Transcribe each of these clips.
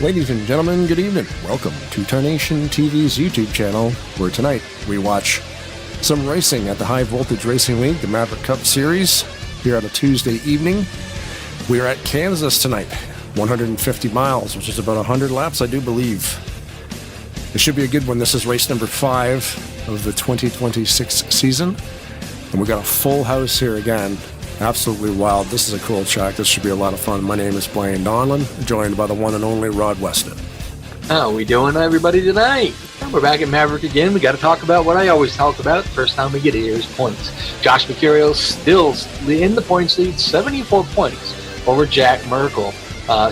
Ladies and gentlemen, good evening. Welcome to Tarnation TV's YouTube channel, where tonight we watch some racing at the High Voltage Racing League, the Maverick Cup Series, here on a Tuesday evening. We are at Kansas tonight, 150 miles, which is about 100 laps, I do believe. It should be a good one. This is race number 5 of the 2026 season, and we got a full house here again. Absolutely wild. This is a cool track. This should be a lot of fun. My name is Blaine Donlan, joined by the one and only Rod Weston. How we doing, everybody, tonight? We're back at Maverick again. We got to talk about what I always talk about the first time we get here is points. Josh Mercurio still in the points lead, 74 points over Jack Merkel.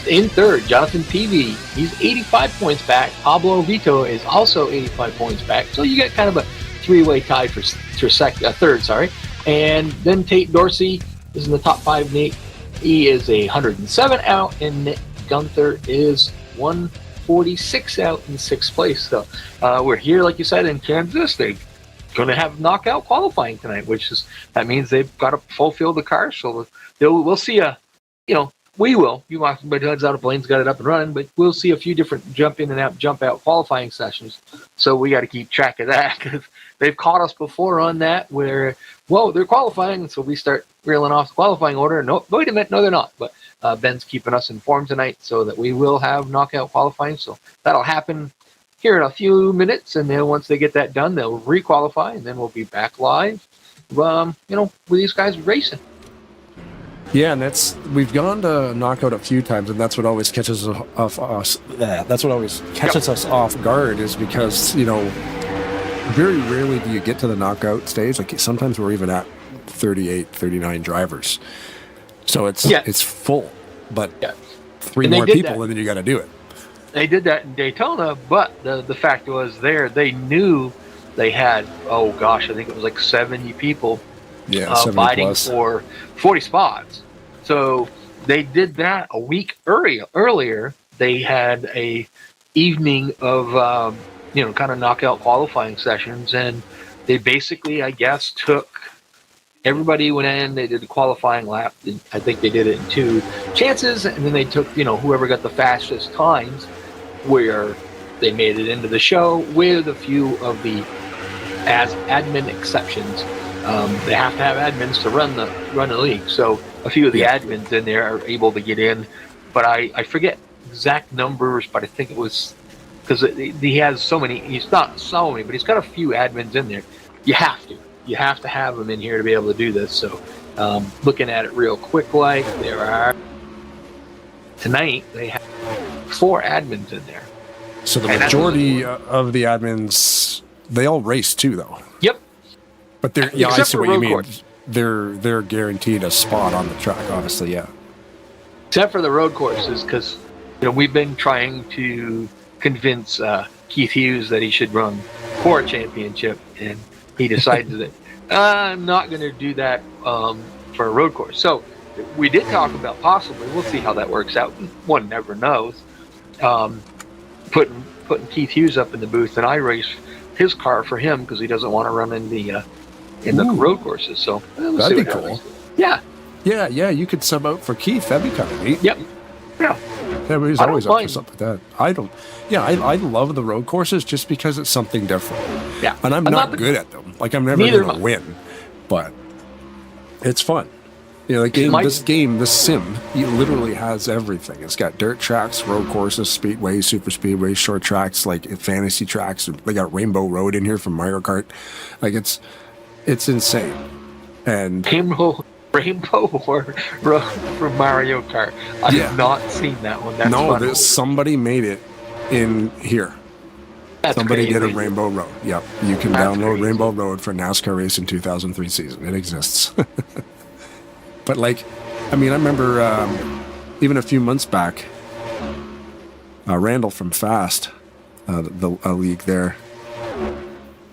In third, Jonathan TV, he's 85 points back. Pablo Vito is also 85 points back. So you got kind of a three-way tie for third. And then Tate Dorsey is in the top 5. Nate, he is 107 out, and Nick Gunther is 146 out in 6th place. So we're here, like you said, in Kansas. They're going to have knockout qualifying tonight, that means they've got a full field of cars. So we'll see we will. You might my heads out of Blaine's got it up and running, but we'll see a few different jump in and out, jump out qualifying sessions. So we got to keep track of that because they've caught us before on that where, they're qualifying. And so we start reeling off the qualifying order. No, wait a minute. No, they're not. But Ben's keeping us informed tonight so that we will have knockout qualifying. So that'll happen here in a few minutes. And then once they get that done, they'll requalify and then we'll be back live, with these guys racing. Yeah, and we've gone to knockout a few times, and that's what always catches us. That's what always catches us off guard, is because very rarely do you get to the knockout stage. Like sometimes we're even at 38, 39 drivers, so it's full, but 3 more people, and then you got to do it. They did that in Daytona, but the fact was they knew they had I think it was like 70 people. Fighting for 40 spots. So they did that a week earlier. They had a evening of kind of knockout qualifying sessions, and they basically, I guess, took everybody went in. They did the qualifying lap. I think they did it in 2 chances, and then they took whoever got the fastest times, where they made it into the show with a few of the admin exceptions. They have to have admins to run the league. So a few of the admins in there are able to get in, but I forget exact numbers, but I think it was because he has so many. He's not so many, but he's got a few admins in there. You have to have them in here to be able to do this. So looking at it real quick, there are tonight they have 4 admins in there. So the majority of the admins, they all race too, though. Yep. But I see what you mean. They're guaranteed a spot on the track, obviously, yeah. Except for the road courses, because we've been trying to convince Keith Hughes that he should run for a championship, and he decided that I'm not going to do that for a road course. So we did talk about possibly. We'll see how that works out. One never knows. Putting Keith Hughes up in the booth, and I race his car for him because he doesn't want to run in the road courses. So that'd be cool. Yeah. You could sub out for Keith. That'd be kind of neat. Yep. Yeah. Yeah, but he's always up for something like that. I love the road courses just because it's something different. Yeah. And I'm not good at them. Like I'm never going to win, but it's fun. This sim, it literally has everything. It's got dirt tracks, road courses, speedways, super speedways, short tracks, like fantasy tracks. They got Rainbow Road in here from Mario Kart. Like it's insane. And Rainbow or from Mario Kart. I have not seen that one. That's fun. Somebody made it in here. Somebody crazy. Did a Rainbow Road. Yep, you can download crazy. Rainbow Road for NASCAR Racing 2003 season. It exists. But I remember even a few months back, Randall from Fast, the league there,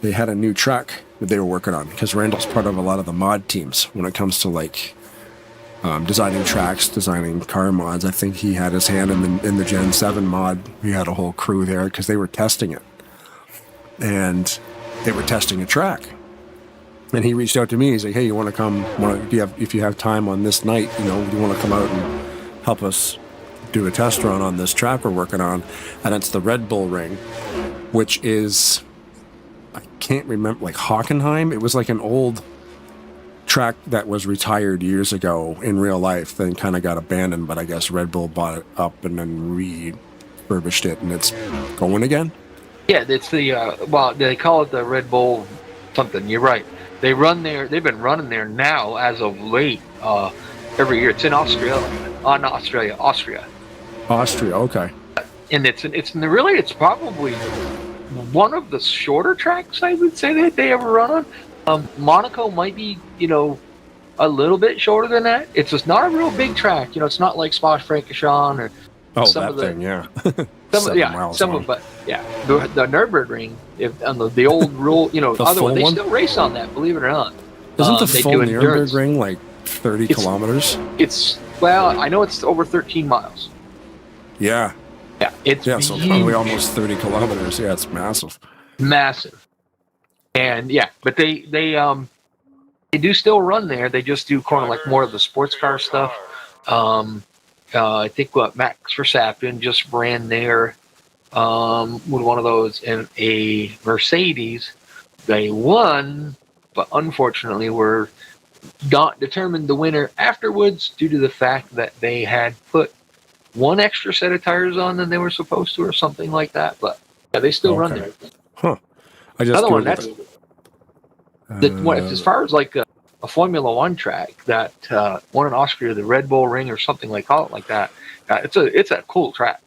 they had a new track that they were working on because Randall's part of a lot of the mod teams when it comes to designing tracks, designing car mods. I think he had his hand in the Gen 7 mod. He had a whole crew there because they were testing it, and they were testing a track. And he reached out to me. He's like, "Hey, you want to come? If you have time on this night, do you want to come out and help us do a test run on this track we're working on, and it's the Red Bull Ring, which is, I can't remember, like Hockenheim. It was like an old track that was retired years ago in real life, then kind of got abandoned, but I guess Red Bull bought it up and then refurbished it, and it's going again. Yeah, it's the well, they call it the Red Bull something. You're right. They run there. They've been running there now as of late. Every year. It's in Austria. Austria. Austria. Okay. And it's probably one of the shorter tracks I would say that they ever run on. Monaco might be, a little bit shorter than that. It's just not a real big track. It's not like Spa-Francorchamps or some of the, thing, yeah. the Nürburgring, on the old rule, other one, they still race on that, believe it or not. Isn't the full Nürburgring like 30 kilometers? I know it's over 13 miles. Yeah. Yeah, so probably almost 30 kilometers. Yeah, it's massive. Massive. And yeah, but they do still run there. They just do kind of like more of the sports car stuff. I think Max Verstappen just ran there with one of those in a Mercedes. They won, but unfortunately were not determined the winner afterwards due to the fact that they had put one extra set of tires on than they were supposed to or something like that. But yeah, they still run there. Huh. I just another one, that's as far as like a Formula One track, that one in Austria, the Red Bull Ring or something like, call it like that. It's a cool track.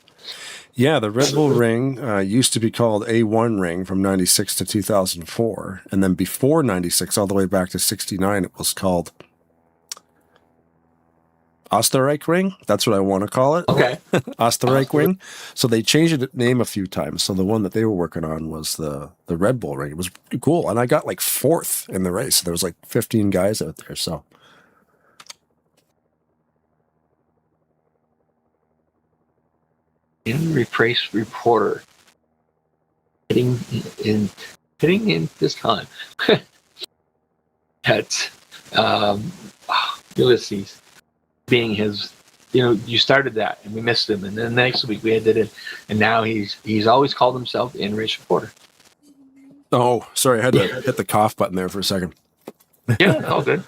Yeah, the Red Bull Ring used to be called A1 Ring from 96 to 2004. And then before 96, all the way back to 69, it was called Österreich Ring. That's what I want to call it. Okay. Österreich Ring. So they changed its name a few times. So the one that they were working on was the Red Bull Ring. It was pretty cool. And I got like 4th in the race. There was like 15 guys out there. So race reporter hitting in this time. That's Ulysses being his. You started that and we missed him, and then next week we did it, and now he's always called himself in race reporter. Oh, sorry, I had to hit the cough button there for a second. Yeah, all good.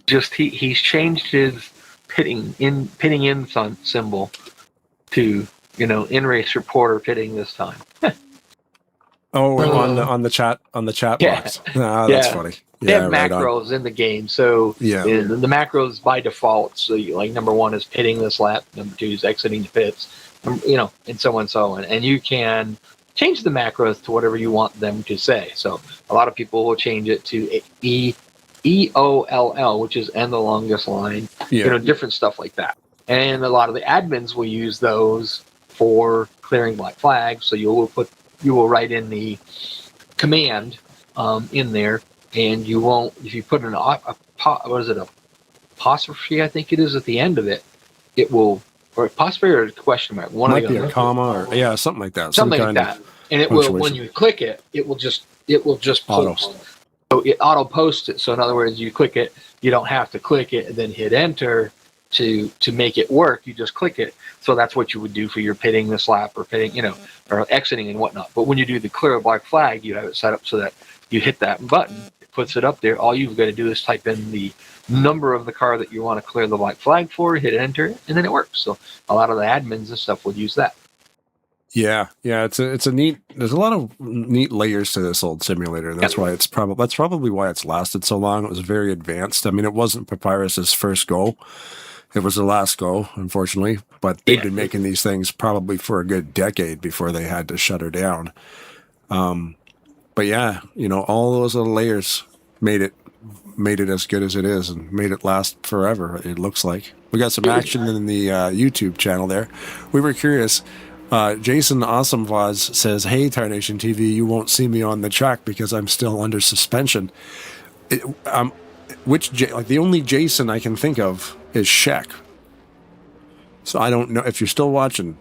He's changed his pitting in symbol to in race reporter pitting this time. On the chat box. That's funny. They have macros in the game, so the macros by default. So like number 1 is pitting this lap, number 2 is exiting the pits, and so on and so on. And you can change the macros to whatever you want them to say. So a lot of people will change it to EOLL, which is end the longest line. Different stuff like that. And a lot of the admins will use those for clearing black flags. So you will write in the command in there, and you won't, if you put apostrophe, I think it is, at the end of it, it will, or apostrophe or a question mark. One might be a comma or something like that. Something like that. And it will, when you click it, it will just post. So it auto posts it. So in other words, you click it, you don't have to click it and then hit enter to make it work. You just click it. So that's what you would do for your pitting this lap or pitting, or exiting and whatnot. But when you do the clear black flag, you have it set up so that you hit that button, it puts it up there. All you've got to do is type in the number of the car that you want to clear the black flag for, hit enter, and then it works. So a lot of the admins and stuff would use that. Yeah, it's a neat. There's a lot of neat layers to this old simulator, and that's probably why it's lasted so long. It was very advanced. I mean, it wasn't Papyrus's first go; it was the last go, unfortunately. But they've been making these things probably for a good decade before they had to shut her down. But yeah, all those little layers made it as good as it is, and made it last forever. It looks like we got some action in the YouTube channel there. We were curious. Jason Awesomevaz says, "Hey, Tarnation TV, you won't see me on the track because I'm still under suspension." The only Jason I can think of is Scheck. So I don't know if you're still watching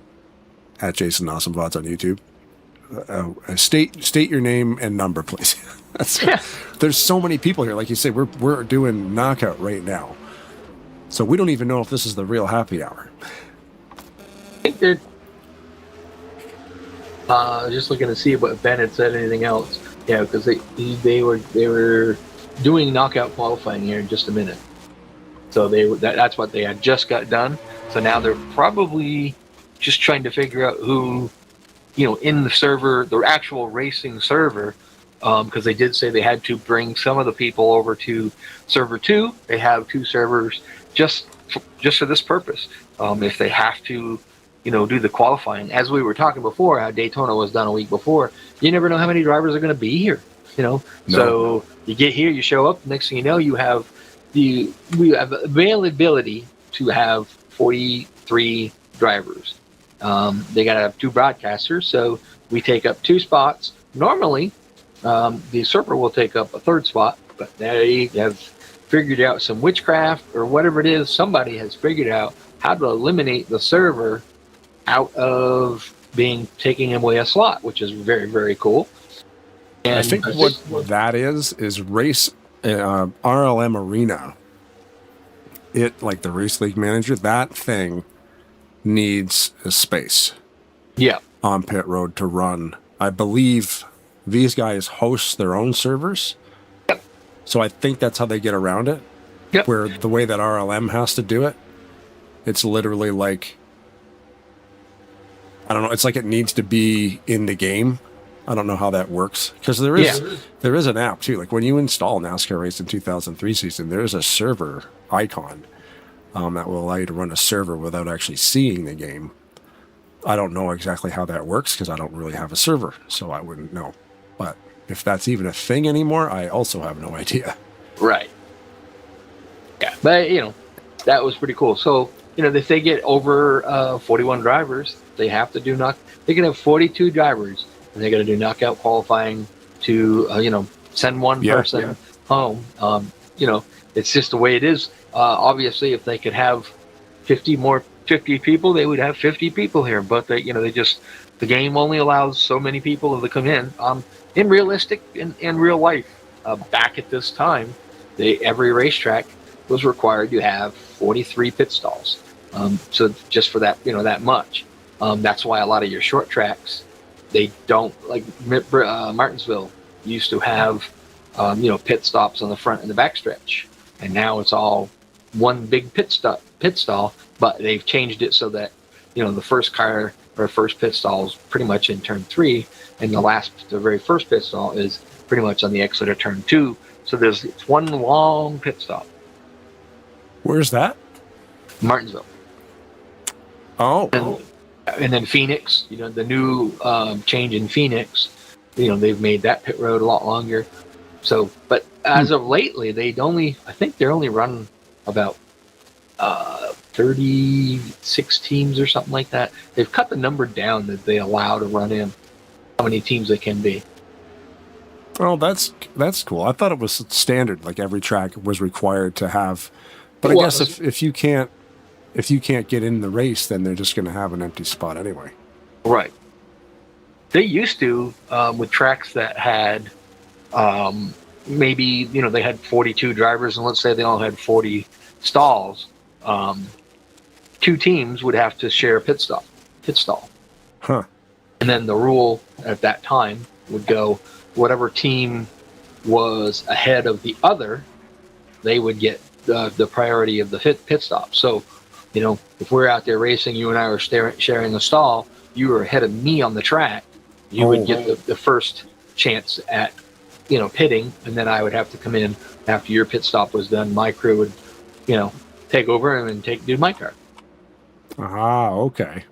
at Jason Awesomevaz on YouTube. State your name and number, please. There's so many people here. Like you say, we're doing knockout right now. So we don't even know if this is the real happy hour. I think they're just looking to see what Ben had said. Anything else? Yeah, because they were doing knockout qualifying here in just a minute. So that's what they had just got done. So now they're probably just trying to figure out who, in the server, the actual racing server, because they did say they had to bring some of the people over to server 2. They have 2 servers just for this purpose. If they have to, do the qualifying, as we were talking before, how Daytona was done a week before, you never know how many drivers are going to be here. No. So you get here, you show up. Next thing you know, we have availability to have 43 drivers. They got to have 2 broadcasters, so we take up 2 spots. Normally, the server will take up a 3rd spot, but they have figured out some witchcraft or whatever it is. Somebody has figured out how to eliminate the server out of taking away a slot, which is very, very cool. And I think what that is race RLM Arena. It, like the race league manager, that thing needs a space. Yeah. On pit road to run. I believe these guys host their own servers. Yep. So I think that's how they get around it. Yep. Where the way that RLM has to do it, it's literally like, I don't know, it's like it needs to be in the game. I don't know how that works. Because there is an app too. Like when you install NASCAR Race in 2003 season, there is a server icon that will allow you to run a server without actually seeing the game. I don't know exactly how that works because I don't really have a server, so I wouldn't know. But if that's even a thing anymore, I also have no idea. Right. Yeah, but that was pretty cool. So if they get over 41 drivers, they have to do they can have 42 drivers, and they got to do knockout qualifying to send one person home. It's just the way it is. Obviously, if they could have 50 people, they would have 50 people here. But the game only allows so many people to come in. In realistic, in real life, back at this time, every racetrack was required to have 43 pit stalls. So just for that, that much. That's why a lot of your short tracks, they don't, like Martinsville used to have, pit stops on the front and the back stretch. And now it's all one big pit stall, but they've changed it so that, the first car or first pit stall is pretty much in turn 3, and the very first pit stall is pretty much on the exit of turn 2. So it's one long pit stop. Where's that? Martinsville. Oh. And then Phoenix, the new change in Phoenix, they've made that pit road a lot longer. So, but as of lately, I think they're only running about 36 teams or something like that. They've cut the number down that they allow to run in, how many teams they can be. Oh, that's cool. I thought it was standard, like every track was required to have. But I guess if you can't get in the race, then they're just going to have an empty spot anyway. Right. They used to, with tracks that had maybe, they had 42 drivers, and let's say they all had 40 stalls, 2 teams would have to share a pit stall. Huh. And then the rule at that time would go, whatever team was ahead of the other, they would get the priority of the pit stop. So, if we're out there racing, you and I were sharing a stall, you were ahead of me on the track, you would get the first chance at, pitting, and then I would have to come in after your pit stop was done. My crew would, take over and do my car. Ah, okay.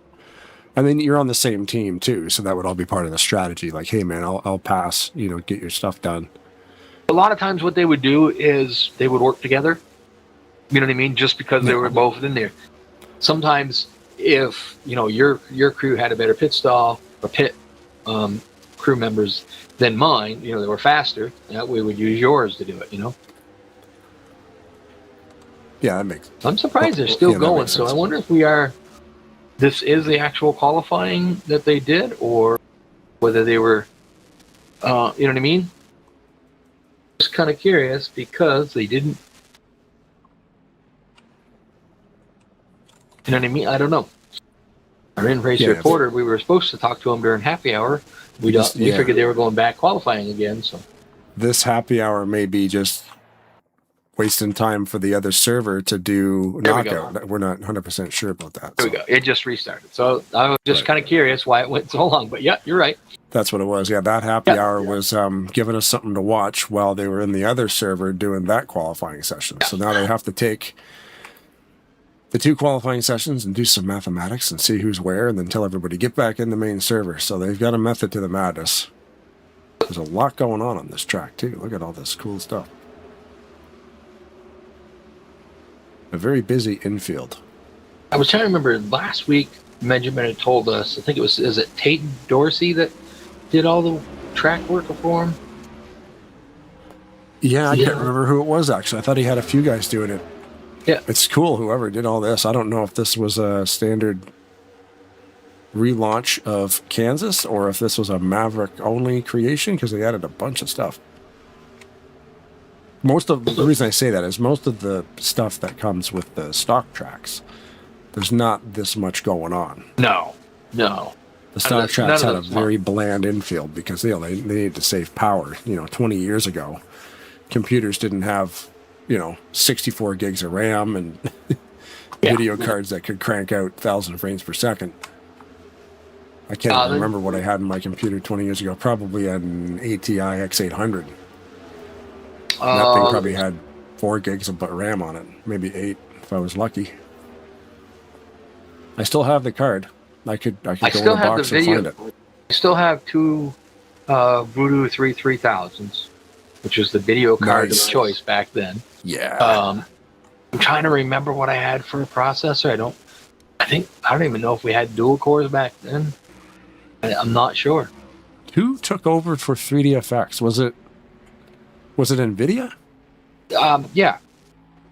And then you're on the same team too, so that would all be part of the strategy. Like, hey man, I'll pass, get your stuff done. A lot of times what they would do is they would work together. You know what I mean? Just because they were both in there. Sometimes if, your crew had a better pit stall or pit crew members than mine, they were faster, that we would use yours to do it, Yeah, that makes sense. I'm surprised they're still going, so I wonder if this is the actual qualifying that they did, or whether they were, you know what I mean? Just kind of curious because they didn't. You know what I mean? I don't know. Our in-race reporter, we were supposed to talk to him during happy hour. We figured they were going back qualifying again. So this happy hour may be just wasting time for the other server to do knockout. We're not 100% sure about that. There we go. It just restarted. So I was just kind of curious why it went so long. But yeah, you're right. That's what it was. Yeah, that happy hour was giving us something to watch while they were in the other server doing that qualifying session. So now they have to take the 2 qualifying sessions and do some mathematics and see who's where and then tell everybody, get back in the main server. So they've got a method to the madness. There's a lot going on this track, too. Look at all this cool stuff. A very busy infield. I was trying to remember last week, Benjamin had told us, I think it was, is it Tate Dorsey that did all the track work for him? Yeah, I can't remember who it was, actually. I thought he had a few guys doing it. Yeah. It's cool, whoever did all this. I don't know if this was a standard relaunch of Kansas or if this was a Maverick-only creation, because they added a bunch of stuff. The reason I say that is most of the stuff that comes with the stock tracks, there's not this much going on. No. The stock tracks had a very bland infield because they needed to save power. 20 years ago, computers didn't have 64 gigs of RAM and video cards that could crank out 1,000 frames per second. I can't even remember what I had in my computer 20 years ago. Probably an ATI X800. That thing probably had 4 gigs of RAM on it, maybe 8 if I was lucky. I still have the card. I could go in the box and find it. I still have 2 Voodoo 3000s, which was the video card of choice back then. Yeah. I'm trying to remember what I had for a processor. I don't even know if we had dual cores back then. I'm not sure. Who took over for 3DFX? Was it NVIDIA? Yeah.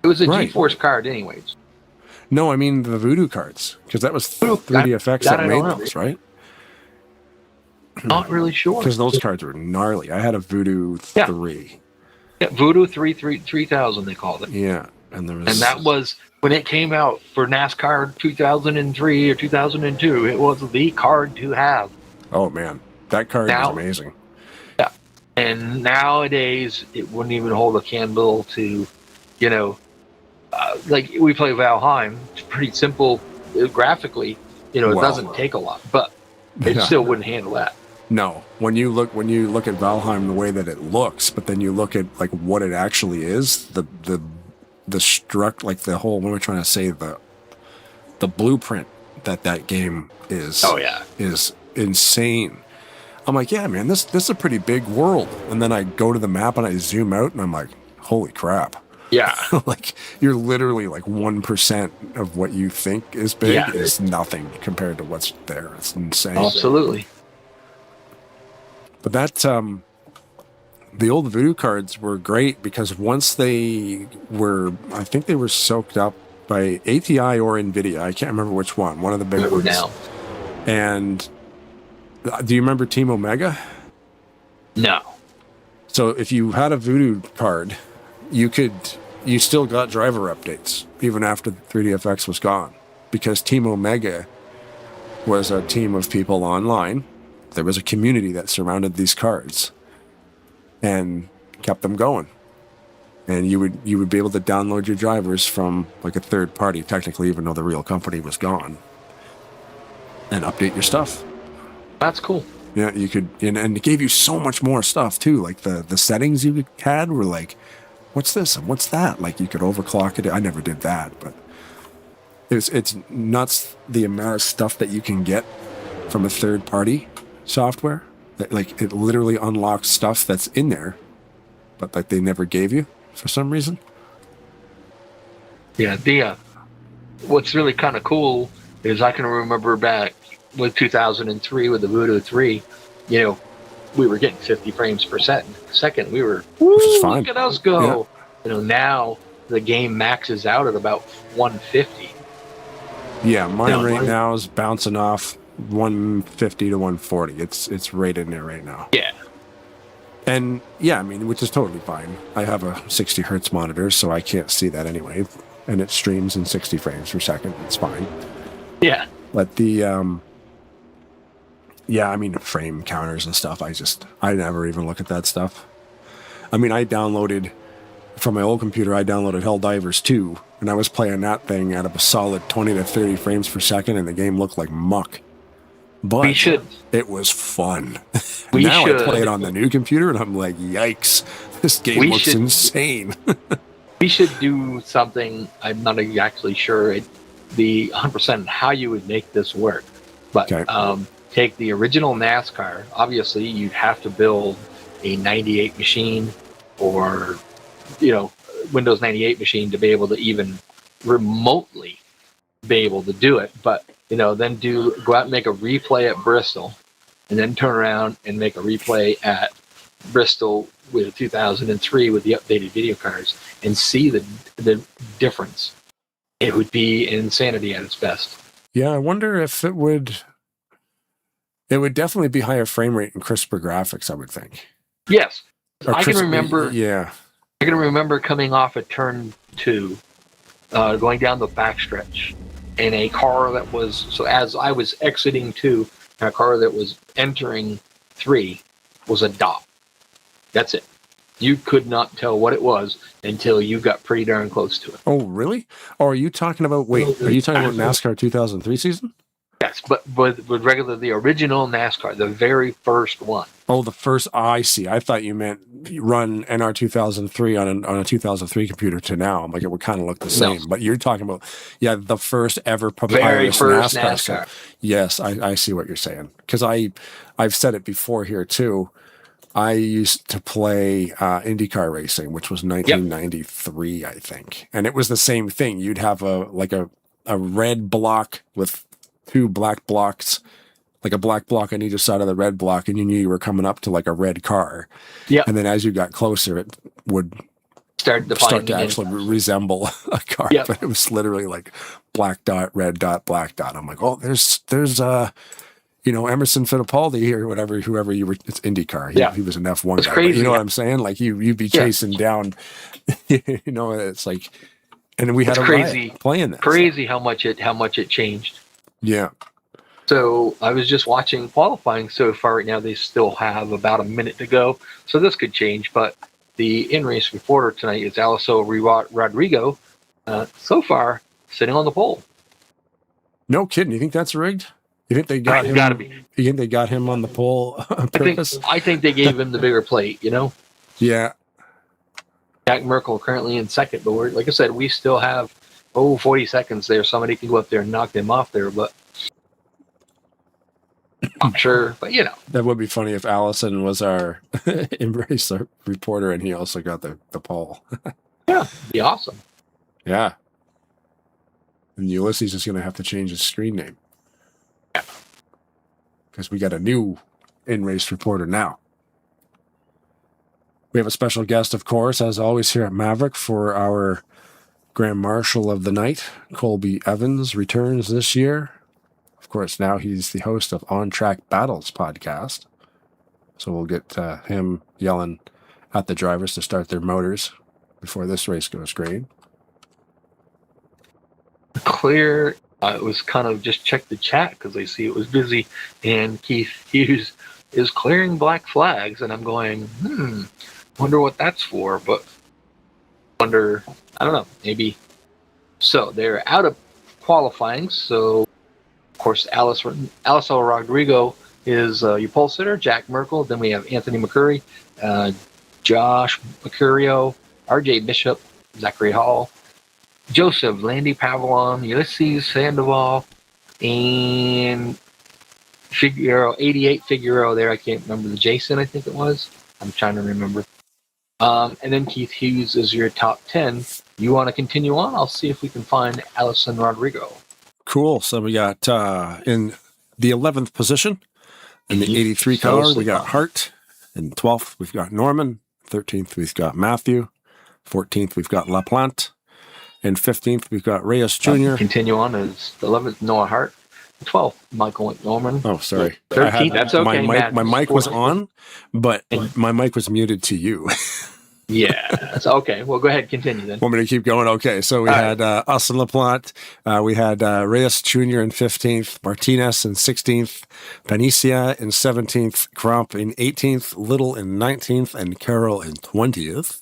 It was a GeForce card anyways. No, I mean the Voodoo cards, because that was 3DFX that made those, right? Not really sure. Because those cards were gnarly. I had a Voodoo 3. Yeah, Voodoo 3000 they called it. Yeah. And that was when it came out for NASCAR 2003 or 2002. It was the card to have. Oh man, that card is amazing. Yeah, and nowadays it wouldn't even hold a candle to, like we play Valheim. It's pretty simple graphically. It doesn't take a lot, but it still wouldn't handle that. No, when you look at Valheim the way that it looks, but then you look at like what it actually is, the like the whole, what am I trying to say, the blueprint that game is. Oh yeah, is insane. I'm like, yeah, man, this is a pretty big world. And then I go to the map and I zoom out and I'm like, holy crap. Yeah. Like you're literally like 1% of what you think is big is nothing compared to what's there. It's insane. Absolutely. But that the old Voodoo cards were great because once I think they were soaked up by ATI or NVIDIA. I can't remember which one of the big ones. Now. And do you remember Team Omega? No. So if you had a Voodoo card, you still got driver updates even after 3DFX was gone, because Team Omega was a team of people online. There was a community that surrounded these cards and kept them going. And you would be able to download your drivers from like a third party, technically, even though the real company was gone, and update your stuff. That's cool. Yeah, you could, and it gave you so much more stuff too. Like the settings you had were like, what's this and what's that? Like you could overclock it. I never did that, but it's nuts the amount of stuff that you can get from a third party software. Like it literally unlocks stuff that's in there, but like they never gave you for some reason. Yeah, what's really kind of cool is I can remember back with 2003 with the Voodoo 3, we were getting 50 frames per second. We were, which is fine. Look at us go. Yeah. Now the game maxes out at about 150. Yeah, mine right now is bouncing off 150 to 140. It's right in there right now. Yeah. And yeah, I mean, which is totally fine. I have a 60 hertz monitor, so I can't see that anyway. and it streams in 60 frames per second. It's fine. Yeah. But the, yeah, I mean, frame counters and stuff, I never even look at that stuff. I mean, from my old computer, I downloaded Helldivers 2, and I was playing that thing at a solid 20 to 30 frames per second, and the game looked like muck. But it was fun. Now I play it on the new computer, and I'm like, yikes, this game looks insane. We should do something. I'm not exactly sure the 100% how you would make this work, but take the original NASCAR. Obviously, you'd have to build a 98 machine or Windows 98 machine to be able to even remotely be able to do it. But then go out and make a replay at Bristol, and then turn around and make a replay at Bristol with 2003 with the updated video cards, and see the difference. It would be insanity at its best. Yeah, I wonder if it would definitely be higher frame rate and crisper graphics, I would think. Yes. I can remember coming off at turn 2, going down the backstretch in a car that was, as I was exiting 2, a car that was entering 3 was a dot. That's it. You could not tell what it was until you got pretty darn close to it. Oh, really? Or are you talking about NASCAR 2003 season? Yes, but with the original NASCAR, the very first one. Oh, the first, I see. I thought you meant run NR 2003 on a 2003 computer to now. I'm like, it would kind of look the same. No. But you're talking about, the first ever very first NASCAR. Yes, I see what you're saying. Because I've said it before here, too. I used to play IndyCar racing, which was 1993, I think. And it was the same thing. You'd have a red block with 2 black blocks, like a black block on either side of the red block, and you knew you were coming up to like a red car. Yeah. And then as you got closer, it would start to actually resemble a car. Yep. But it was literally like black dot, red dot, black dot. I'm like, oh, there's Emerson Fittipaldi or whoever you were. It's IndyCar. He was an F1 guy. Crazy, you know what I'm saying? Like you'd be chasing down. It's like, and we had a riot playing that. Crazy how much it changed. Yeah. So I was just watching qualifying so far. Right now, they still have about a minute to go. So this could change. But the in-race reporter tonight is Aliso Rodrigo. So far, sitting on the pole. No kidding. You think that's rigged? You think they got him? Gotta be. You think they got him on the pole on purpose? I think they gave him the bigger plate. Yeah. Jack Merkel currently in second, but like I said, we still have 40 seconds there. Somebody can go up there and knock them off there, but I'm sure. But that would be funny if Allison was our Embrace reporter and he also got the pole. Yeah, it'd be awesome. Yeah. And Ulysses is going to have to change his screen name. Yeah. Because we got a new in-race reporter now. We have a special guest, of course, as always, here at Maverick for our Grand Marshal of the night. Colby Evans returns this year. Of course, now he's the host of On Track Battles podcast. So we'll get him yelling at the drivers to start their motors before this race goes green. Clear. It was kind of just check the chat because I see it was busy, and Keith Hughes is clearing black flags, and I'm going, wonder what that's for, but I don't know, maybe. So they're out of qualifying, so of course Aliso Rodrigo is your pole sitter, Jack Merkel, then we have Anthony McCurry, Josh Mercurio, RJ Bishop, Zachary Hall, Joseph, Landy Pavlon, Ulysses Sandoval, and 88 Figueroa there. I can't remember the Jason, I think it was. I'm trying to remember. And then Keith Hughes is your top 10. You want to continue on? I'll see if we can find Allison Rodrigo. Cool. So we got in the 11th position in the 83 car, we got Hart. In 12th, we've got Norman. 13th, we've got Matthew. 14th, we've got LaPlante. And 15th, we've got Reyes Jr. Continue on as 11th, Noah Hart. 12th, Michael McNorman. Oh, sorry. 13th, that's okay. My mic was on, but my mic was muted to you. Yeah. So, okay. Well, go ahead. Continue then. Want me to keep going? Okay. So we had Austin LaPlante. We had Reyes Jr. in 15th, Martinez in 16th, Panicia in 17th, Crump in 18th, Little in 19th, and Carroll in 20th.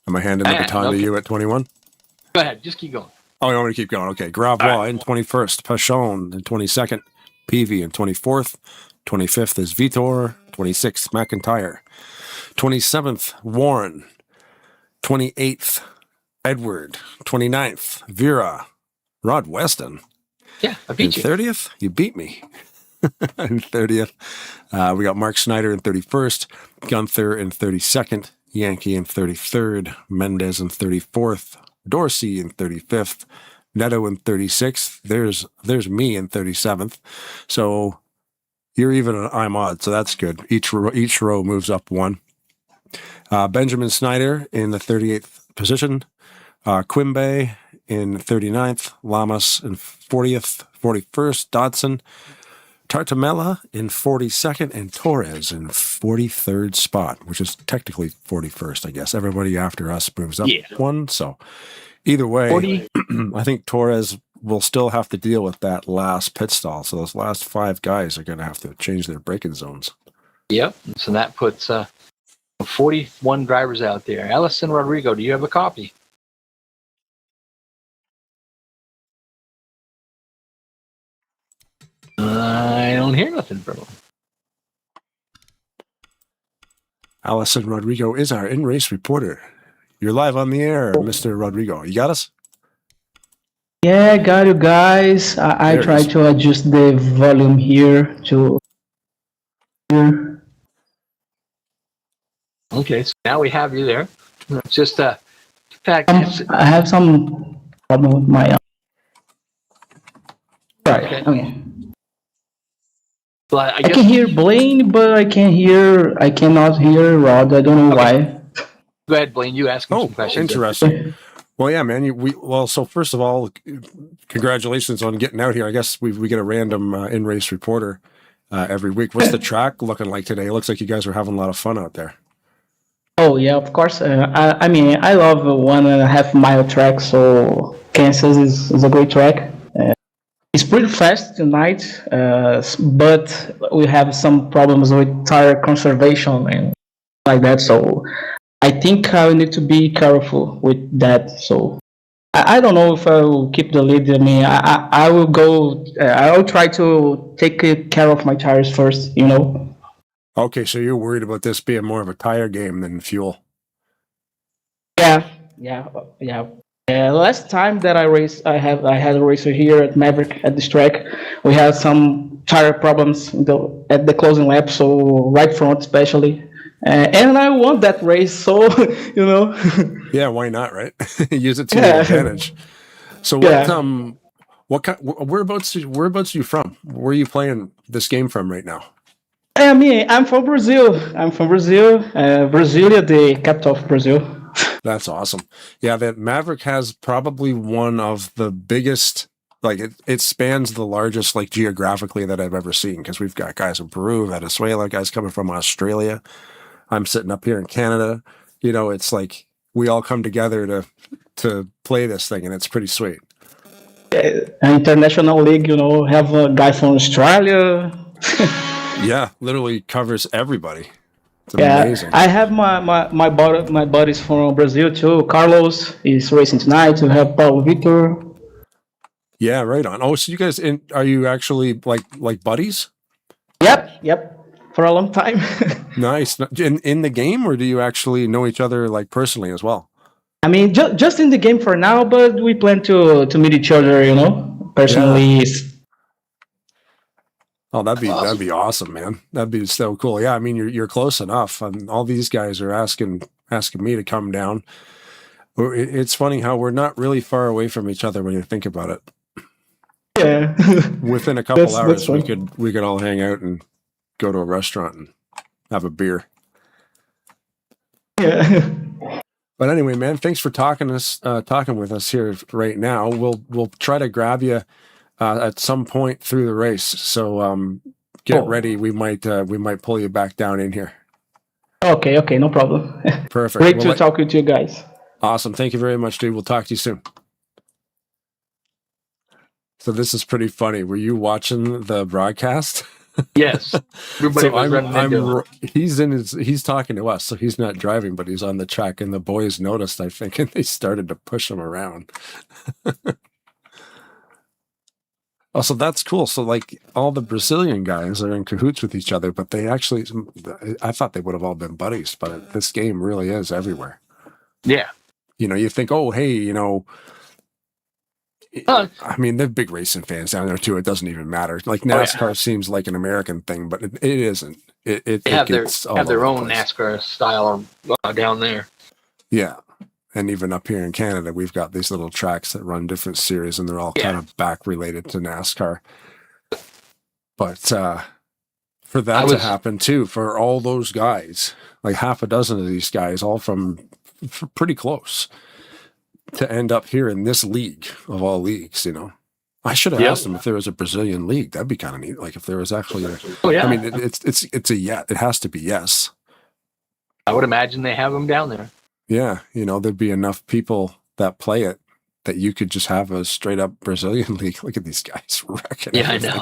Am I handing the baton to you at 21? Go ahead. Just keep going. Oh, you want me to keep going? Okay. Gravois in 21st, Pachon in 22nd, Peavy in 24th, 25th is Vitor, 26th, McIntyre, 27th, Warren, 28th, Edward, 29th, Vera, Rod Weston. Yeah, I beat you. 30th, you beat me. In 30th, we got Mark Snyder in 31st, Gunther in 32nd, Yankee in 33rd, Mendez in 34th, Dorsey in 35th, Neto in 36th. There's me in 37th. So you're even and I'm odd, so that's good. Each row moves up one. Benjamin Snyder in the 38th position. Quimby in 39th. Lamas in 40th, 41st. Dodson. Tartamella in 42nd. And Torres in 43rd spot, which is technically 41st, I guess. Everybody after us moves up one. So either way, I think Torres will still have to deal with that last pit stall. So those last 5 guys are going to have to change their braking zones. Yep. So that puts 41 drivers out there. Allison Rodrigo, do you have a copy? I don't hear nothing from him. Allison Rodrigo is our in-race reporter. You're live on the air, Mr. Rodrigo. You got us? Yeah, got you guys. I try to adjust the volume here to here. Okay, so now we have you there. It's just fact. I have some problem with my right. Okay. Well, I can hear Blaine, but I cannot hear Rod. I don't know why. Go ahead, Blaine. You ask him some questions. Interesting. Well, yeah, man. So first of all, congratulations on getting out here. I guess we get a random in-race reporter every week. What's the track looking like today? It looks like you guys are having a lot of fun out there. Oh yeah, of course. I mean, I love 1.5 mile track, so Kansas is a great track. It's pretty fast tonight, but we have some problems with tire conservation and like that. So I think I need to be careful with that. So I don't know if I will keep the lead. I mean, I will go. I will try to take care of my tires first. You know. Okay, so you're worried about this being more of a tire game than fuel. Yeah. Last time that I raced, I had a racer here at Maverick at this track. We had some tire problems at the closing lap, so right front especially. And I won that race, so you know. Yeah, why not, right? Use it to your advantage. So what kind? Whereabouts are you from? Where are you playing this game from right now? I mean, I'm from Brazil. Brasilia, the capital of Brazil. That's awesome. Yeah, that Maverick has probably one of the biggest, like it spans the largest, like geographically that I've ever seen, because we've got guys in Peru, Venezuela, guys coming from Australia. I'm sitting up here in Canada. You know, it's like we all come together to play this thing, and it's pretty sweet. International league, you know, have a guy from Australia. Yeah, literally covers everybody. It's amazing. I have my buddies from Brazil too. Carlos is racing tonight. We have Paulo Victor. Yeah, right on. Oh, so you guys are you actually like buddies? Yep. For a long time. Nice. In the game, or do you actually know each other like personally as well? I mean, just in the game for now, but we plan to meet each other, you know, personally. Yeah. Oh, that'd be awesome, man. That'd be so cool. Yeah, I mean, you're close enough, and all these guys are asking me to come down. It's funny how we're not really far away from each other when you think about it. Yeah. Within a couple hours, we could all hang out and go to a restaurant and have a beer. Yeah. But anyway, man, thanks for talking with us here right now. We'll try to grab you at some point through the race. So get ready. We might pull you back down in here. Okay, no problem. Perfect. Great to talk with you guys. Awesome. Thank you very much, dude. We'll talk to you soon. So this is pretty funny. Were you watching the broadcast? Yes. Everybody was running into him. He's talking to us, so he's not driving, but he's on the track, and the boys noticed, I think, and they started to push him around. Also, that's cool. So, like, all the Brazilian guys are in cahoots with each other, but they actually, I thought they would have all been buddies, but this game really is everywhere. Yeah. You know, you think, oh, hey, you know, I mean, they're big racing fans down there too. It doesn't even matter. Like NASCAR seems like an American thing, but it isn't. They have their own NASCAR style down there. Yeah. And even up here in Canada, we've got these little tracks that run different series, and they're all kind of back related to NASCAR. But for that to happen too, for all those guys, like half a dozen of these guys, all from pretty close, to end up here in this league of all leagues, you know. I should have asked them if there was a Brazilian league. That'd be kind of neat. Like if there was actually a, I mean, it's a it has to be yes. I would imagine they have them down there. Yeah, you know, there'd be enough people that play it that you could just have a straight up Brazilian league. Look at these guys wrecking. Yeah, everything. I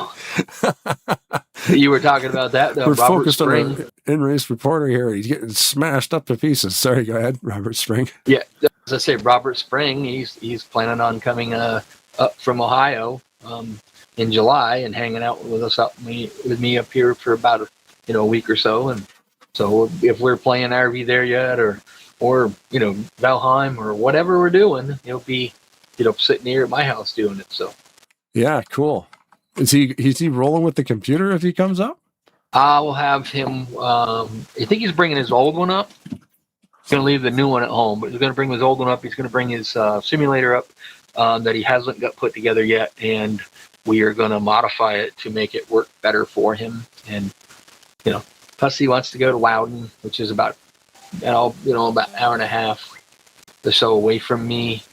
know. You were talking about that, though. We're Robert focused Spring. on the in-race reporter here. He's getting smashed up to pieces. Sorry, go ahead, Robert Spring. Yeah, as I say, Robert Spring, he's planning on coming up from Ohio in July and hanging out with us with me up here for about a week or so. And so if we're playing RV there yet, or Valheim or whatever we're doing, he'll be sitting here at my house doing it. So yeah, cool. Is he rolling with the computer if he comes up? I will have him. I think he's bringing his old one up. He's going to leave the new one at home, but he's going to bring his old one up. He's going to bring his simulator up that he hasn't got put together yet, and we are going to modify it to make it work better for him. And plus he wants to go to Loudon, which is about about an hour and a half or so away from me.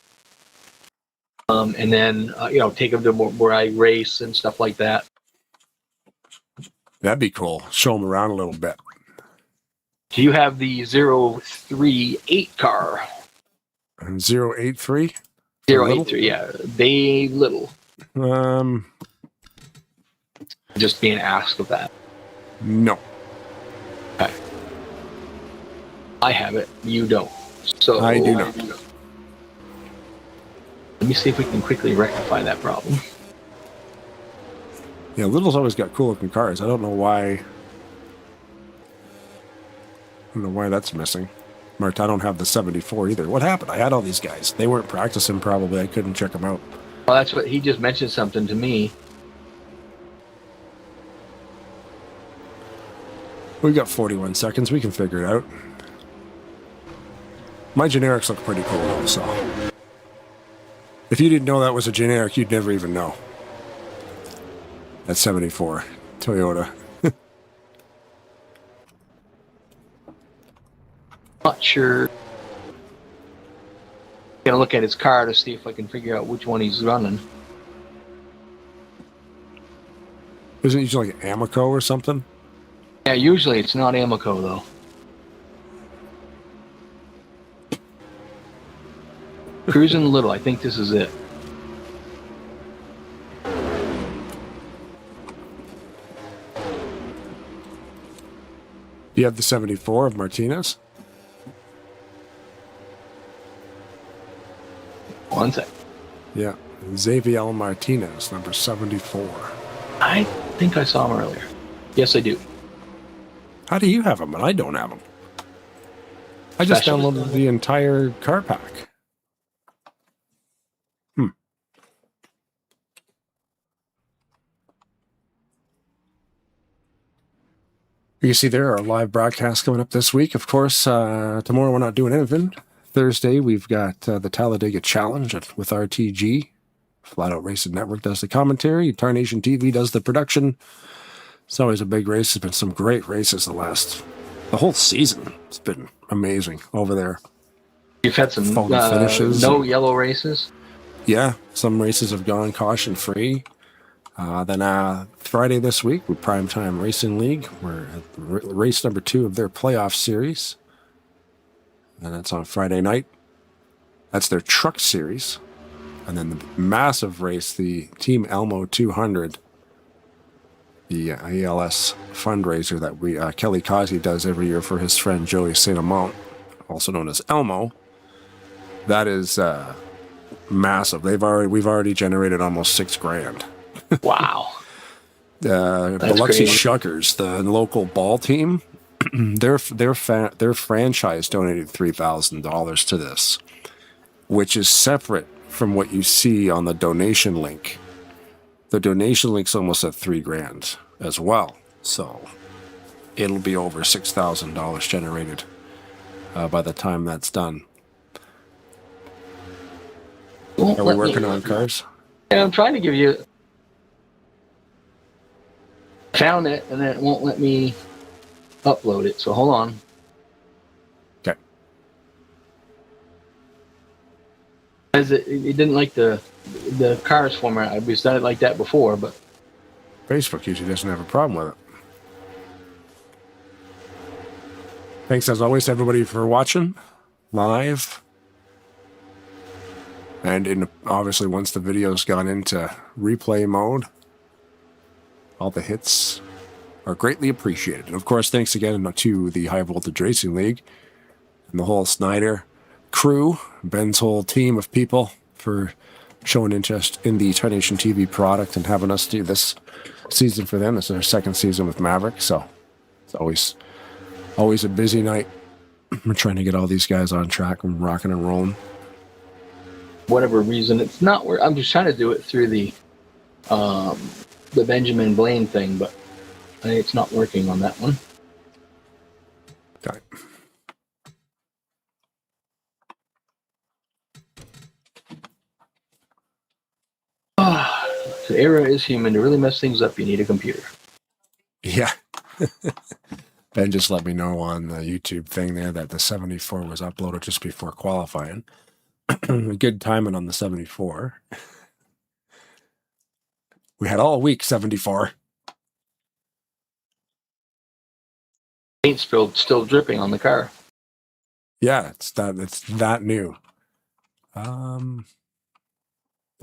And then take him to where I race and stuff like that. That'd be cool. Show him around a little bit. Do you have the 038 car? 083? 083, yeah. Bay Little. Just being asked of that. No. Okay. I have it. You don't. So I do not. Let me see if we can quickly rectify that problem. Yeah, Little's always got cool looking cars. I don't know why. That's missing. Mart, I don't have the 74 either. What happened? I had all these guys. They weren't practicing probably. I couldn't check them out. Well, that's what he just mentioned something to me. We've got 41 seconds. We can figure it out. My generics look pretty cool also. If you didn't know that was a generic, you'd never even know. That's 74. Toyota. Not sure. Gonna look at his car to see if I can figure out which one he's running. Isn't it usually like Amoco or something? Yeah, usually it's not Amoco though. Cruising Little, I think this is it. Do you have the 74 of Martinez? One sec. Yeah. Xavier Martinez, number 74. I think I saw him earlier. Yes, I do. How do you have them and I don't have them? I just downloaded the entire car pack. You see there are live broadcasts coming up this week. Of course, tomorrow we're not doing anything. Thursday, we've got the Talladega Challenge with RTG. Flat Out Racing Network does the commentary. Tarnation TV does the production. It's always a big race. There's been some great races the whole season. It's been amazing over there. You've had some finishes. No yellow races? Yeah, some races have gone caution-free. Then Friday this week with Primetime Racing League, we're at race number 2 of their playoff series. And that's on Friday night. That's their truck series. And then the massive race, the Team Elmo 200, the ALS fundraiser that Kelly Causey does every year for his friend Joey St. Amant, also known as Elmo. That is massive. We've already generated almost $6,000. Wow. Biloxi Shuckers, the local ball team, their franchise donated $3,000 to this, which is separate from what you see on the donation link. The donation link's almost at $3,000 as well, so it'll be over $6,000 generated by the time that's done. Are we working on cars? Yeah, I'm trying to give you. Found it, and then it won't let me upload it. So hold on. Okay. As it didn't like the cars format. We've done it like that before, but Facebook usually doesn't have a problem with it. Thanks as always, everybody, for watching live. And obviously, once the video's gone into replay mode, all the hits are greatly appreciated. And of course, thanks again to the High Voltage Racing League and the whole Snyder crew, Ben's whole team of people, for showing interest in the Tarnation TV product and having us do this season for them. This is our second season with Maverick, so it's always a busy night. We're trying to get all these guys on track and rocking and rolling. Whatever reason, it's not where I'm just trying to do it through the Benjamin Blaine thing, but it's not working on that one. Got it. The era is human. To really mess things up, you need a computer. Yeah. Ben just let me know on the YouTube thing there that the 74 was uploaded just before qualifying. Good timing on the 74. We had all week 74. Paint spilled, still dripping on the car. Yeah, it's that new. All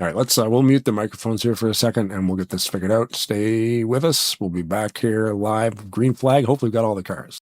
right, we'll mute the microphones here for a second and we'll get this figured out. Stay with us. We'll be back here live. Green flag. Hopefully we've got all the cars.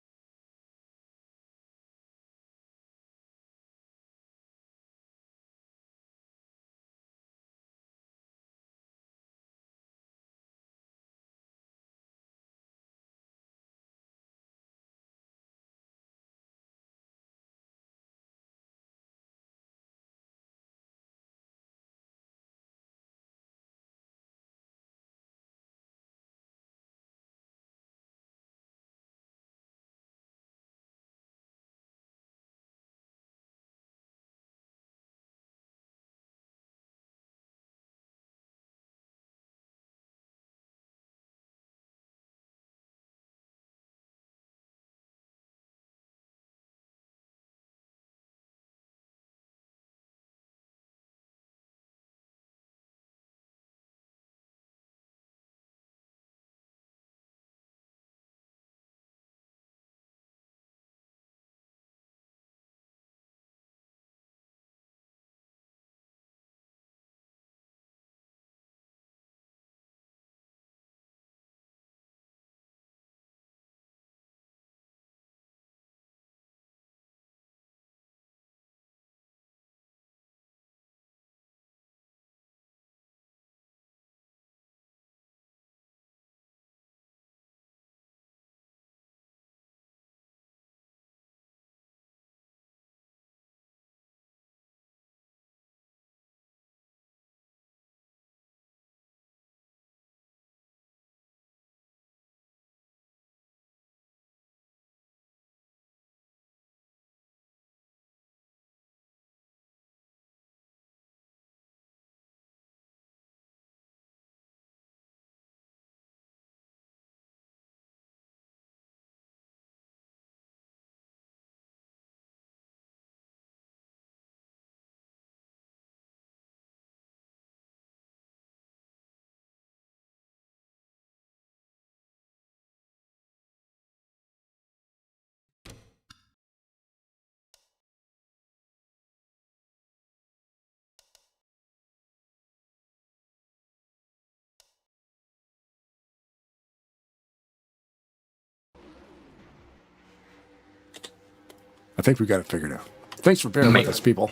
I think we got it figured out. Thanks for bearing with us, people.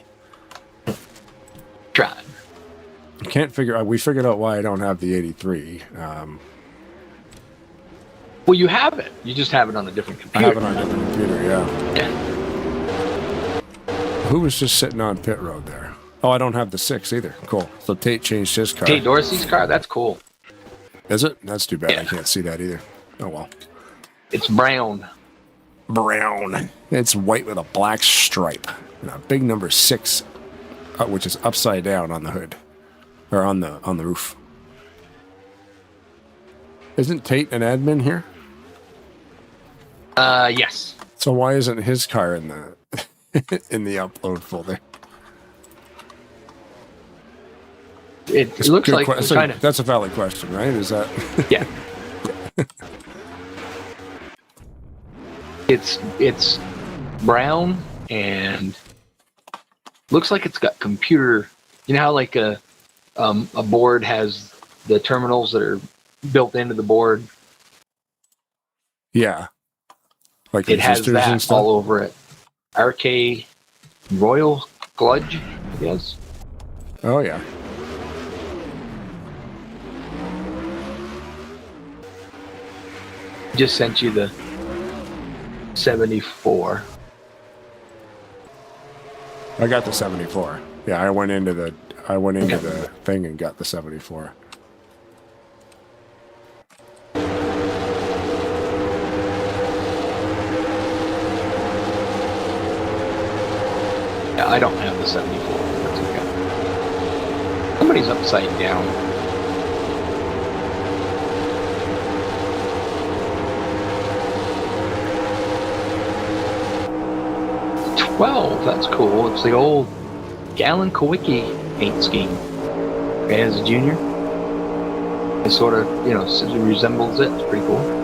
Try. Can't figure out. We figured out why I don't have the 83. Well, you have it. You just have it on a different computer. I have it on a different computer. Yeah. Yeah. Who was just sitting on pit road there? Oh, I don't have the 6 either. Cool. So Tate changed his car. Tate Dorsey's car. That's cool. Is it? That's too bad. Yeah. I can't see that either. Oh well. It's brown. Brown. It's white with a black stripe and a big number 6, which is upside down on the hood or on the roof. Isn't Tate an admin here? Yes. So why isn't his car in the in the upload folder? It looks like that's a valid question, right? Is that? Yeah. It's brown and looks like it's got computer. You know how like a board has the terminals that are built into the board. Yeah. Like it has that all over it. RK Royal Gludge, I guess. Oh yeah. Just sent you the 74. I got the 74. Yeah, I went into the thing and got the 74. Yeah, I don't have the 74. That's okay. Somebody's upside down. That's cool. It's the old Gallon Kowicki paint scheme. As a junior, it sort of, resembles it. It's pretty cool.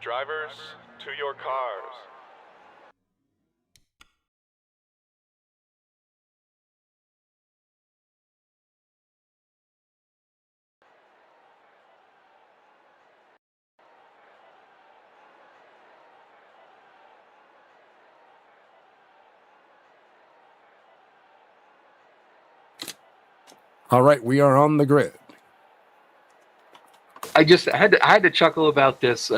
Drivers, to your cars. All right, we are on the grid. I had to chuckle about this.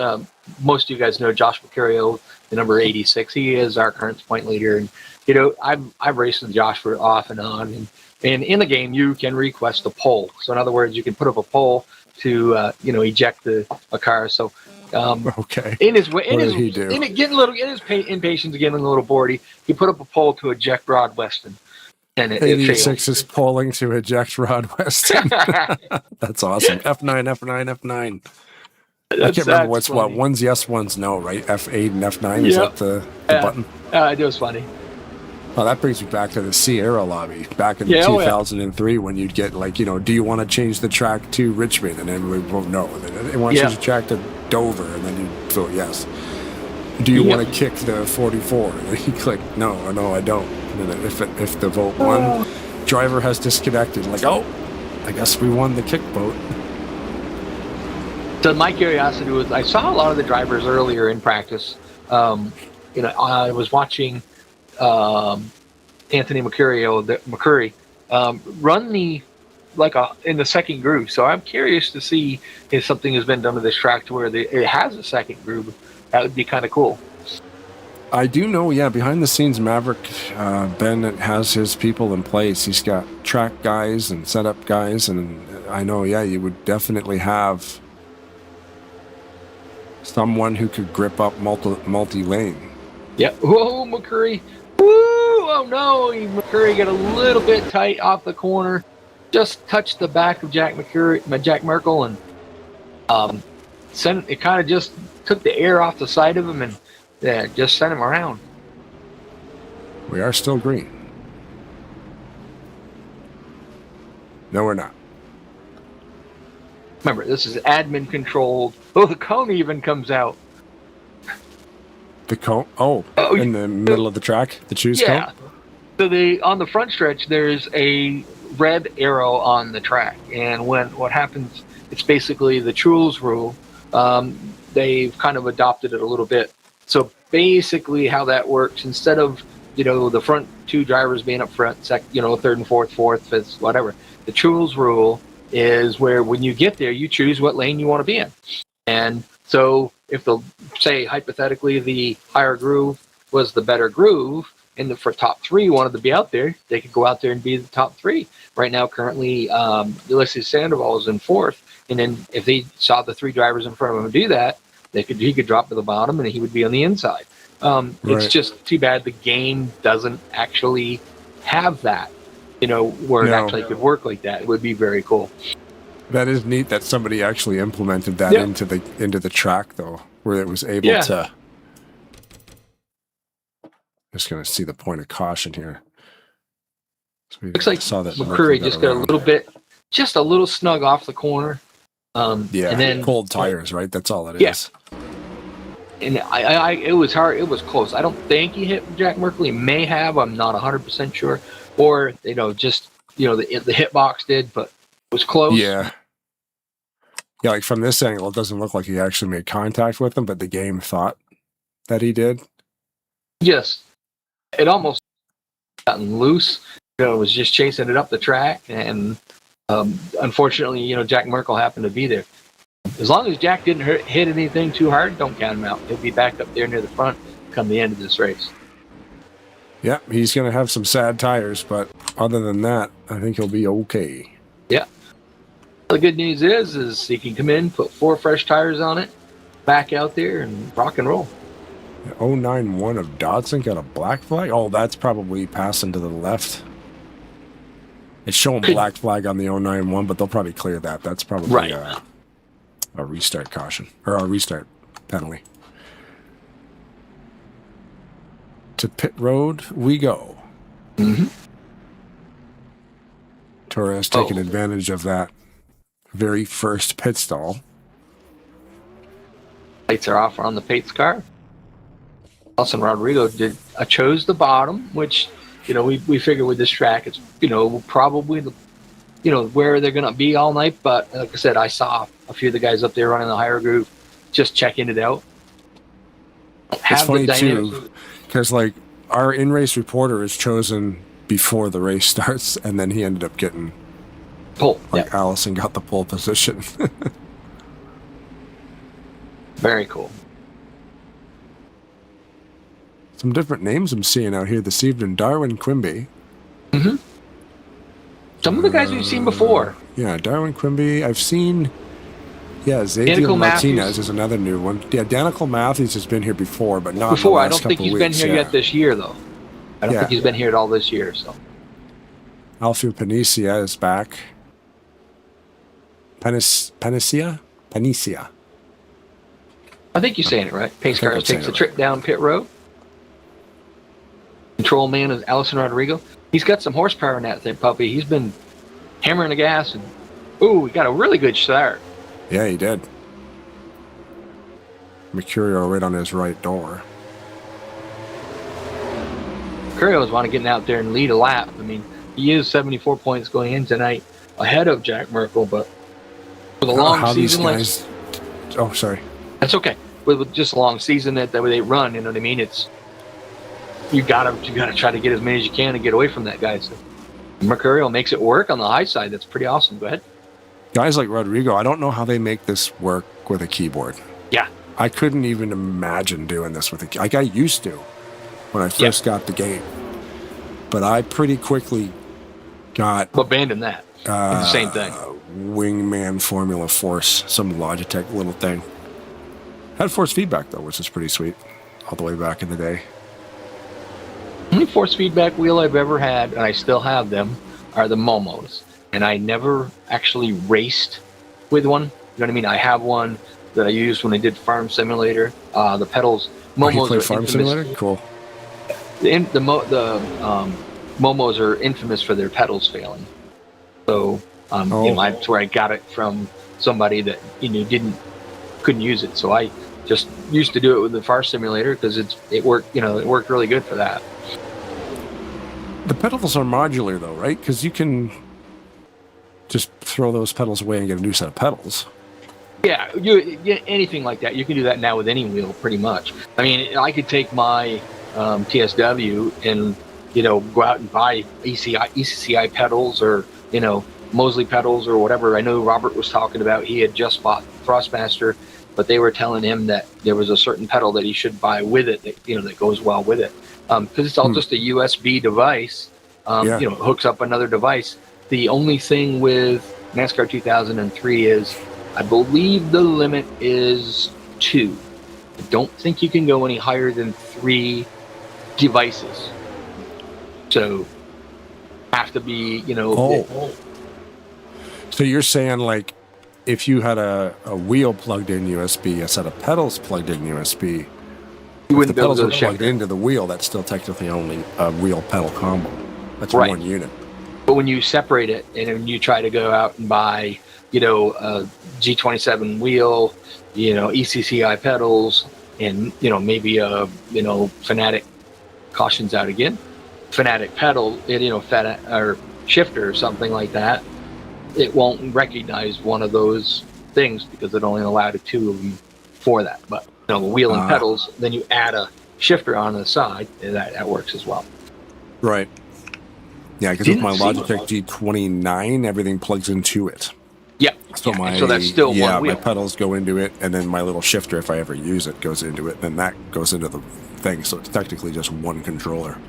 Most of you guys know Josh Mercurio, the number 86. He is our current point leader, and I've raced with Josh for off and on. And in the game, you can request a pole. So in other words, you can put up a pole to eject a car. So Okay. In his What did he do? in his impatience, getting a little bored, he put up a pole to eject Rod Weston, and it 86 failed. is polling to eject Rod Weston. That's awesome. F9, F9, F9. I can't remember what's funny. what. One's yes, one's no, right? F8 and F9, is Yep. that the button? It was funny. Oh, that brings me back to the Sierra lobby back in 2003 when you'd get like, do you want to change the track to Richmond? And then we vote no. And then they want to change the track to Dover, and then you vote yes. Do you want to kick the 44? And then you click no, I don't. And then if the vote won, driver has disconnected. Like, oh, I guess we won the kick vote. So my curiosity was, I saw a lot of the drivers earlier in practice. I was watching Anthony McCurry run in the second groove. So I'm curious to see if something has been done to this track to where it has a second groove. That would be kind of cool. I do know, behind the scenes, Maverick, Ben has his people in place. He's got track guys and setup guys, and I know, you would definitely have someone who could grip up multi-lane. Yeah. Whoa, McCurry. Woo! Oh no! McCurry got a little bit tight off the corner. Just touched the back of Jack Merkel, and it kind of just took the air off the side of him and just sent him around. We are still green. No, we're not. Remember, this is admin controlled. Oh, the cone even comes out. The cone? Oh, in the middle of the track? The choose cone? So on the front stretch, there's a red arrow on the track. And what happens, it's basically the Trules rule. They've kind of adopted it a little bit. So basically how that works, instead of, the front two drivers being up front, third and fourth, fifth, whatever, the Trules rule is where when you get there, you choose what lane you want to be in. And so if say hypothetically the higher groove was the better groove and for top three wanted to be out there, they could go out there and be the top three. Right now, currently, Ulysses Sandoval is in fourth. And then if they saw the three drivers in front of him do that, he could drop to the bottom and he would be on the inside. It's just too bad the game doesn't actually have that. Where it actually could work like that. It would be very cool. That is neat that somebody actually implemented that into the track, though, where it was able to. Just going to see the point of caution here. So looks like McCurry just got just a little snug off the corner. And then cold tires, right? That's all it is. And it was hard. It was close. I don't think he hit Jack Merkel. He may have. I'm not 100% sure. Or, the hitbox did, but it was close. Yeah. Yeah, like from this angle, it doesn't look like he actually made contact with him, but the game thought that he did. Yes. It almost gotten loose. It was just chasing it up the track. And unfortunately, Jack Merkel happened to be there. As long as Jack didn't hit anything too hard, don't count him out. He'll be back up there near the front come the end of this race. Yeah, he's going to have some sad tires, but other than that, I think he'll be okay. Yeah. The good news is he can come in, put 4 fresh tires on it, back out there, and rock and roll. 091 of Dodson got a black flag? Oh, that's probably passing to the left. It's showing black flag on the 091, but they'll probably clear that. That's probably a restart caution, or a restart penalty. To pit road we go. Mm-hmm. Torres taking advantage of that very first pit stall. Lights are off on the Pate's car. Nelson Rodrigo chose the bottom, which we figure with this track it's probably where they're gonna be all night. But like I said, I saw a few of the guys up there running the higher groove, just checking it out. It's funny too, because our in-race reporter is chosen before the race starts, and then he ended up getting pole. Allison got the pole position. Very cool. Some different names I'm seeing out here this evening. Darwin Quimby. Mm-hmm. Some of the guys we've seen before. Yeah, Darwin Quimby. I've seen Yeah, Xavier Danica Martinez Matthews. is another new one. Yeah, Danica Matthews has been here before, but not Before, in I the last don't think couple he's of been weeks, here yeah. yet this year, though. I don't Yeah. think he's been here at all this year. So Alfio Panicia is back. Panicia? I think you're saying it right. Pace I think Cars I'm saying takes a it trip down pit road. Control man is Allison Rodrigo. He's got some horsepower in that thing, puppy. He's been hammering the gas, and ooh, he got a really good start. Yeah, he did. Mercurio right on his right door. Curio's want to get out there and lead a lap. I mean, he is 74 points going in tonight ahead of Jack Merkel, but with a long How these season like guys... Oh, sorry. that's okay. With just a long season that way they run, you know what I mean? It's you gotta try to get as many as you can and get away from that guy. So Mercurio makes it work on the high side. That's pretty awesome. Go ahead. Guys like Rodrigo, I don't know how they make this work with a keyboard. Yeah. I couldn't even imagine doing this with a... Like, I used to when I first got the game. But I pretty quickly got... Abandon that. It's the same thing. Wingman Formula Force, some Logitech little thing. Had force feedback, though, which is pretty sweet. All the way back in the day. The only force feedback wheel I've ever had, and I still have them, are the Momos. And I never actually raced with one. You know what I mean? I have one that I used when I did Farm Simulator. The pedals, Momos You played are Farm infamous. Simulator? Cool. The Momos are infamous for their pedals failing. So you know, that's where I got it from somebody that couldn't use it. So I just used to do it with the Farm Simulator because it worked. You know, it worked really good for that. The pedals are modular, though, right? Because you can just throw those pedals away and get a new set of pedals. Yeah, anything like that. You can do that now with any wheel, pretty much. I mean, I could take my TSW and go out and buy ECCI pedals or Mosley pedals or whatever. I know Robert was talking about. He had just bought Frostmaster, but they were telling him that there was a certain pedal that he should buy with it that goes well with it because it's all just a USB device. It hooks up another device. The only thing with NASCAR 2003 is, I believe the limit is 2. I don't think you can go any higher than 3 devices. So, have to be, So you're saying, like, if you had a wheel plugged in USB, a set of pedals plugged in USB, you wouldn't the be able pedals to are plugged into the wheel, that's still technically only a wheel pedal combo. That's right. One unit. But when you separate it and then you try to go out and buy, a G27 wheel, ECCI pedals, and maybe a Fanatic, cautions out again, Fanatic pedal, or shifter or something like that, it won't recognize one of those things because it only allowed 2 of them for that. But the wheel and pedals, then you add a shifter on the side, and that works as well. Right. Yeah, because with my Logitech G29, everything plugs into it. Yeah. So that's still one wheel. My pedals go into it, and then my little shifter, if I ever use it, goes into it. Then that goes into the thing. So it's technically just one controller.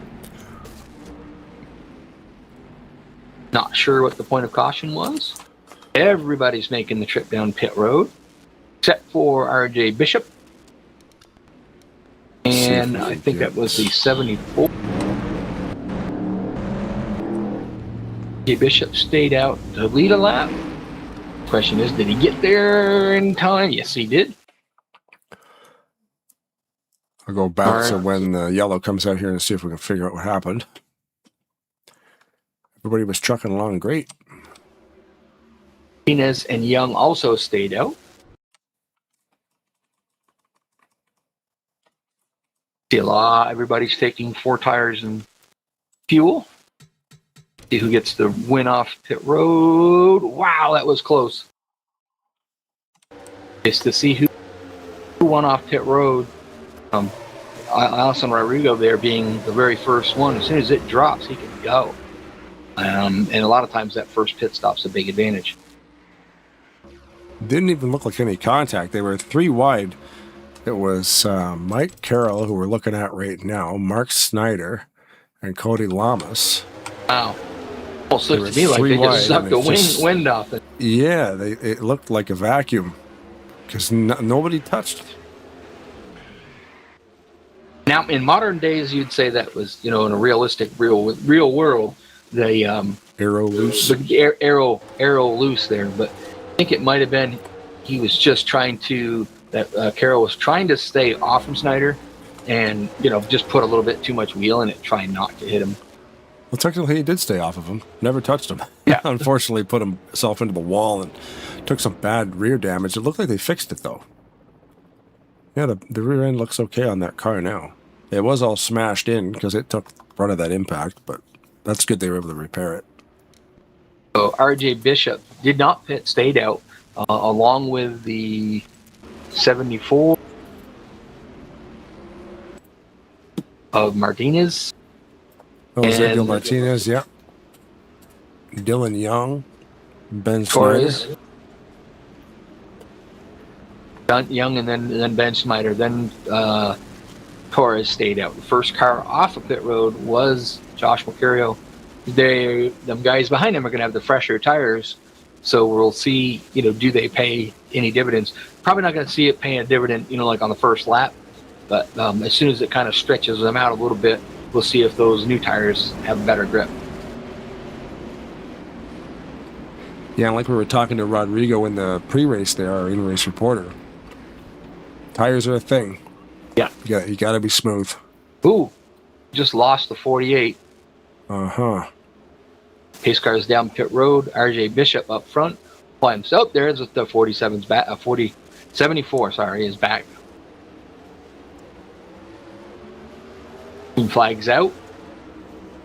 Not sure what the point of caution was. Everybody's making the trip down pit road, except for RJ Bishop. And I think that was the 74. RJ Bishop stayed out to lead a lap. Question is, did he get there in time? Yes, he did. I'll go back to when the yellow comes out here and see if we can figure out what happened. Everybody was trucking along great. Martinez and Young also stayed out. See a lot. Everybody's taking 4 tires and fuel. See who gets the win off pit road. Wow, that was close. Just to see who won off pit road. Alison Rodrigo there being the very first one. As soon as it drops, he can go. And a lot of times that first pit stop's a big advantage. Didn't even look like any contact. They were 3 wide. It was Mike Carroll, who we're looking at right now, Mark Snyder, and Cody Lamas. Wow. Almost looked to me like they just sucked the wind off it. Yeah, it looked like a vacuum. because nobody touched it. Now, in modern days, you'd say that was, in a realistic, real world, the Arrow loose. the arrow loose there. But I think it might have been he was just trying to Carroll was trying to stay off from Snyder, and just put a little bit too much wheel in it, trying not to hit him. Well, technically, he did stay off of him. Never touched him. Yeah. Unfortunately, put himself into the wall and took some bad rear damage. It looked like they fixed it, though. Yeah, the rear end looks okay on that car now. It was all smashed in because it took part of that impact, but that's good they were able to repair it. So RJ Bishop did not pit, stayed out, along with the 74 of Martinez. Oh, Ezekiel And- Martinez, yeah. Dylan Young, Ben Torres, Snyder. Young, and then Ben Snyder. Then Torres stayed out. The first car off of pit road was Josh Mercurio. Them guys behind him are going to have the fresher tires, so we'll see. Do they pay any dividends? Probably not going to see it paying a dividend. Like on the first lap, but as soon as it kind of stretches them out a little bit, we'll see if those new tires have better grip. Yeah, like we were talking to Rodrigo in the pre-race there, our in-race reporter. Tires are a thing. Yeah. You got to be smooth. Ooh, just lost the 48. Uh-huh. Pace cars down pit road. RJ Bishop up front. Climbs up. There's the 47's back. 74, sorry, is back. Team flags out.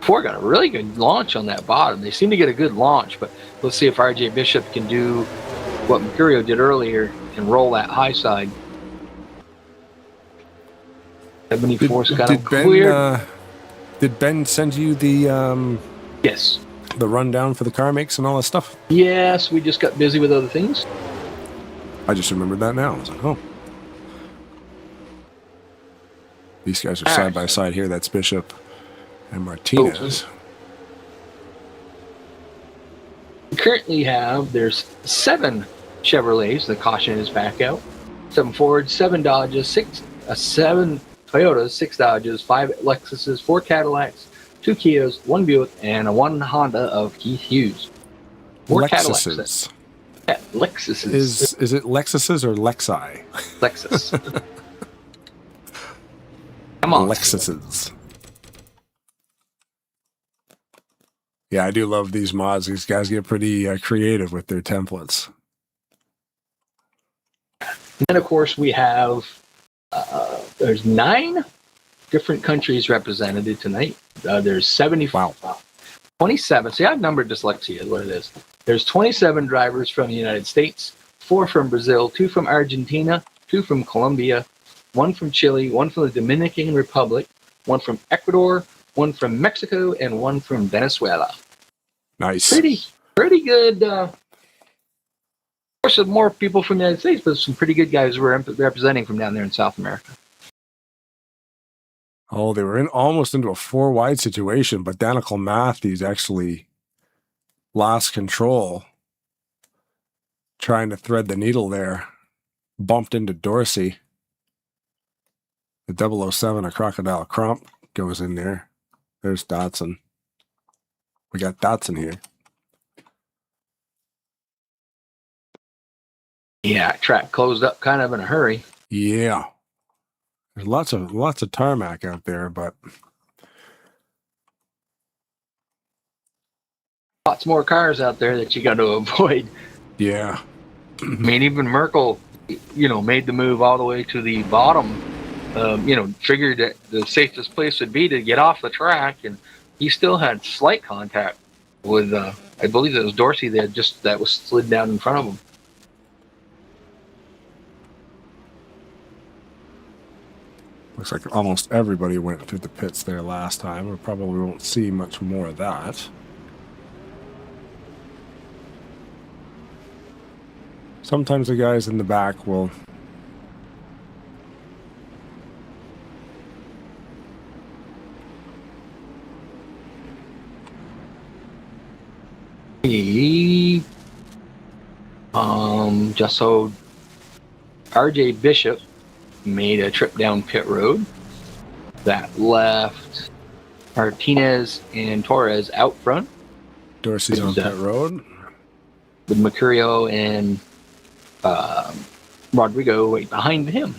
Ford got a really good launch on that bottom. They seem to get a good launch, but let's see if RJ Bishop can do what Mercurio did earlier and roll that high side. 74's kind of clear. Did Ben send you the Yes. the rundown for the car makes and all that stuff? Yes, we just got busy with other things. I just remembered that now. I was like, oh. These guys are side by side here. That's Bishop and Martinez. We currently there's 7 Chevrolets. The caution is back out. 7 Fords, 7 Dodges, 7 Toyotas, 6 Dodges, 5 Lexuses, 4 Cadillacs, 2 Kias, 1 Buick, and 1 Honda of Keith Hughes. More Cadillacs. Lexuses. Yeah, Lexuses. Is it Lexuses or Lexi? Lexus. Come on. Lexuses. Yeah, I do love these mods. These guys get pretty creative with their templates. And then, of course, we have there's 9 different countries represented tonight. There's 27. See, I've numbered dyslexia is what it is. There's 27 drivers from the United States, 4 from Brazil, 2 from Argentina, 2 from Colombia, 1 from Chile, 1 from the Dominican Republic, 1 from Ecuador, 1 from Mexico, and 1 from Venezuela. Nice. Pretty good. Of course, there's more people from the United States, but some pretty good guys were representing from down there in South America. Oh, they were almost into a 4-wide situation, but Danica Matthews actually lost control trying to thread the needle there. Bumped into Dorsey. The 007, a Crocodile Crump, goes in there. There's Dotson. We got Dotson here. Yeah, track closed up kind of in a hurry. Yeah. There's lots of tarmac out there, but Lots more cars out there that you got to avoid. yeah. I mean, even Merkel, made the move all the way to the bottom. Figured that the safest place would be to get off the track, and he still had slight contact with, I believe it was Dorsey that was slid down in front of him. Looks like almost everybody went through the pits there last time. We probably won't see much more of that. Sometimes the guys in the back will Just so R.J. Bishop made a trip down pit road that left Martinez and Torres out front. Dorsey's on pit road. With Mercurio and Rodrigo right behind him.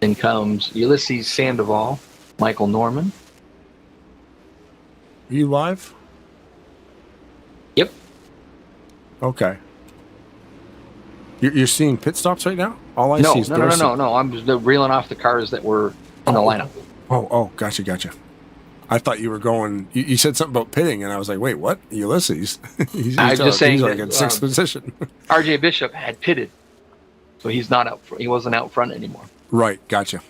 Then comes Ulysses Sandoval, Michael Norman. Are you live? Yep. Okay. You're seeing pit stops right now? All I see is Dorsey. No. I'm just reeling off the cars that were in the lineup. Oh, gotcha. I thought you were going. You said something about pitting, and I was like, "Wait, what?" Ulysses. he's just saying he's like that, in sixth position. R.J. Bishop had pitted, so he's not out. He wasn't out front anymore. Right, gotcha.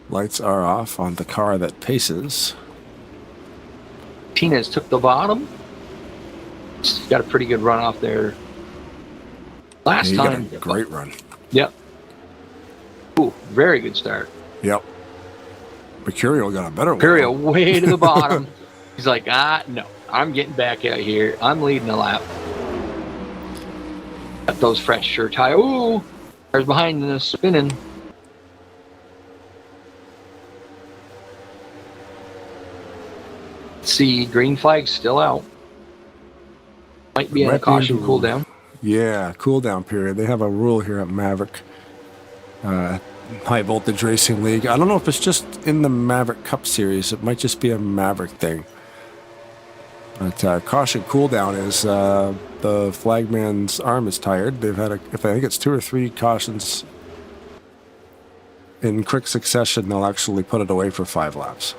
Lights are off on the car that paces. Martinez took the bottom. He's got a pretty good run off there. Last time, got a great run. Yep. Ooh, very good start. Yep. Mercurio got a better one. Mercurio way to the bottom. He's like, no, I'm getting back out here. I'm leading the lap. Got those fresh sure tires. Ooh, cars behind us spinning. See, green flag still out. Might be in a caution cool down. Yeah, cool down period. They have a rule here at Maverick. High Voltage Racing League. I don't know if it's just in the Maverick Cup Series. It might just be a Maverick thing. But caution cooldown is the flagman's arm is tired. They've had, I think it's 2 or 3 cautions in quick succession. They'll actually put it away for 5 laps.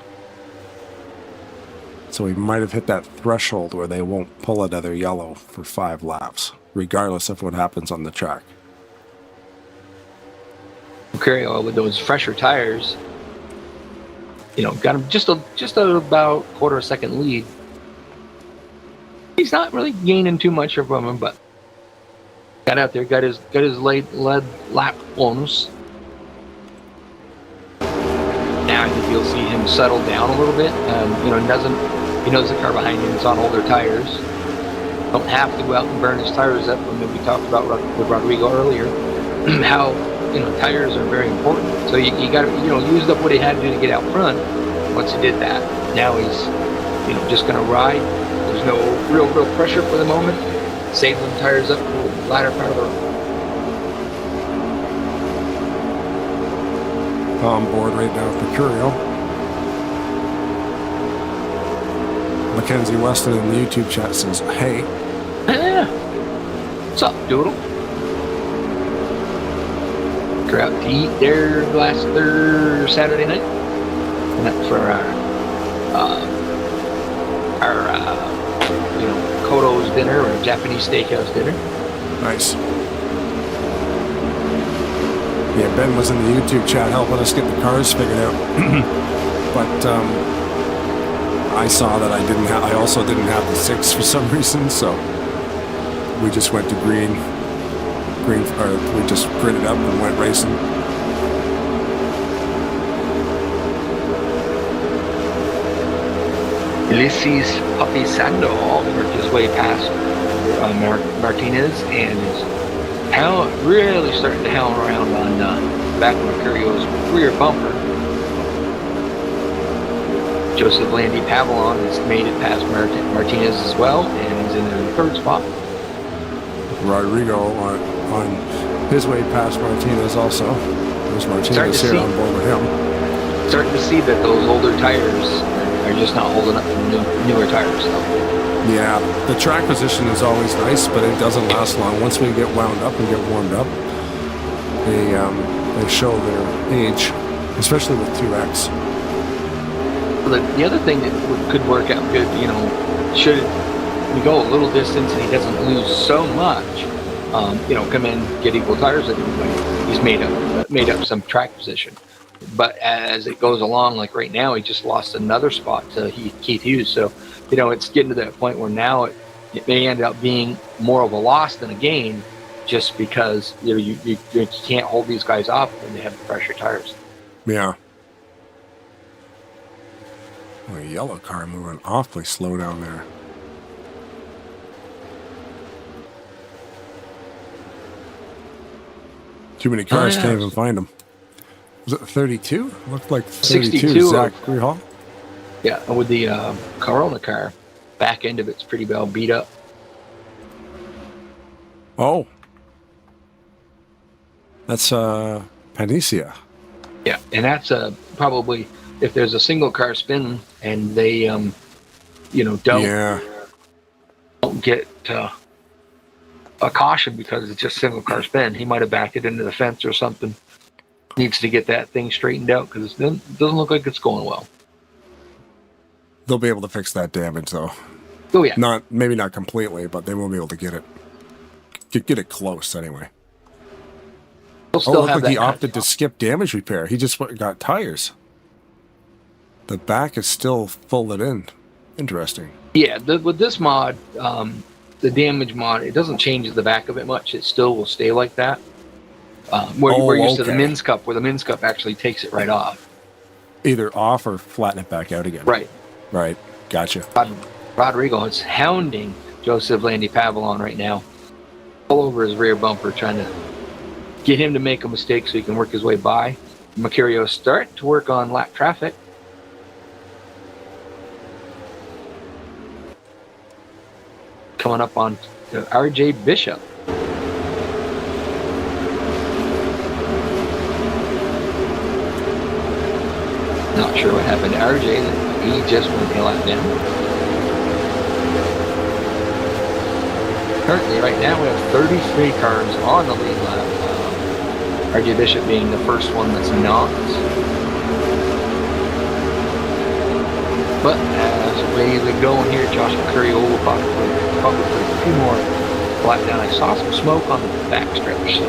So he might have hit that threshold where they won't pull another yellow for 5 laps, regardless of what happens on the track. Mercurio with those fresher tires, got him just about quarter a second lead. He's not really gaining too much from him, but got out there, got his lead lap bonus. Now I think you'll see him settle down a little bit. He knows the car behind him is on older tires. Don't have to go out and burn his tires up. I mean, we talked about with Rodrigo earlier how tires are very important. So you got to used up what he had to do to get out front. Once he did that, now he's just going to ride. There's no real pressure for the moment. Save them tires up for the latter part of the road. On board right now with Mercurio. Mackenzie Weston in the YouTube chat says, "Hey." Yeah. What's up, Doodle? They're out to eat there last Saturday night. And that's for our Kodo's dinner or Japanese steakhouse dinner. Nice. Yeah, Ben was in the YouTube chat helping us get the cars figured out. But I saw that I also didn't have the 6 for some reason, so we just went to green, or we just gridded up and went racing. Ulysses Puppy Sandoval worked his way past Martinez and is really starting to hound around on back of Mercurio's rear bumper. Joseph Landy Pavlon has made it past Martinez as well, and he's in the 3rd spot. Rodrigo on his way past Martinez also. There's Martinez here on board with him. Starting to see that those older tires are just not holding up to newer tires. Yeah, the track position is always nice, but it doesn't last long. Once we get wound up and get warmed up, they show their age, especially with 2X. The other thing that could work out good, should we go a little distance and he doesn't lose so much, come in, get equal tires with him. He's made up some track position. But as it goes along, like right now, he just lost another spot to Keith Hughes. So, it's getting to that point where now it may end up being more of a loss than a gain, just because you can't hold these guys off when they have the fresher tires. Yeah. Oh, a yellow car moving awfully slow down there. Too many cars, can't even find them. Was it 32? Looked like 32. 62. Zach Hall. Yeah, and with the Corona car, back end of it's pretty well beat up. Oh. That's Panacea. Yeah, and that's probably if there's a single car spin and they, don't get a caution because it's just single car spin. He might have backed it into the fence or something. Needs to get that thing straightened out because it doesn't look like it's going well. They'll be able to fix that damage though. Oh yeah. Maybe not completely, but they will be able to get it close anyway. They'll still have like that he opted to skip damage repair. He just got tires. The back is still folded in. Interesting. Yeah, with this mod, the damage mod, it doesn't change the back of it much. It still will stay like that. We're used to the Mins Cup, where the Mins Cup actually takes it right off. Either off or flatten it back out again. Right. Gotcha. Rodrigo is hounding Joseph Landy Pavillon right now. All over his rear bumper, trying to get him to make a mistake so he can work his way by. Mercurio start to work on lap traffic. Coming up on RJ Bishop. Not sure what happened to RJ. He just went a lap down. Currently, right now, we have 33 cars on the lead lap. RJ Bishop being the first one that's not. But as ways are going here, Josh Mercurio will probably put a few more lap down. I saw some smoke on the backstretch. So.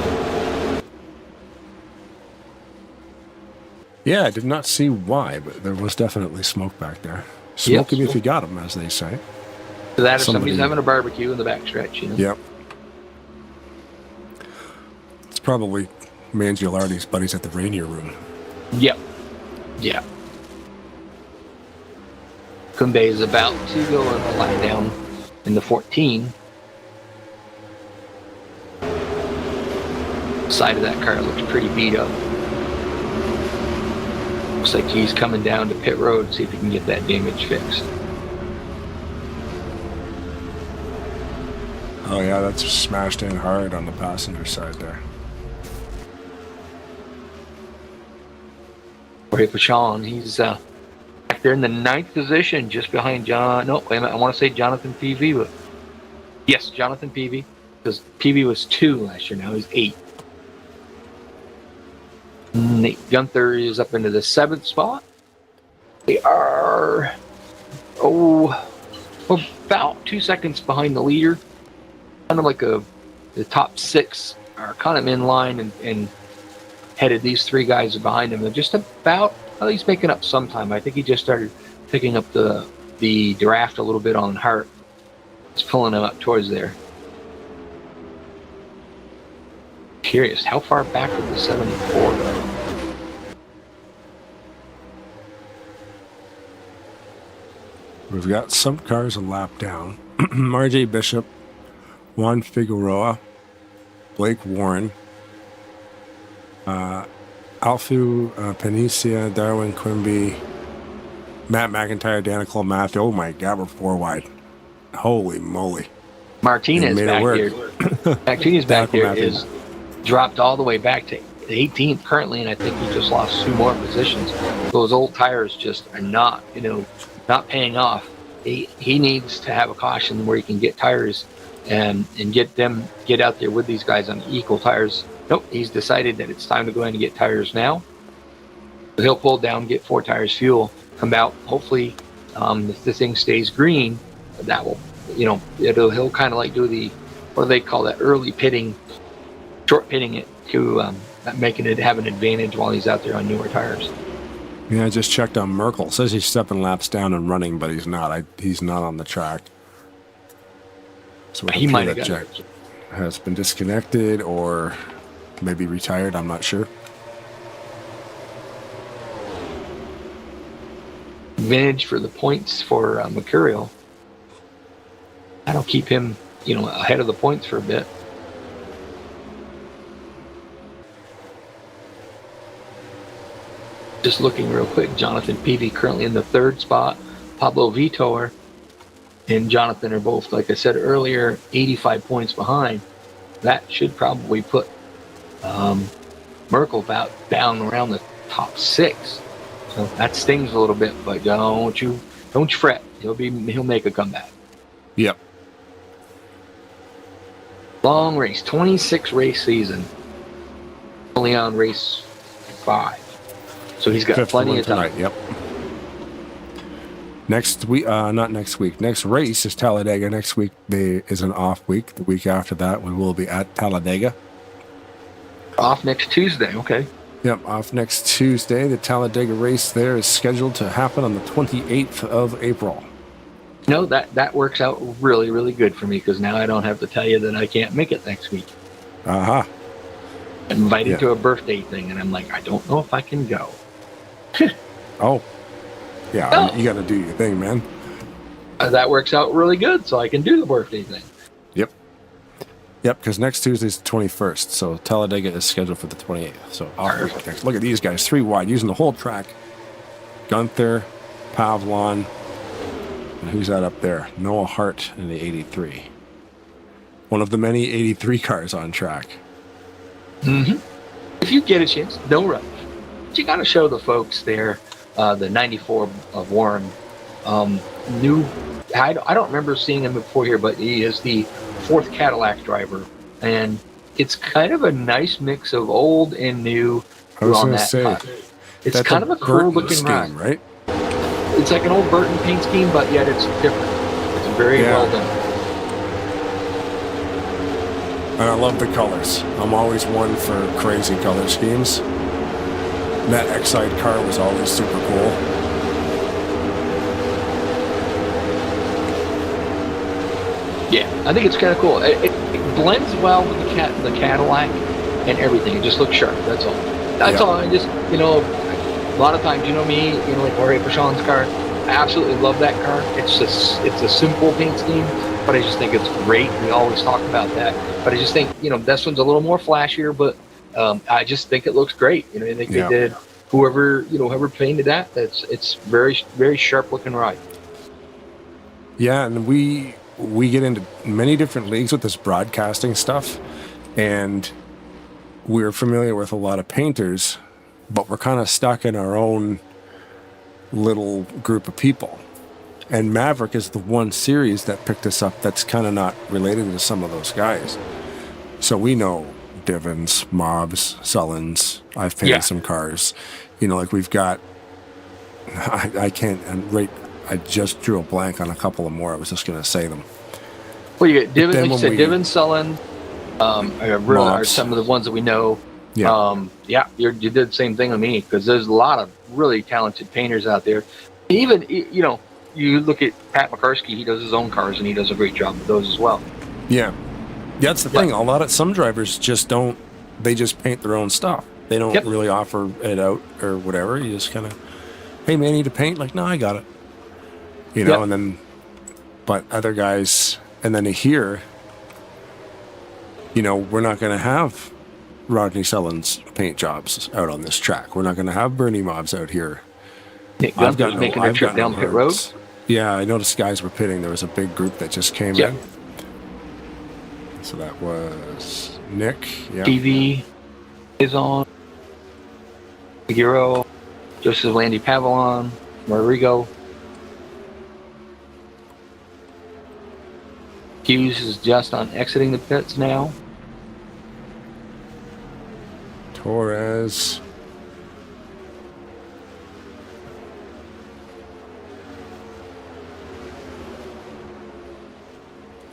Yeah, I did not see why, but there was definitely smoke back there. Smoke him if you got him, as they say. So that if somebody's having a barbecue in the backstretch, Yep. It's probably Mangialardi's buddies at the Rainier Room. Yep. Yeah. Kunde is about to go on a lap down in the 14. Side of that car looks pretty beat up. Looks like he's coming down to pit road to see if he can get that damage fixed. Oh yeah, that's smashed in hard on the passenger side there. Jorge Pachon, he's back there in the 9th position, just behind John. No, wait a minute, I want to say Jonathan Peavy, but yes, Jonathan Peavy, because Peavy was 2 last year. Now he's 8. Nate Gunther is up into the 7th spot. They are about 2 seconds behind the leader. Kind of like the top 6 are kind of in line and headed. These 3 guys are behind him. They're just about, he's making up some time. I think he just started picking up the draft a little bit on Hart. It's pulling him up towards there. Curious, how far back would the 74 go? We've got some cars a lap down. RJ Bishop, Juan Figueroa, Blake Warren, Alfu Panacea, Darwin Quimby, Matt McIntyre, Danica Matthew. Oh my God, we're 4 wide. Holy moly. Martinez back there. Martinez back there is dropped all the way back to 18th currently, and I think he just lost 2 more positions. Those old tires just are not paying off. He needs to have a caution where he can get tires and get out there with these guys on equal tires. Nope, he's decided that it's time to go in and get tires now. So he'll pull down, get 4 tires fuel, come out. Hopefully, if the thing stays green, that will, he'll kind of like do what do they call that, early pitting, short pitting it to making it have an advantage while he's out there on newer tires. Yeah, I just checked on Merkel. It says he's stepping laps down and running, but he's not. He's not on the track. So he might have got has been disconnected or maybe retired. I'm not sure. advantage for the points for Mercurial. That'll keep him, ahead of the points for a bit. Just looking real quick, Jonathan Peavy currently in the 3rd spot. Pablo Vitor and Jonathan are both, like I said earlier, 85 points behind. That should probably put Merkel down around the top 6. So that stings a little bit, but don't you fret. He'll make a comeback. Yep. Long race, 26 race season. Only on race 5. So he's got plenty of time. Yep. Next week, not next week. Next race is Talladega. Next week is an off week. The week after that, we will be at Talladega. Off next Tuesday. Okay. Yep, off next Tuesday. The Talladega race there is scheduled to happen on the 28th of April. That works out really, really good for me because now I don't have to tell you that I can't make it next week. Uh-huh. I'm invited to a birthday thing, and I'm like, I don't know if I can go. Oh. Yeah, you got to do your thing, man. That works out really good, so I can do the birthday thing. Yep, because next Tuesday is the 21st, so Talladega is scheduled for the 28th. So next. Look at these guys, 3 wide, using the whole track. Gunther, Pavlon, and who's that up there? Noah Hart in the 83. One of the many 83 cars on track. Mm-hmm. If you get a chance, don't rush. But you got to show the folks there, the 94 of Warren. I don't remember seeing him before here, but he is the 4th Cadillac driver, and it's kind of a nice mix of old and new. I was going to say, it's kind of a cool looking ride, right? It's like an old Burton paint scheme, but yet it's different. It's very well done. And I love the colors. I'm always one for crazy color schemes. That X-Side car was always super cool. Yeah, I think it's kind of cool. It blends well with the Cadillac and everything. It just looks sharp. That's all. That's all. I just, a lot of times, me, like Jorge Pachon's car, I absolutely love that car. It's a simple paint scheme, but I just think it's great. We always talk about that. But I just think, this one's a little more flashier, but I just think it looks great. I think they did, whoever painted that, it's very, very sharp looking ride. Yeah, and we get into many different leagues with this broadcasting stuff, and we're familiar with a lot of painters, but we're kind of stuck in our own little group of people. And Maverick is the one series that picked us up that's kind of not related to some of those guys. So we know Divins, Mobs, Sullins. I've painted some cars. Like we've got, I can't, and right, I just drew a blank on a couple of more. I was just going to say them. Well, you get Divin, like you said, Divin, Sullen, are some of the ones that we know. Yeah. You did the same thing with me because there's a lot of really talented painters out there. Even, you look at Pat McCarsky, he does his own cars and he does a great job with those as well. Yeah. That's the thing. A lot of some drivers just don't, they just paint their own stuff. They don't really offer it out or whatever. You just kind of, hey man, you need to paint? Like, no, I got it. And then, but other guys, and then here, we're not going to have Rodney Sullen's paint jobs out on this track. We're not going to have Bernie Mobs out here. Nick Gunther's making a trip down pit road. Yeah, I noticed guys were pitting. There was a big group that just came in. So that was Nick. Yeah. TV is on. Hero, Joseph Landy Pavlon, Rodrigo. Hughes is just on exiting the pits now. Torres.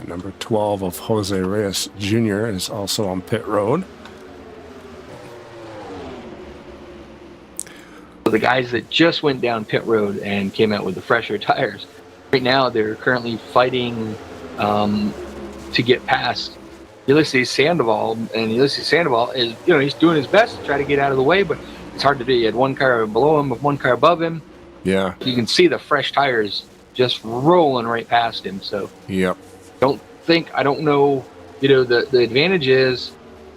Number 12 of Jose Reyes Jr. is also on pit road. So the guys that just went down pit road and came out with the fresher tires, right now they're currently fighting to get past Ulysses Sandoval. And Ulysses Sandoval is, he's doing his best to try to get out of the way, but it's hard to do. You had one car below him, one car above him. Yeah. You can see the fresh tires just rolling right past him. So Yep. I don't know, the advantage is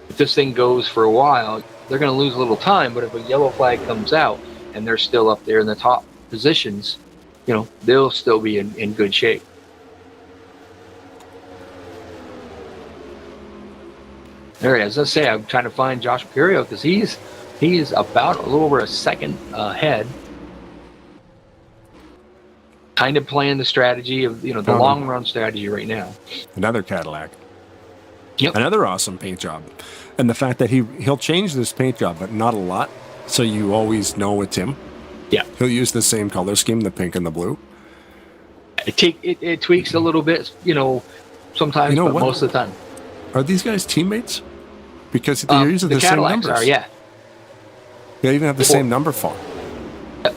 if this thing goes for a while, they're going to lose a little time. But if a yellow flag comes out and they're still up there in the top positions, they'll still be in good shape. There he is. Let's say I'm trying to find Josh Mercurio because he is about a little over a second ahead. Kind of playing the strategy of the long run strategy right now. Another Cadillac. Yep. Another awesome paint job. And the fact that he'll change this paint job, but not a lot, so you always know it's him. Yeah. He'll use the same color scheme, the pink and the blue. It tweaks a little bit, sometimes, but most of the time. Are these guys teammates? Because they're using the same Cadillacs numbers. yeah. They even have the same number font.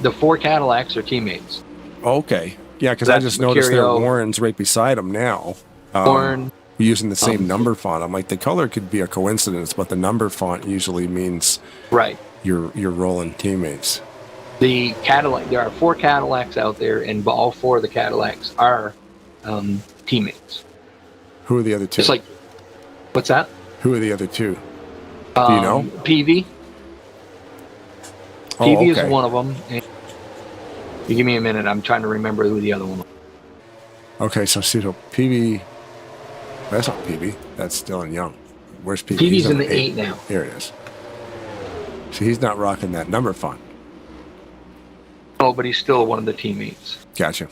The 4 Cadillacs are teammates. Okay. Yeah, because I just noticed there are Warrens right beside them now. Warren. Using the same number font. I'm like, the color could be a coincidence, but the number font usually means right. You're rolling teammates. The Cadillac, there are 4 Cadillacs out there, and all 4 of the Cadillacs are teammates. Who are the other 2? It's like, what's that? Who are the other 2? Do you know? PV. Oh, PV okay. is one of them. And you give me a minute. I'm trying to remember who the other one was. Okay, so PV. That's not PV. That's Dylan Young. Where's PV? PV's in the 8 now. Here it is. So he's not rocking that number font. Oh, but he's still one of the teammates. Gotcha.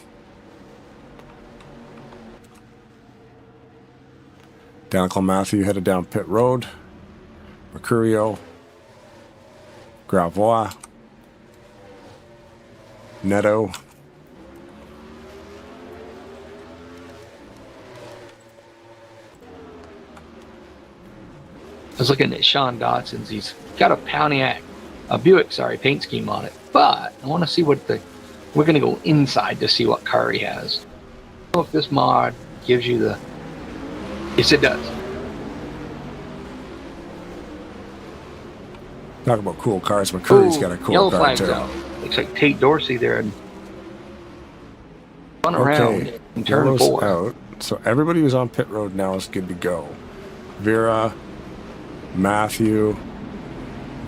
Danica Matthew headed down pit road. Mercurio. Gravois. Neto. I was looking at Sean Dotson's. He's got a Buick, paint scheme on it. But I want to see we're going to go inside to see what car he has. I don't know if this mod gives you the... Yes, it does. Talk about cool cars. McCurry's got a cool yellow car flag's too. out. Looks like Tate Dorsey there and run around and turn Yellow's 4. out. So everybody who's on pit road now is good to go. Vera, Matthew,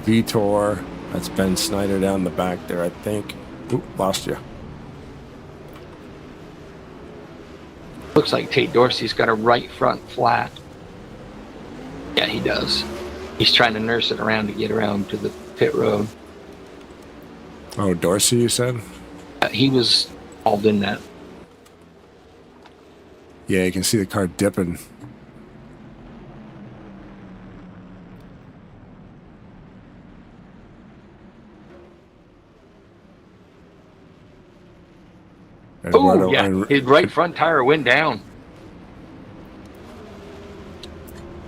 Vitor. That's Ben Snyder down the back there, I think. Oop, lost you. Looks like Tate Dorsey's got a right front flat. Yeah, he does. He's trying to nurse it around to get around to the pit road. Oh, Dorsey, you said? He was involved in that. Yeah, you can see the car dipping. Oh, yeah. His right front tire went down.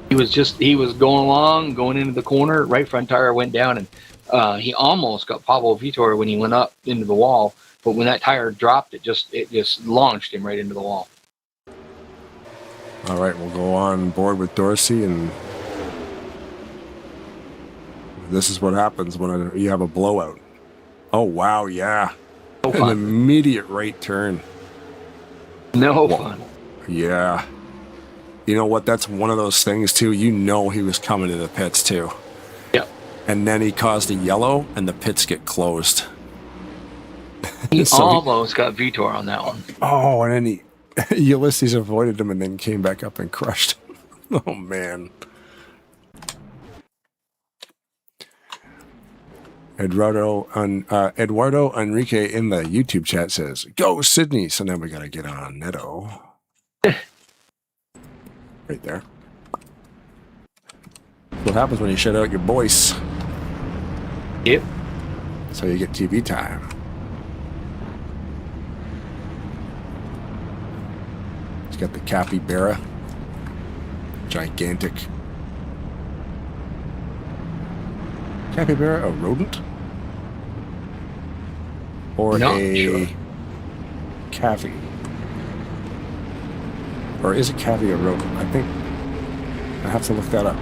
He was going into the corner, right front tire went down, and he almost got Pablo Vitor when he went up into the wall. But when that tire dropped, it just launched him right into the wall. All right, we'll go on board with Dorsey, and this is what happens when you have a blowout. Oh, wow, yeah. No An fun. immediate right turn. No fun. Yeah. You know what? That's one of those things, too. You know he was coming to the pits, too. Yep. And then he caused a yellow, and the pits get closed. He almost got Vitor on that one. Oh, and then Ulysses avoided him and then came back up and crushed him. Oh, man. Eduardo Enrique in the YouTube chat says, "Go Sydney." So now we got to get on Neto. Right there. What happens when you shut out your voice? Yep. So you get TV time. He's got the capybara. Gigantic. Capybara, a rodent? Or Not a sure. cavy? Or is a cavy a rodent? I think I have to look that up.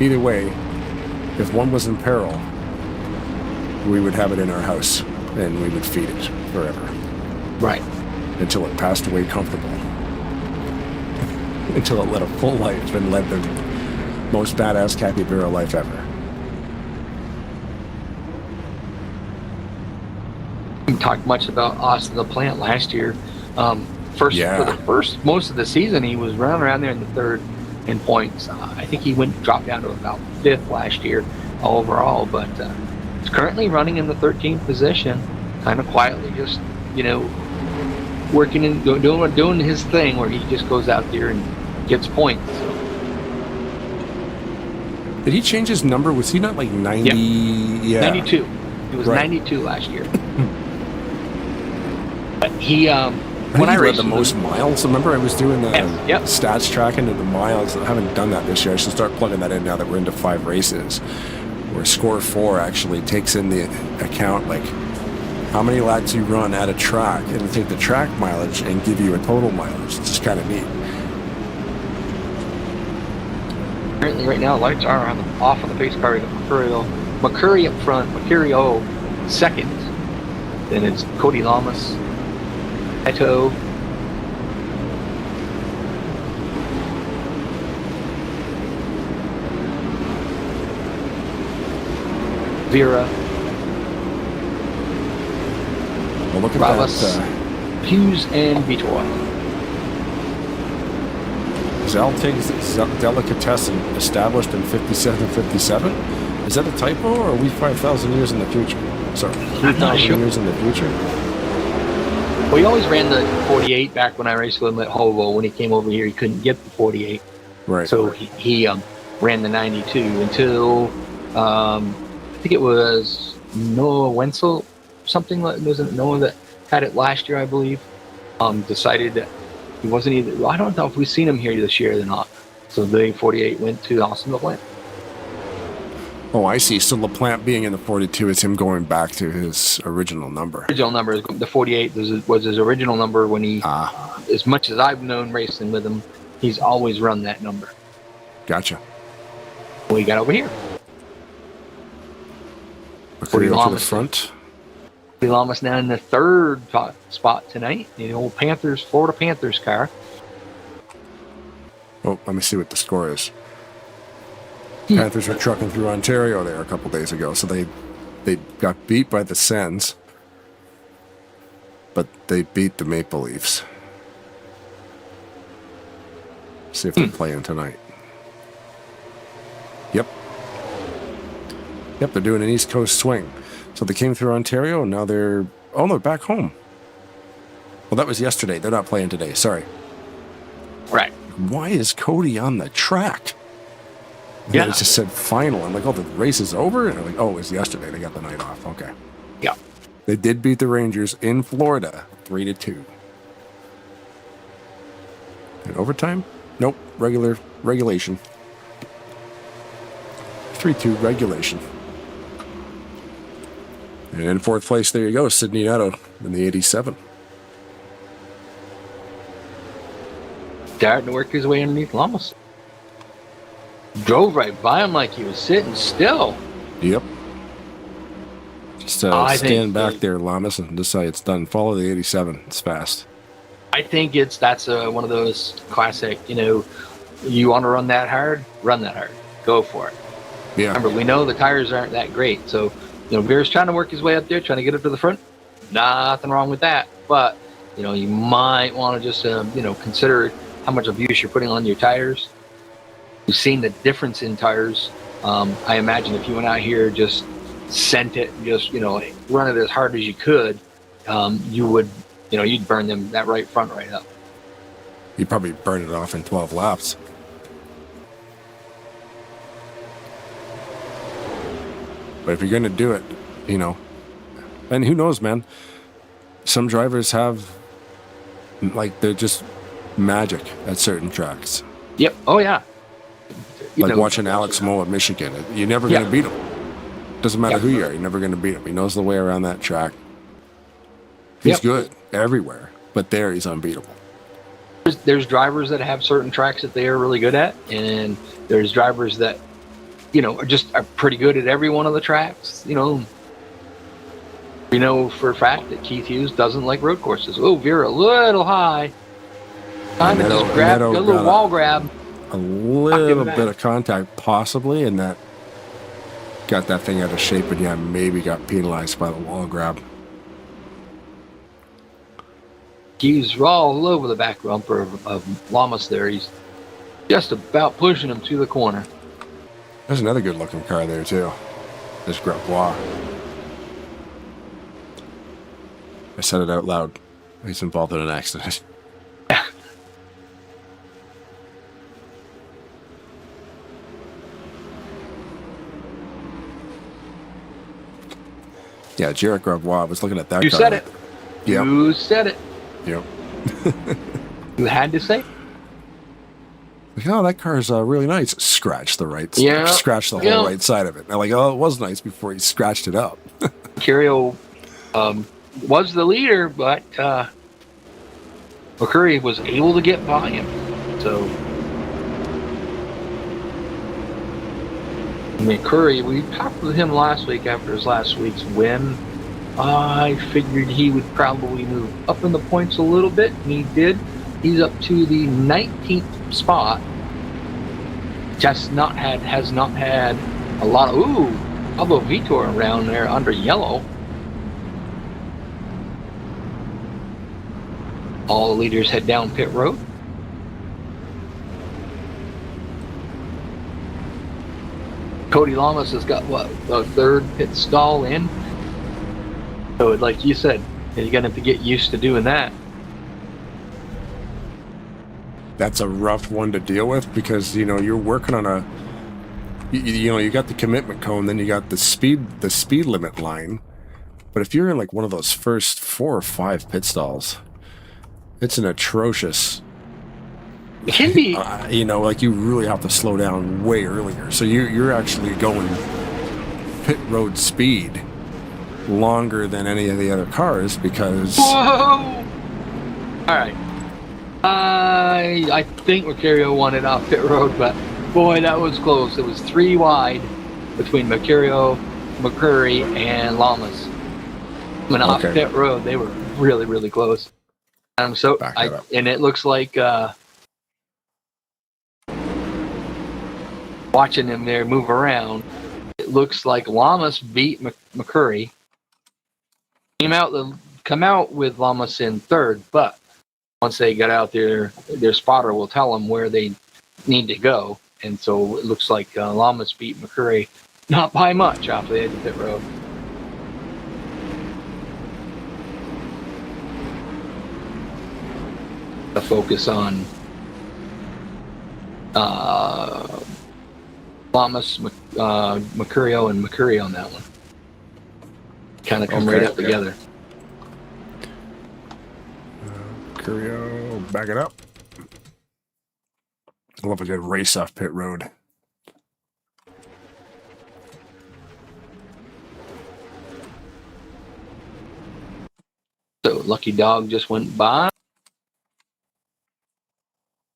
Either way, if one was in peril, we would have it in our house. and we would feed it forever. Right. Until it passed away comfortable. Until it led a full life and led the most badass capybara life ever. We talked much about Austin the Plant last year. For the first most of the season, he was running around there in the third in points. I think he dropped down to about fifth last year overall, but he's currently running in the 13th position, kind of quietly, just working and doing his thing, where he just goes out there and gets points. So. Did he change his number? Was he not like 90? Yeah. 92. He was 92 last year. But he, when I read the most miles, remember I was doing the Yep. stats tracking of the miles. I haven't done that this year. I should start plugging that in now that we're into 5 races. Where Score 4 actually takes in the account, like, how many laps you run at a track, and it'll take the track mileage and give you a total mileage. It's just kind of neat. Currently, right now, lights are off on the pace car. McCurry up front, Mercurio second. Then it's Cody Lamas, Eto, Vera, Well, look at Ravas, that. Hughes, and Vitor. Zaltig's Delicatessen established in 57. Is that a typo, or are we 5,000 years in the future? Sorry, 3,000 years in the future? Well, he always ran the 48 back when I raced with him at Hovo. When he came over here, he couldn't get the 48. Right. So he ran the 92 until, I think it was Noah Wenzel, something like, wasn't Noah that had it last year, I believe, decided that he wasn't either. I don't know if we've seen him here this year or not. So the 48 went to Austin LaPlante. Oh, I see. So LaPlante being in the 42 is him going back to his original number. Original number, the 48 was his original number when he, as much as I've known racing with him, he's always run that number. Gotcha. What he got over here? Cody to the front. Cody Lamas now in the third spot tonight. The old Florida Panthers car. Oh, let me see what the score is. Panthers were trucking through Ontario there a couple days ago, so they got beat by the Sens, but they beat the Maple Leafs. See if they're playing tonight. Yep, they're doing an East Coast swing. So they came through Ontario, and now they're back home. Well, that was yesterday. They're not playing today. Sorry. Right. Why is Cody on the track? Yeah. It just said final. I'm like, oh, the race is over? And I'm like, oh, it was yesterday. They got the night off. Okay. Yeah. They did beat the Rangers in Florida 3-2. In overtime? Nope. Regulation. 3-2 regulation. And in fourth place, there you go, Sidney Netto in the 87. Starting to work his way underneath Lamas. Drove right by him like he was sitting still. Yep. Just stand back there, Lamas, and decide it's done. Follow the 87. It's fast. I think that's one of those classic, you want to run that hard, go for it. Yeah. Remember, we know the tires aren't that great, so Veer's trying to work his way up there, trying to get up to the front. Nothing wrong with that, but you might want to just consider how much abuse you're putting on your tires. You've seen the difference in tires. I imagine if you went out here, just sent it, just run it as hard as you could, you would, you'd burn them that right front right up. You'd probably burn it off in 12 laps. But if you're going to do it, and who knows, man, some drivers have, they're just magic at certain tracks. Yep. Oh, yeah. Like watching Alex Moe at Michigan. You're never going to beat him. Doesn't matter who you are. You're never going to beat him. He knows the way around that track. He's good everywhere, but there he's unbeatable. There's drivers that have certain tracks that they are really good at, and there's drivers that are pretty good at every one of the tracks. We know for a fact that Keith Hughes doesn't like road courses. Oh, veer a little high. Time to just grab, get a little wall grab. A little bit of contact, possibly, and that got that thing out of shape, and yeah, maybe got penalized by the wall grab. Hughes all over the back bumper of Lamas there. He's just about pushing him to the corner. There's another good-looking car there, too. This Gravois. I said it out loud. He's involved in an accident. Yeah, Jarrett Gravois. I was looking at that car. You said it. Yep. You said it. Yep. You had to say. Like, oh, that car's really nice. Scratch the right. Yeah. Scratch the whole right side of it. And I'm like, oh, it was nice before he scratched it up. Curio was the leader, but McCurry was able to get by him. So McCurry, we talked with him last week after his last week's win. I figured he would probably move up in the points a little bit, and he did. He's up to the 19th spot. Has not had a lot of Pablo Vitor around there under yellow. All the leaders head down pit road. Cody Lamas has got the third pit stall in. So, like you said, you're gonna have to get used to doing that. That's a rough one to deal with because you're working on you got the commitment cone, then you got the speed limit line. But if you're in like one of those first 4 or 5 pit stalls, it's an atrocious. It can be. Like you really have to slow down way earlier. So you're actually going pit road speed longer than any of the other cars because. Whoa! All right. I think Mercurio won it off pit road, but boy, that was close. It was 3 wide between Mercurio, McCurry, and Lamas. When off pit road, they were really, really close. And it looks like watching him there move around, it looks like Lamas beat McCurry. Come out with Lamas in third, but once they get out there, their spotter will tell them where they need to go. And so it looks like Lamas beat McCurry, not by much, off the edge of pit road. A focus on Lamas, Mercurio, and McCurry on that one. Kind of come right up together. Curio, back it up. I love a good race off pit road. So Lucky Dog just went by.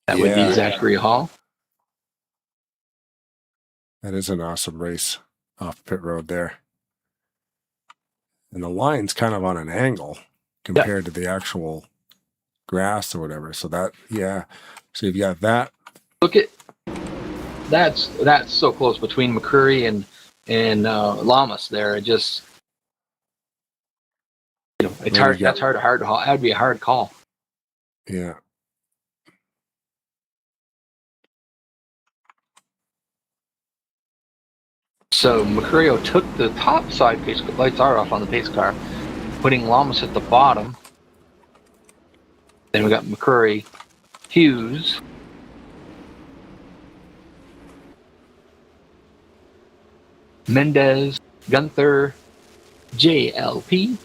That would be Zachary Hall. That is an awesome race off pit road there. And the line's kind of on an angle compared to the actual grass or whatever. So so you've got that. Look at that's so close between McCurry and Lamas there. It just it's hard. That's hard to haul. That'd be a hard call. Yeah. So Mercurio took the top side pace. Lights are off on the pace car, putting Lamas at the bottom. Then we got McCurry, Hughes, Mendez, Gunther, JLP,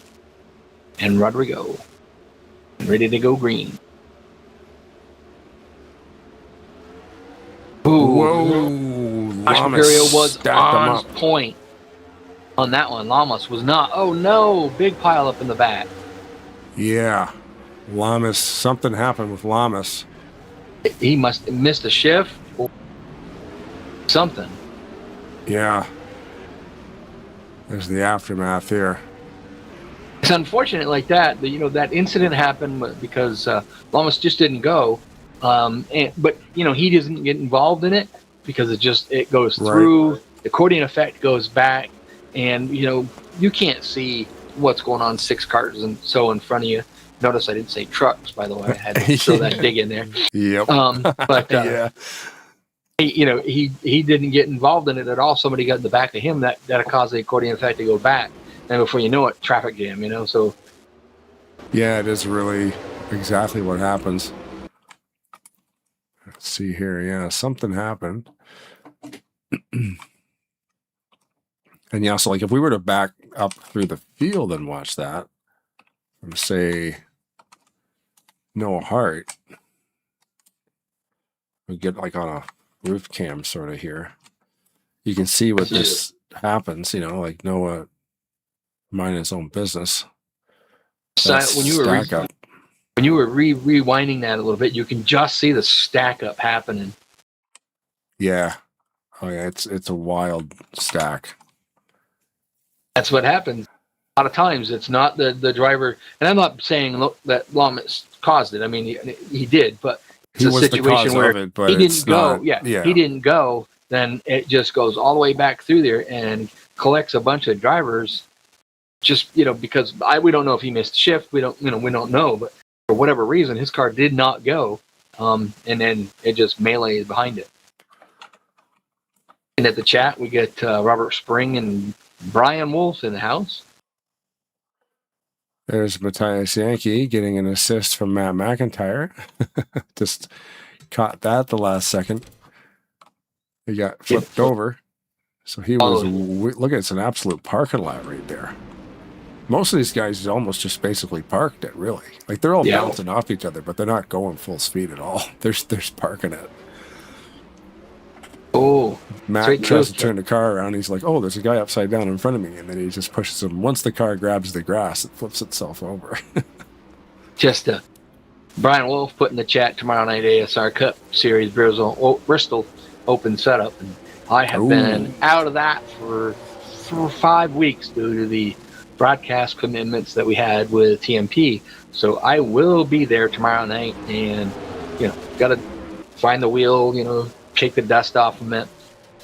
and Rodrigo. Ready to go green. Ooh. Whoa. Mercurio was on point on that one. Lamas was not. Oh no, big pile up in the back. Yeah. Lamas, something happened with Lamas. He must have missed a shift or something. Yeah. There's the aftermath here. It's unfortunate like that. That incident happened because Lamas just didn't go. But he doesn't get involved in it because it goes through. Right. The accordion effect goes back, and you can't see what's going on 6 cars and so in front of you. Notice I didn't say trucks, by the way. I had to throw that dig in there. Yep. But yeah. He didn't get involved in it at all. Somebody got in the back of him that caused the accordion effect to go back, and before you know it, traffic jam. So yeah, it is really exactly what happens. Let's see here. Yeah, something happened. And yeah, so like if we were to back up through the field and watch that, and say no heart, we get like on a roof cam sort of here. You can see what this happens, like Noah minding his own business. So when you were rewinding that a little bit, you can just see the stack up happening. Yeah. Oh yeah, it's a wild stack. That's what happens. A lot of times it's not the driver, and I'm not saying that Lamas caused it. I mean, he did, but it's a situation where he didn't go. He didn't go. Then it just goes all the way back through there and collects a bunch of drivers. Just because we don't know if he missed shift. We don't know, but for whatever reason, his car did not go, and then it just meleeed behind it. And at the chat, we get Robert Spring and Brian Wolf in the house. There's Matthias Yankee getting an assist from Matt McIntyre. Just caught that the last second. He got flipped over. So he was, look, it's an absolute parking lot right there. Most of these guys almost just basically parked it, really. Like they're all bouncing off each other, but they're not going full speed at all. They're parking it. Oh, Matt tries to turn the car around. He's like, "Oh, there's a guy upside down in front of me," and then he just pushes him. Once the car grabs the grass, it flips itself over. Just Brian Wolf put in the chat tomorrow night ASR Cup Series Bristol Open setup, and I have been out of that for 5 weeks due to the broadcast commitments that we had with TMP. So I will be there tomorrow night, and got to find the wheel, shake the dust off of it,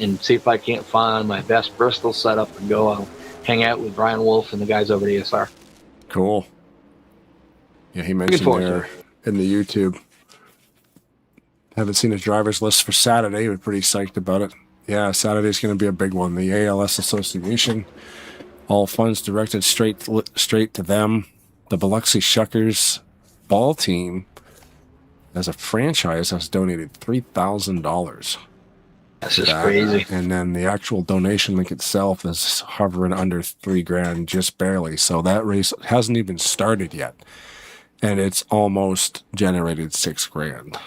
and see if I can't find my best Bristol setup and go hang out with Brian Wolf and the guys over at ASR. Cool. Yeah, he mentioned there in the YouTube. Haven't seen his driver's list for Saturday. We're pretty psyched about it. Yeah, Saturday's going to be a big one. The ALS Association, all funds directed straight to them. The Biloxi Shuckers ball team, as a franchise, has donated $3,000. That's just crazy. And then the actual donation link itself is hovering under $3,000, just barely. So that race hasn't even started yet, and it's almost generated $6,000.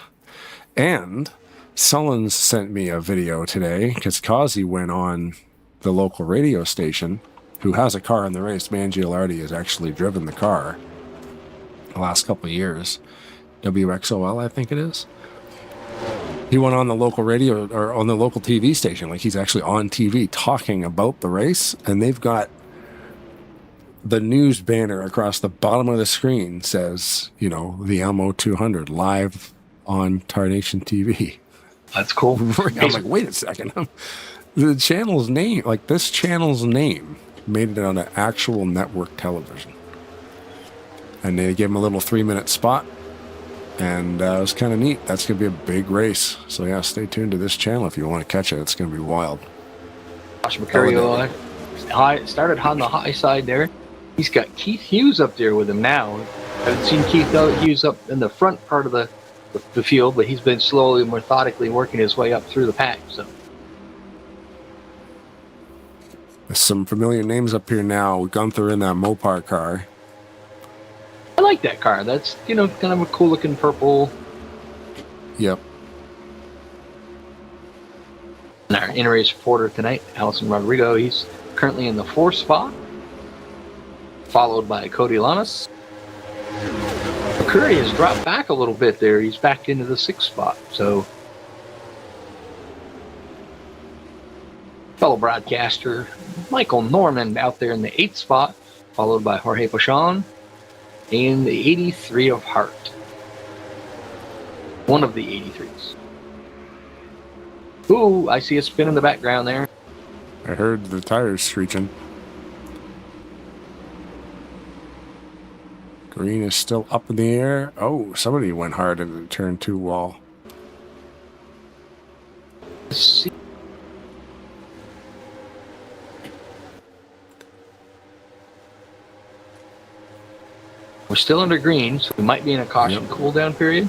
And Sullins sent me a video today because Kazi went on the local radio station, who has a car in the race. Man Gilardi has actually driven the car the last couple of years. WXOL, I think it is. He went on the local radio or on the local TV station, like he's actually on TV talking about the race, and they've got the news banner across the bottom of the screen says, the Elmo 200 live on Tarnation TV. That's cool. I'm like, wait a second. The channel's name, this channel's name, made it on an actual network television. And they gave him a little 3-minute spot. And it was kind of neat. That's going to be a big race. So, yeah, stay tuned to this channel if you want to catch it. It's going to be wild. Josh Mercurio started on the high side there. He's got Keith Hughes up there with him now. I haven't seen Keith Hughes up in the front part of the field, but he's been slowly, methodically working his way up through the pack. So, there's some familiar names up here now. Gunther in that Mopar car. I like that car. That's, kind of a cool looking purple. Yep. And our in-race reporter tonight, Allison Rodrigo, he's currently in the 4th spot, followed by Cody Lamas. Curry has dropped back a little bit there. He's back into the 6th spot. So, fellow broadcaster Michael Norman out there in the 8th spot, followed by Jorge Pachon, and the 83 of Hart. One of the 83s. Ooh, I see a spin in the background there. I heard the tires screeching. Green is still up in the air. Oh, somebody went hard into the turn 2 wall. Let's see. We're still under green, so we might be in a caution cooldown period.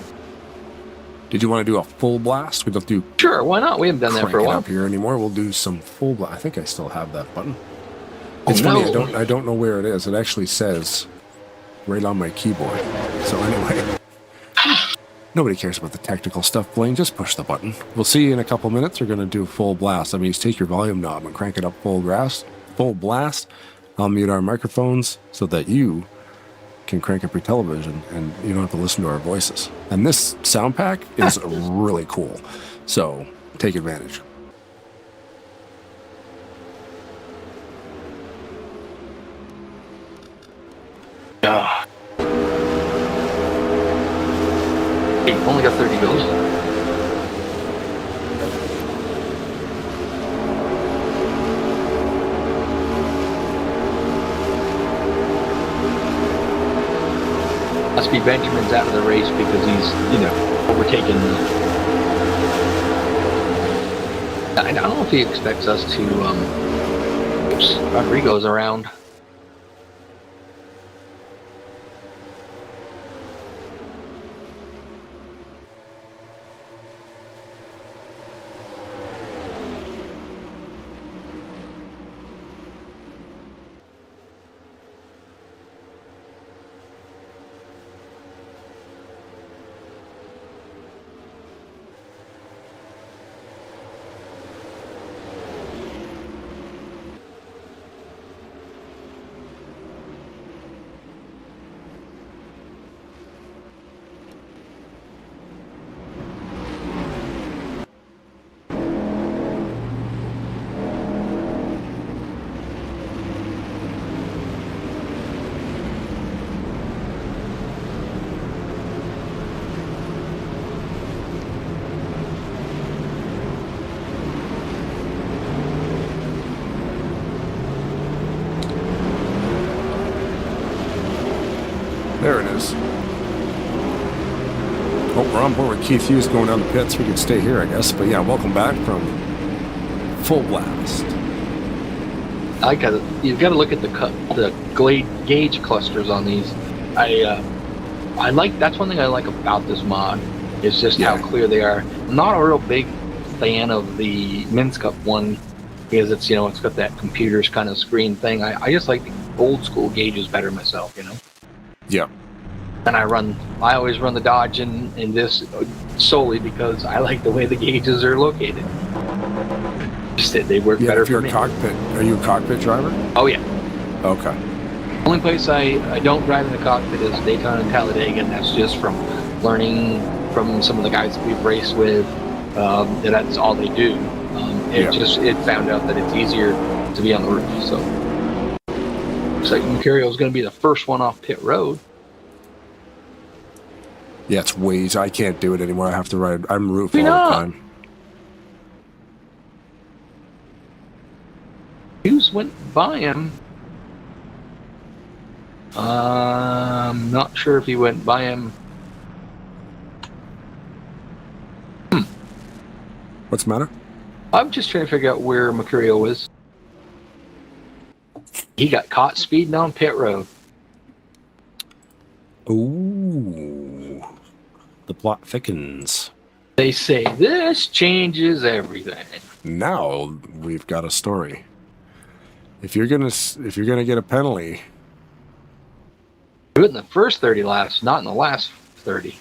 Did you want to do a full blast? We don't do Sure, why not? We haven't done that for a while. up here anymore. We'll do some full blast. I think I still have that button. Oh, It's funny. no. I don't know where it is. It actually says right on my keyboard. So anyway, nobody cares about the technical stuff, Blaine. Just push the button. We'll see you in a couple minutes. We're going to do full blast. That means take your volume knob and crank it up full blast. I'll mute our microphones so that you can crank up your television and you don't have to listen to our voices. And this sound pack is really cool. So take advantage. Hey, only got 30 goes. Must be Benjamin's out of the race because he's, overtaken. I don't know if he expects us to. Oops, Rodrigo's around. There it is. Oh, we're on board with Keith Hughes going down the pits. We can stay here, I guess. But yeah, welcome back from full blast. You've got to look at the gauge clusters on these. I like, that's one thing I like about this mod, is just how clear they are. I'm not a real big fan of the Men's Cup one because it's it's got that computer's kind of screen thing. I just like the old school gauges better myself, Yeah. And I always run the Dodge in this solely because I like the way the gauges are located. Just that they work better if you're for me. cockpit, are you a cockpit driver? Oh yeah. Okay. Only place I don't drive in the cockpit is Daytona and Talladega, and that's just from learning from some of the guys that we've raced with. That's all they do. It found out that it's easier to be on the roof. So looks like Mercurio is going to be the first one off pit road. Yeah, it's ways. I can't do it anymore. I have to ride. I'm roof all the time. Hughes went by him. I'm not sure if he went by him. What's the matter? I'm just trying to figure out where Mercurio was. He got caught speeding on pit road. Ooh. The plot thickens. They say this changes everything. Now we've got a story. If you're gonna get a penalty, Do it in the first 30 laps, not in the last 30.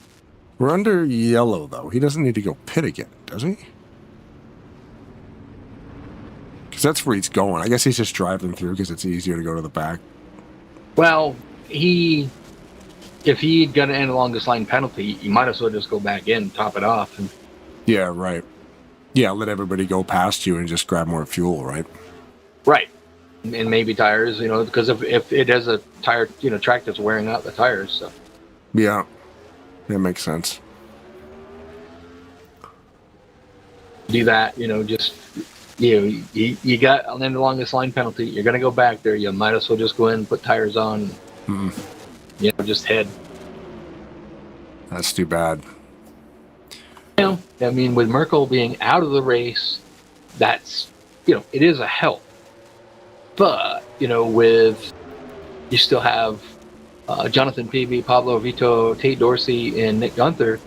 we're under yellow though. He doesn't need to go pit again, does he? Because that's where he's going. I guess he's just driving through because it's easier to go to the back. Well, if he got an along this line penalty, you might as well just go back in, top it off. And Yeah, right. Yeah, let everybody go past you and just grab more fuel, right? right. and maybe tires, because if it has a tire, track that's wearing out the tires. So Yeah, that makes sense. do that, just, you got an end along this line penalty. You're going to go back there. You might as well just go in and put tires on, just head. That's too bad. I mean, with Merkel being out of the race, that's, it is a help. But, with, you still have Jonathan Peavy, Pablo Vito, Tate Dorsey, and Nick Gunther.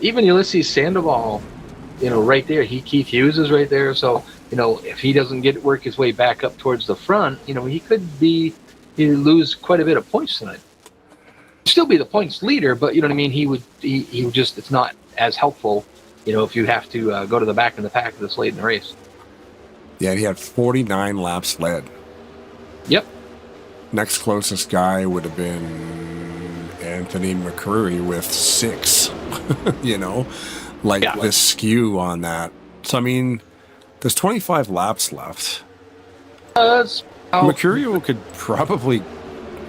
Even Ulysses Sandoval, right there. Keith Hughes is right there. So, if he doesn't work his way back up towards the front, he could lose quite a bit of points tonight. Still be the points leader, but you know what I mean? He would just, it's not as helpful, if you have to go to the back of the pack this late in the race. Yeah, he had 49 laps led. Yep. Next closest guy would have been Anthony McCreary with 6. The skew on that. So, I mean, there's 25 laps left. Mercurio could probably,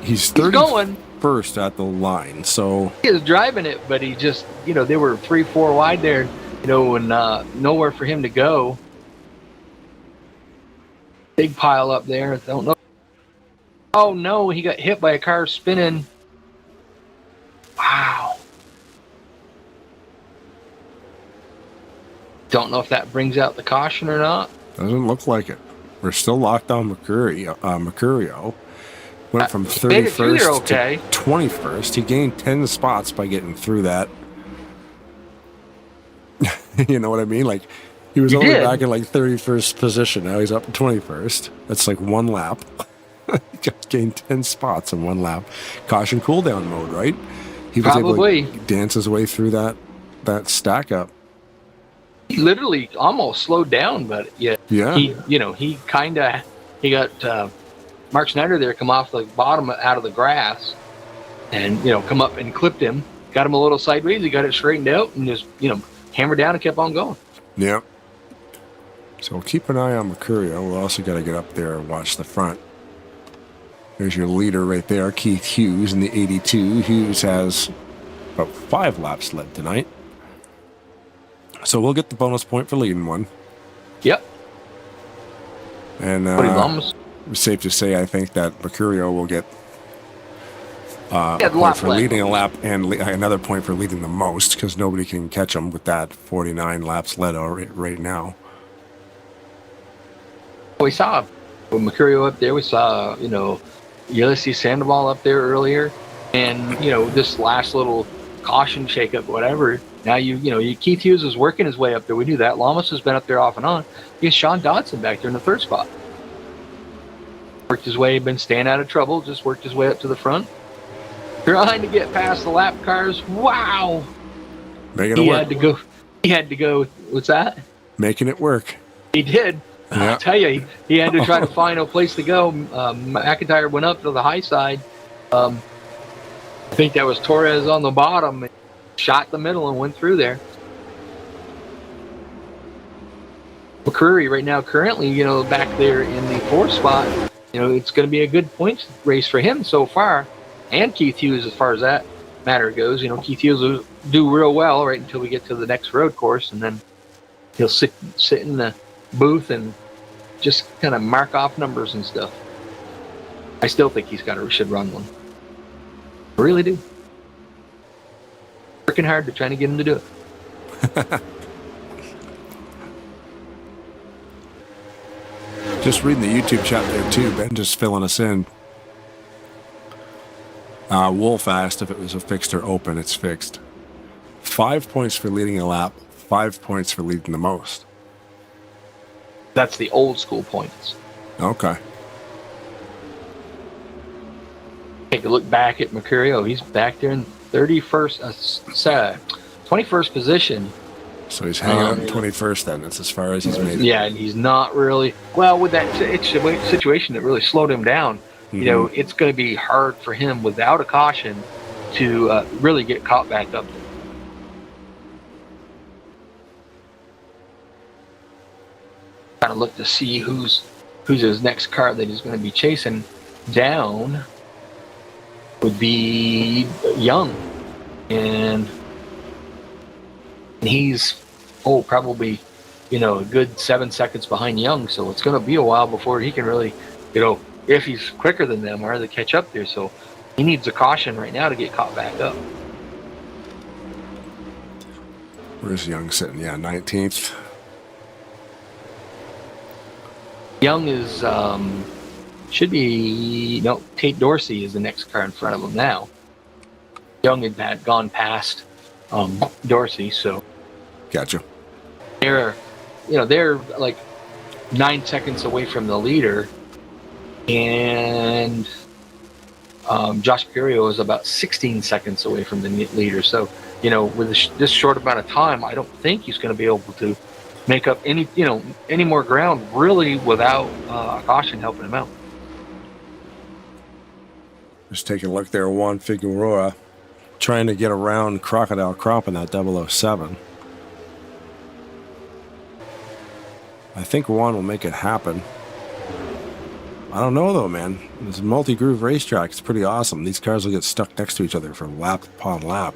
he's 31st at the line, so he is driving it, but he just, they were 3-4 wide there, and nowhere for him to go. Big pile up there. Don't know. Oh no, he got hit by a car spinning. Wow. Don't know if that brings out the caution or not. Doesn't look like it. We're still locked on Mercurio. Went from 31st to 21st. He gained 10 spots by getting through that. You know what I mean? Like, he was only back in 31st position. Now he's up to 21st. That's like one lap. He just gained 10 spots in one lap. Caution cooldown mode, right? He was able to dance his way through that stack up. He literally almost slowed down, but he got Mark Schneider there come off the bottom out of the grass and, come up and clipped him, got him a little sideways. He got it straightened out and just, hammered down and kept on going. Yeah. So keep an eye on Mercurio. We'll also got to get up there and watch the front. There's your leader right there, Keith Hughes in the 82. Hughes has about 5 laps led tonight. So we'll get the bonus point for leading one. Yep. And it's safe to say, I think that Mercurio will get a point for leading a lap and another point for leading the most, because nobody can catch him with that 49 laps led right now. We saw with Mercurio up there. We saw, Ulysses Sandoval up there earlier. And, this last little caution shakeup, whatever. Now, Keith Hughes is working his way up there. We knew that. Lamas has been up there off and on. He has Sean Dodson back there in the 3rd spot. Worked his way, been staying out of trouble, just worked his way up to the front. Trying to get past the lap cars. Wow. Making it work. He had to go, what's that? Making it work. He did. Yeah. I'll tell you, he had to try to find a place to go. McIntyre went up to the high side. I think that was Torres on the bottom. Shot the middle and went through there. McCreary right now, currently, back there in the 4th spot. It's going to be a good points race for him so far. And Keith Hughes, as far as that matter goes. Keith Hughes will do real well right until we get to the next road course, and then he'll sit in the booth and just kind of mark off numbers and stuff. I still think should run one. I really do. Working hard to trying to get him to do it. Just reading the YouTube chat there too. Ben just filling us in. Wolf asked if it was a fixed or open. It's fixed. 5 points for leading a lap. 5 points for leading the most. That's the old school points. Okay. Take a look back at Mercurio. He's back there in 21st position. So he's hanging out in 21st then. That's as far as he's made it. Yeah, and he's not really... Well, with that situation that really slowed him down, it's going to be hard for him without a caution to really get caught back up there. Kind of look to see who's who's his next car that he's going to be chasing down would be Young. And he's, probably, a good 7 seconds behind Young. So it's going to be a while before he can really, if he's quicker than them, or to catch up there. So he needs a caution right now to get caught back up. Where's Young sitting? Yeah, 19th. Young is, should be, no, Tate Dorsey is the next car in front of him now. Young had gone past Dorsey, so. Gotcha. They're like 9 seconds away from the leader, and Josh Mercurio is about 16 seconds away from the leader. So, with this short amount of time, I don't think he's going to be able to make up any more ground really without caution helping him out. Just taking a look there, Juan Figueroa trying to get around Crocodile Crop in that 007. I think Juan will make it happen. I don't know though, man. This multi-groove racetrack is pretty awesome. These cars will get stuck next to each other for lap upon lap.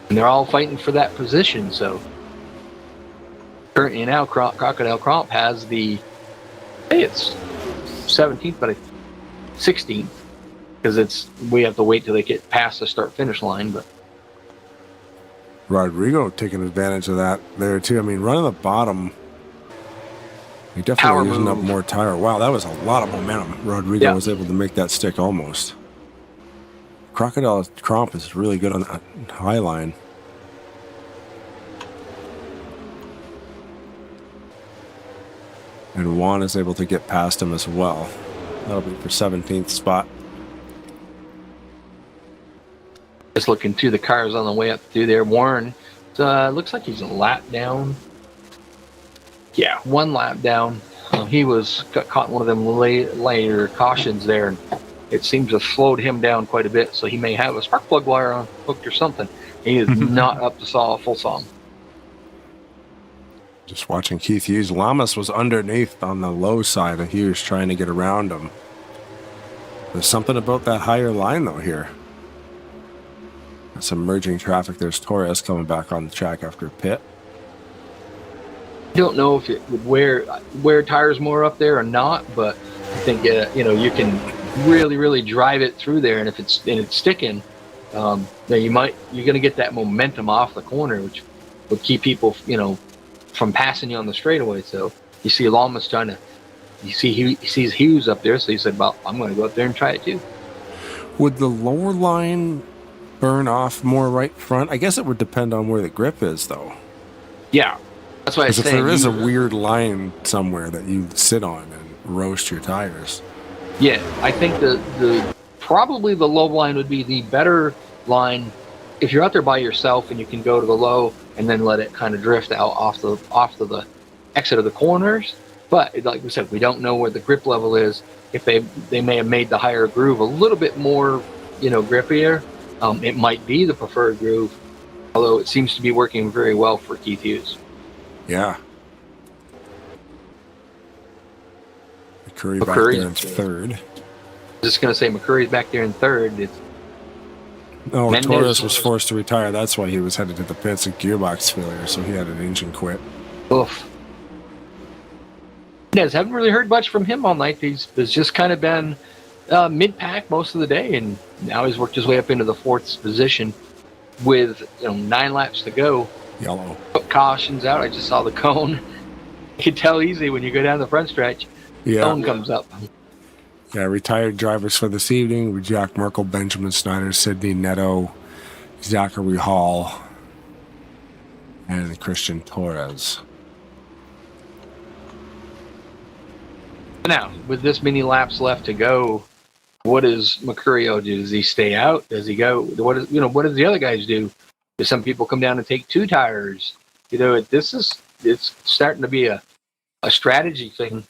And they're all fighting for that position, so currently now Crocodile Crop has it's 17th, but 16th, because we have to wait till they get past the start-finish line. But Rodrigo taking advantage of that there too. I mean, running the bottom, he definitely using up more tire. Wow, that was a lot of momentum. Rodrigo was able to make that stick almost. Crocodile Crop is really good on that high line. And Juan is able to get past him as well. That'll be for 17th spot. Just looking through the cars on the way up through there. Warren, looks like he's a lap down. Yeah, 1 lap down. He got caught in one of them later cautions there, and it seems to have slowed him down quite a bit. So he may have a spark plug wire on hooked or something. He is not up to full song. Just watching Keith Hughes. Lamas was underneath on the low side of Hughes trying to get around him. There's something about that higher line though here. Some merging traffic. There's Torres coming back on the track after a pit. I don't know if it would wear tires more up there or not, but I think you can really drive it through there, and if it's sticking, then you're going to get that momentum off the corner, which would keep people from passing you on the straightaway. So you see Lamas he sees Hughes up there, so he said, "Well, I'm going to go up there and try it too." Would the lower line burn off more right front? I guess it would depend on where the grip is, though. Yeah. That's why I say if there is a weird line somewhere that you sit on and roast your tires. Yeah, I think the probably the low line would be the better line if you're out there by yourself and you can go to the low and then let it kind of drift out off to the exit of the corners. But like we said, we don't know where the grip level is. If they may have made the higher groove a little bit more, grippier. It might be the preferred groove, although it seems to be working very well for Keith Hughes. Yeah. McCurry's back there in third. I was just going to say McCurry's back there in third. Torres was forced to retire. That's why he was headed to the pits, a gearbox failure, so he had an engine quit. Oof. Yes, haven't really heard much from him all night. He's just kind of been mid-pack most of the day, and now he's worked his way up into the 4th position with 9 laps to go. Yellow. Put cautions out. I just saw the cone. You can tell easily when you go down the front stretch. Yeah. Cone comes up. Yeah, retired drivers for this evening with Jack Merkel, Benjamin Snyder, Sidney Neto, Zachary Hall, and Christian Torres. Now, with this many laps left to go, what does Mercurio do? Does he stay out? Does he go? What does the other guys do? Do some people come down and take 2 tires? It's starting to be a strategy thing.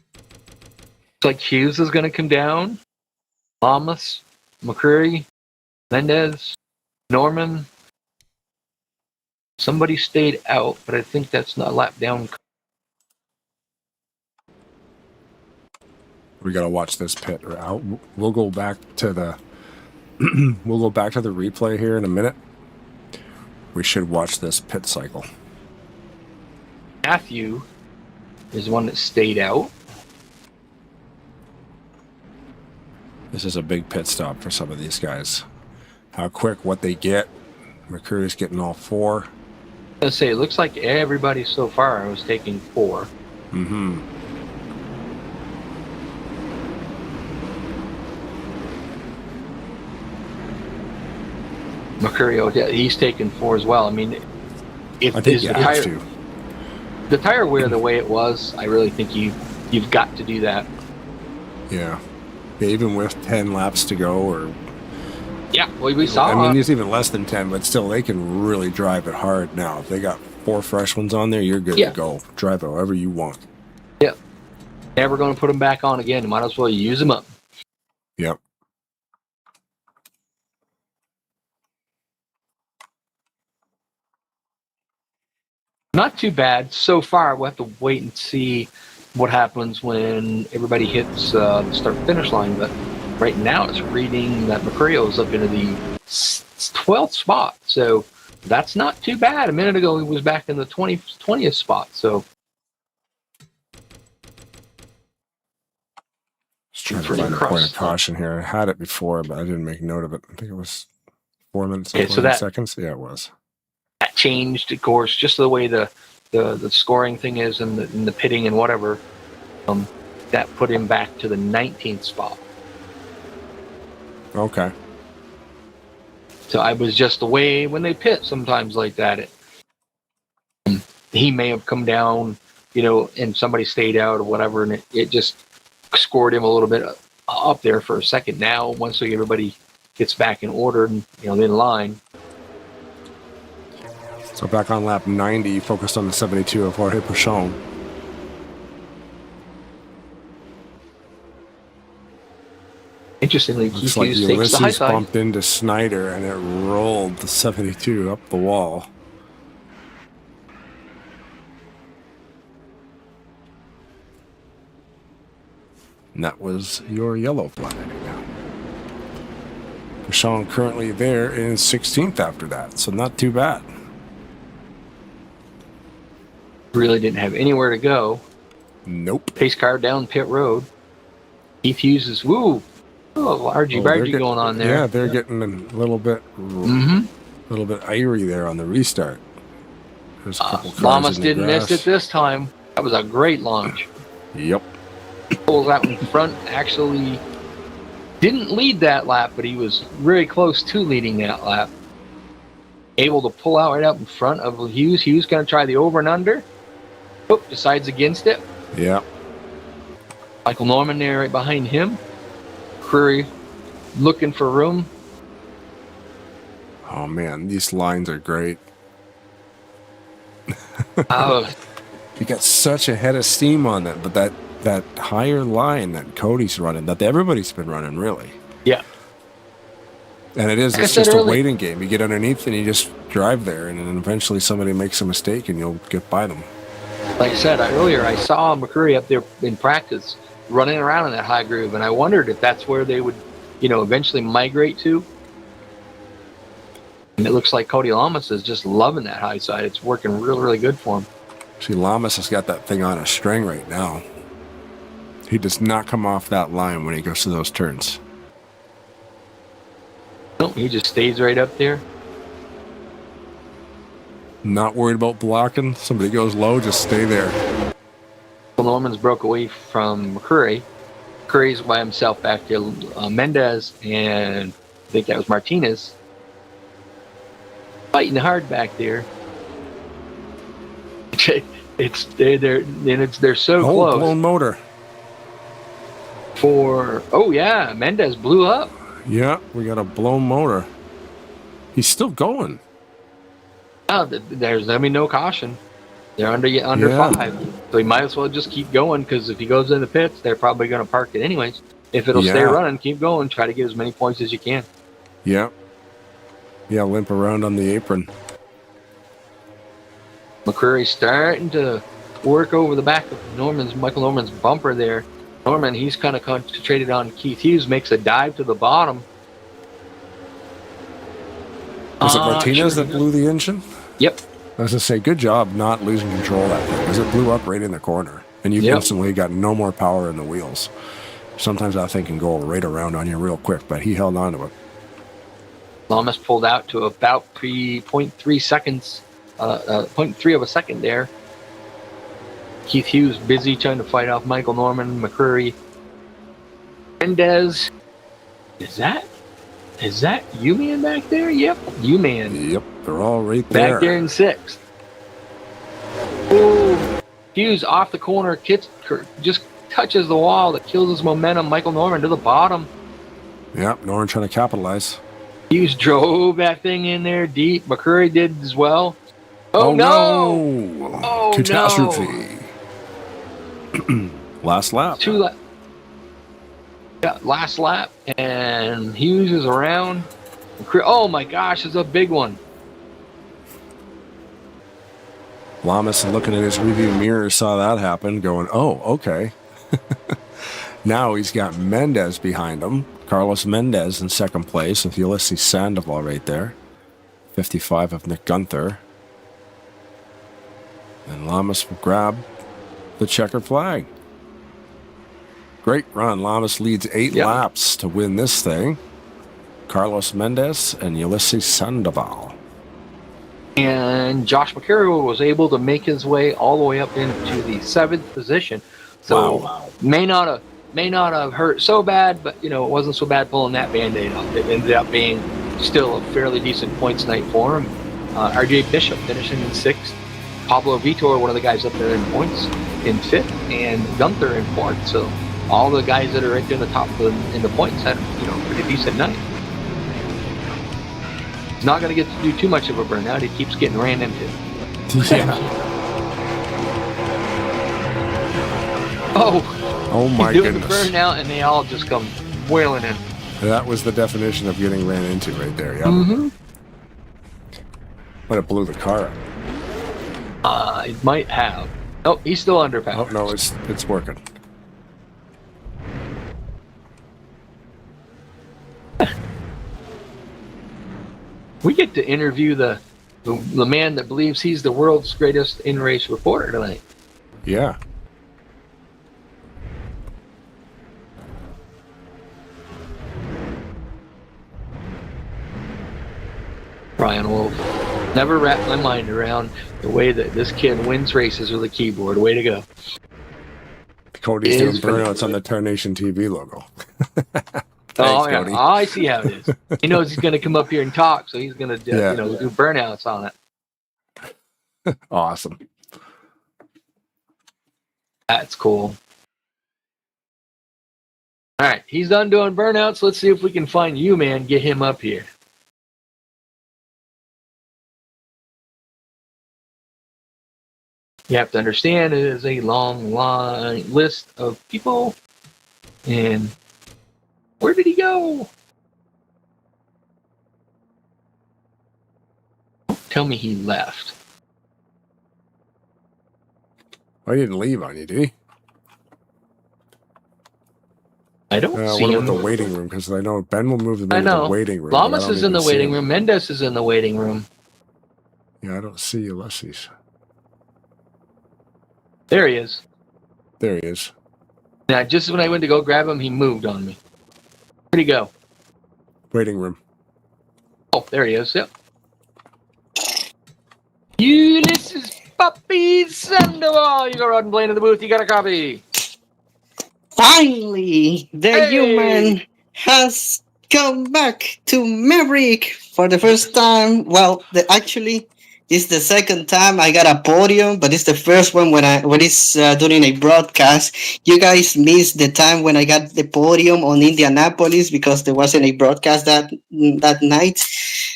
It's like Hughes is going to come down, Lamas, McCreary, Mendez, Norman. Somebody stayed out, but I think that's not a lap down. We got to watch this pit. We'll go back to the we'll go back to the replay here in a minute. We should watch this pit cycle. Matthew is the one that stayed out. This is a big pit stop for some of these guys. How quick, what they get. McCreary's getting all 4. Let's say it looks like everybody so far was taking 4. Mm-hmm. McCreary, he's taken 4 as well. I mean, if I think the tire wear the way it was, I really think you've got to do that. Yeah. Even with 10 laps to go, or yeah, well, we saw. I mean, it's even less than 10, but still, they can really drive it hard now. If they got 4 fresh ones on there, you're good to go. Drive it however you want. Yep. Never going to put them back on again. You might as well use them up. Yep. Not too bad so far. We'll have to wait and see what happens when everybody hits the start-finish line. But right now, it's reading that McCreary is up into the 12th spot. So that's not too bad. A minute ago, he was back in the 20th spot. So just trying to find a point of caution here. I had it before, but I didn't make note of it. I think it was 4 minutes and 20 seconds. Yeah, it was. That changed, of course, just the way the scoring thing is and the pitting and whatever. That put him back to the 19th spot. Okay. So I was just the way when they pit sometimes like that. He may have come down, and somebody stayed out or whatever, and it just scored him a little bit up there for a second. Now, once everybody gets back in order and in line. So back on lap 90, focused on the 72 of Jorge Pachon. Interestingly, looks like Ulysses bumped into Snyder and it rolled the 72 up the wall. And that was your yellow flag. Pachon currently there in 16th after that, so not too bad. Really didn't have anywhere to go. Nope. Pace car down pit road. Keith Hughes is argy-bargy going on there. Yeah, they're getting a little bit irie there on the restart. There's a couple cars Lamas in the didn't grass. miss it this time. That was a great launch. Yep. Pulls out in front. Actually, didn't lead that lap, but he was very close to leading that lap. Able to pull out right up in front of Hughes. Hughes going to try the over and under. Decides against it. Yeah. Michael Norman there right behind him. Curry looking for room. Oh man, these lines are great. You got such a head of steam on that, but that higher line that Cody's running, that everybody's been running, really. Yeah. And it's just a waiting game. You get underneath and you just drive there, and then eventually somebody makes a mistake and you'll get by them. Like I said earlier, I saw McCreary up there in practice running around in that high groove, and I wondered if that's where they would, eventually migrate to. And it looks like Cody Lamas is just loving that high side. It's working really, really good for him. See, Lamas has got that thing on a string right now. He does not come off that line when he goes to those turns. No, he just stays right up there. Not worried about blocking. Somebody goes low, just stay there. Norman's broke away from McCreary. McCreary's by himself back there. Mendez and I think that was Martinez fighting hard back there. They're so close. Blown motor. Mendez blew up. Yeah, we got a blown motor. He's still going. Oh, there's no caution. They're under 5, so he might as well just keep going, because if he goes in the pits, they're probably going to park it anyways. If it'll stay running, keep going. Try to get as many points as you can. Yeah. Yeah, limp around on the apron. McCreary starting to work over the back of Michael Norman's bumper there. Norman, he's kind of concentrated on Keith Hughes, makes a dive to the bottom. Was it Martinez that blew the engine? Yep. I was going to say, good job not losing control of that thing, because it blew up right in the corner. And you've instantly got no more power in the wheels. Sometimes that thing can go right around on you real quick, but he held on to it. Lamas pulled out to about 0.3 seconds, 0.3 of a second there. Keith Hughes busy trying to fight off Michael Norman, McCreary. Mendez. Is that U-Man back there? Yep, U-Man. Yep, they're all right there. Back there in 6th. Ooh, Hughes off the corner, just touches the wall that kills his momentum. Michael Norman to the bottom. Yep, Norman trying to capitalize. Hughes drove that thing in there deep. McCreary did as well. Oh no! Oh, catastrophe. No. Last lap. Last lap, and Hughes is around. Oh my gosh, it's a big one. Lamas, looking at his review mirror, saw that happen, going, oh, okay. Now he's got Mendez behind him. Carlos Mendez in second place with Ulysses Sandoval right there. 55 of Nick Gunther. And Lamas will grab the checkered flag. Great run. Lamas leads 8 laps to win this thing. Carlos Mendez and Ulysses Sandoval. And Josh McCarroll was able to make his way all the way up into the 7th position. So may not have hurt so bad, but it wasn't so bad pulling that Band-Aid off. It ended up being still a fairly decent points night for him. RJ Bishop finishing in 6th. Pablo Vitor, one of the guys up there in points, in 5th, and Gunther in 4th. So all the guys that are right there in the top in the points had a pretty decent night. He's not going to get to do too much of a burnout. He keeps getting ran into. Yeah. Oh my goodness. goodness. The burnout, and they all just come wailing in. That was the definition of getting ran into right there, yeah. Mm-hmm. But it blew the car up. It might have. Oh, he's still underpowered. Oh, no, it's working. We get to interview the man that believes he's the world's greatest in-race reporter tonight. Yeah. Brian Wolf. Never wrapped my mind around the way that this kid wins races with a keyboard. Way to go. Cody's doing burnouts on the Tarnation TV logo. Thanks, Cody. Oh, I see how it is. He knows he's going to come up here and talk, so he's going to do burnouts on it. Awesome. That's cool. All right, he's done doing burnouts. Let's see if we can find you, man. Get him up here. You have to understand it is a long list of people. And where did he go? Tell me he left. I didn't leave on you, did he? I don't see what him. about the waiting room? Because I know Ben will move them I into know. the waiting room. Lamas is in the waiting room. Mendez is in the waiting room. Yeah, I don't see Ulysses. There he is. There he is. Now, just when I went to go grab him, he moved on me. Where'd he go? Waiting room. Oh, there he is. Yep. Ulysses Puppy Sandoval. You go around and play into the booth. You got a copy. Finally, the human has come back to Maverick for the first time. Well, actually, this is the second time I got a podium, but it's the first one when it's during a broadcast. You guys missed the time when I got the podium on Indianapolis because there wasn't a broadcast that night.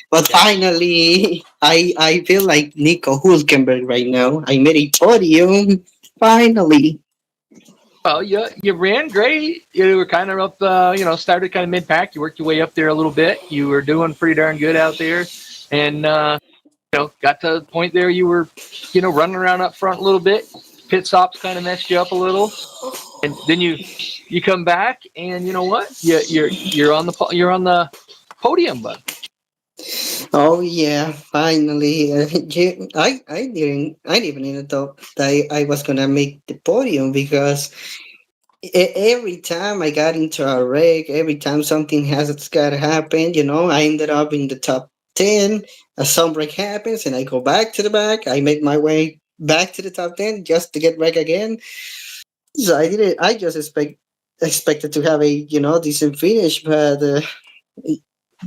But finally, I feel like Nico Hulkenberg right now. I made a podium. Finally. Well, you ran great. You were kind of up, started kind of mid-pack. You worked your way up there a little bit. You were doing pretty darn good out there. And, got to the point there you were, running around up front a little bit. Pit stops kind of messed you up a little. And then you you come back, and you know what? You're on the podium, bud. Oh yeah, finally! I didn't even thought that I was gonna make the podium because every time I got into a wreck, every time something has got to happen, I ended up in the top 10. A some break happens, and I go back to the back. I make my way back to the top 10 just to get wrecked again. So I didn't. I just expected to have a decent finish, but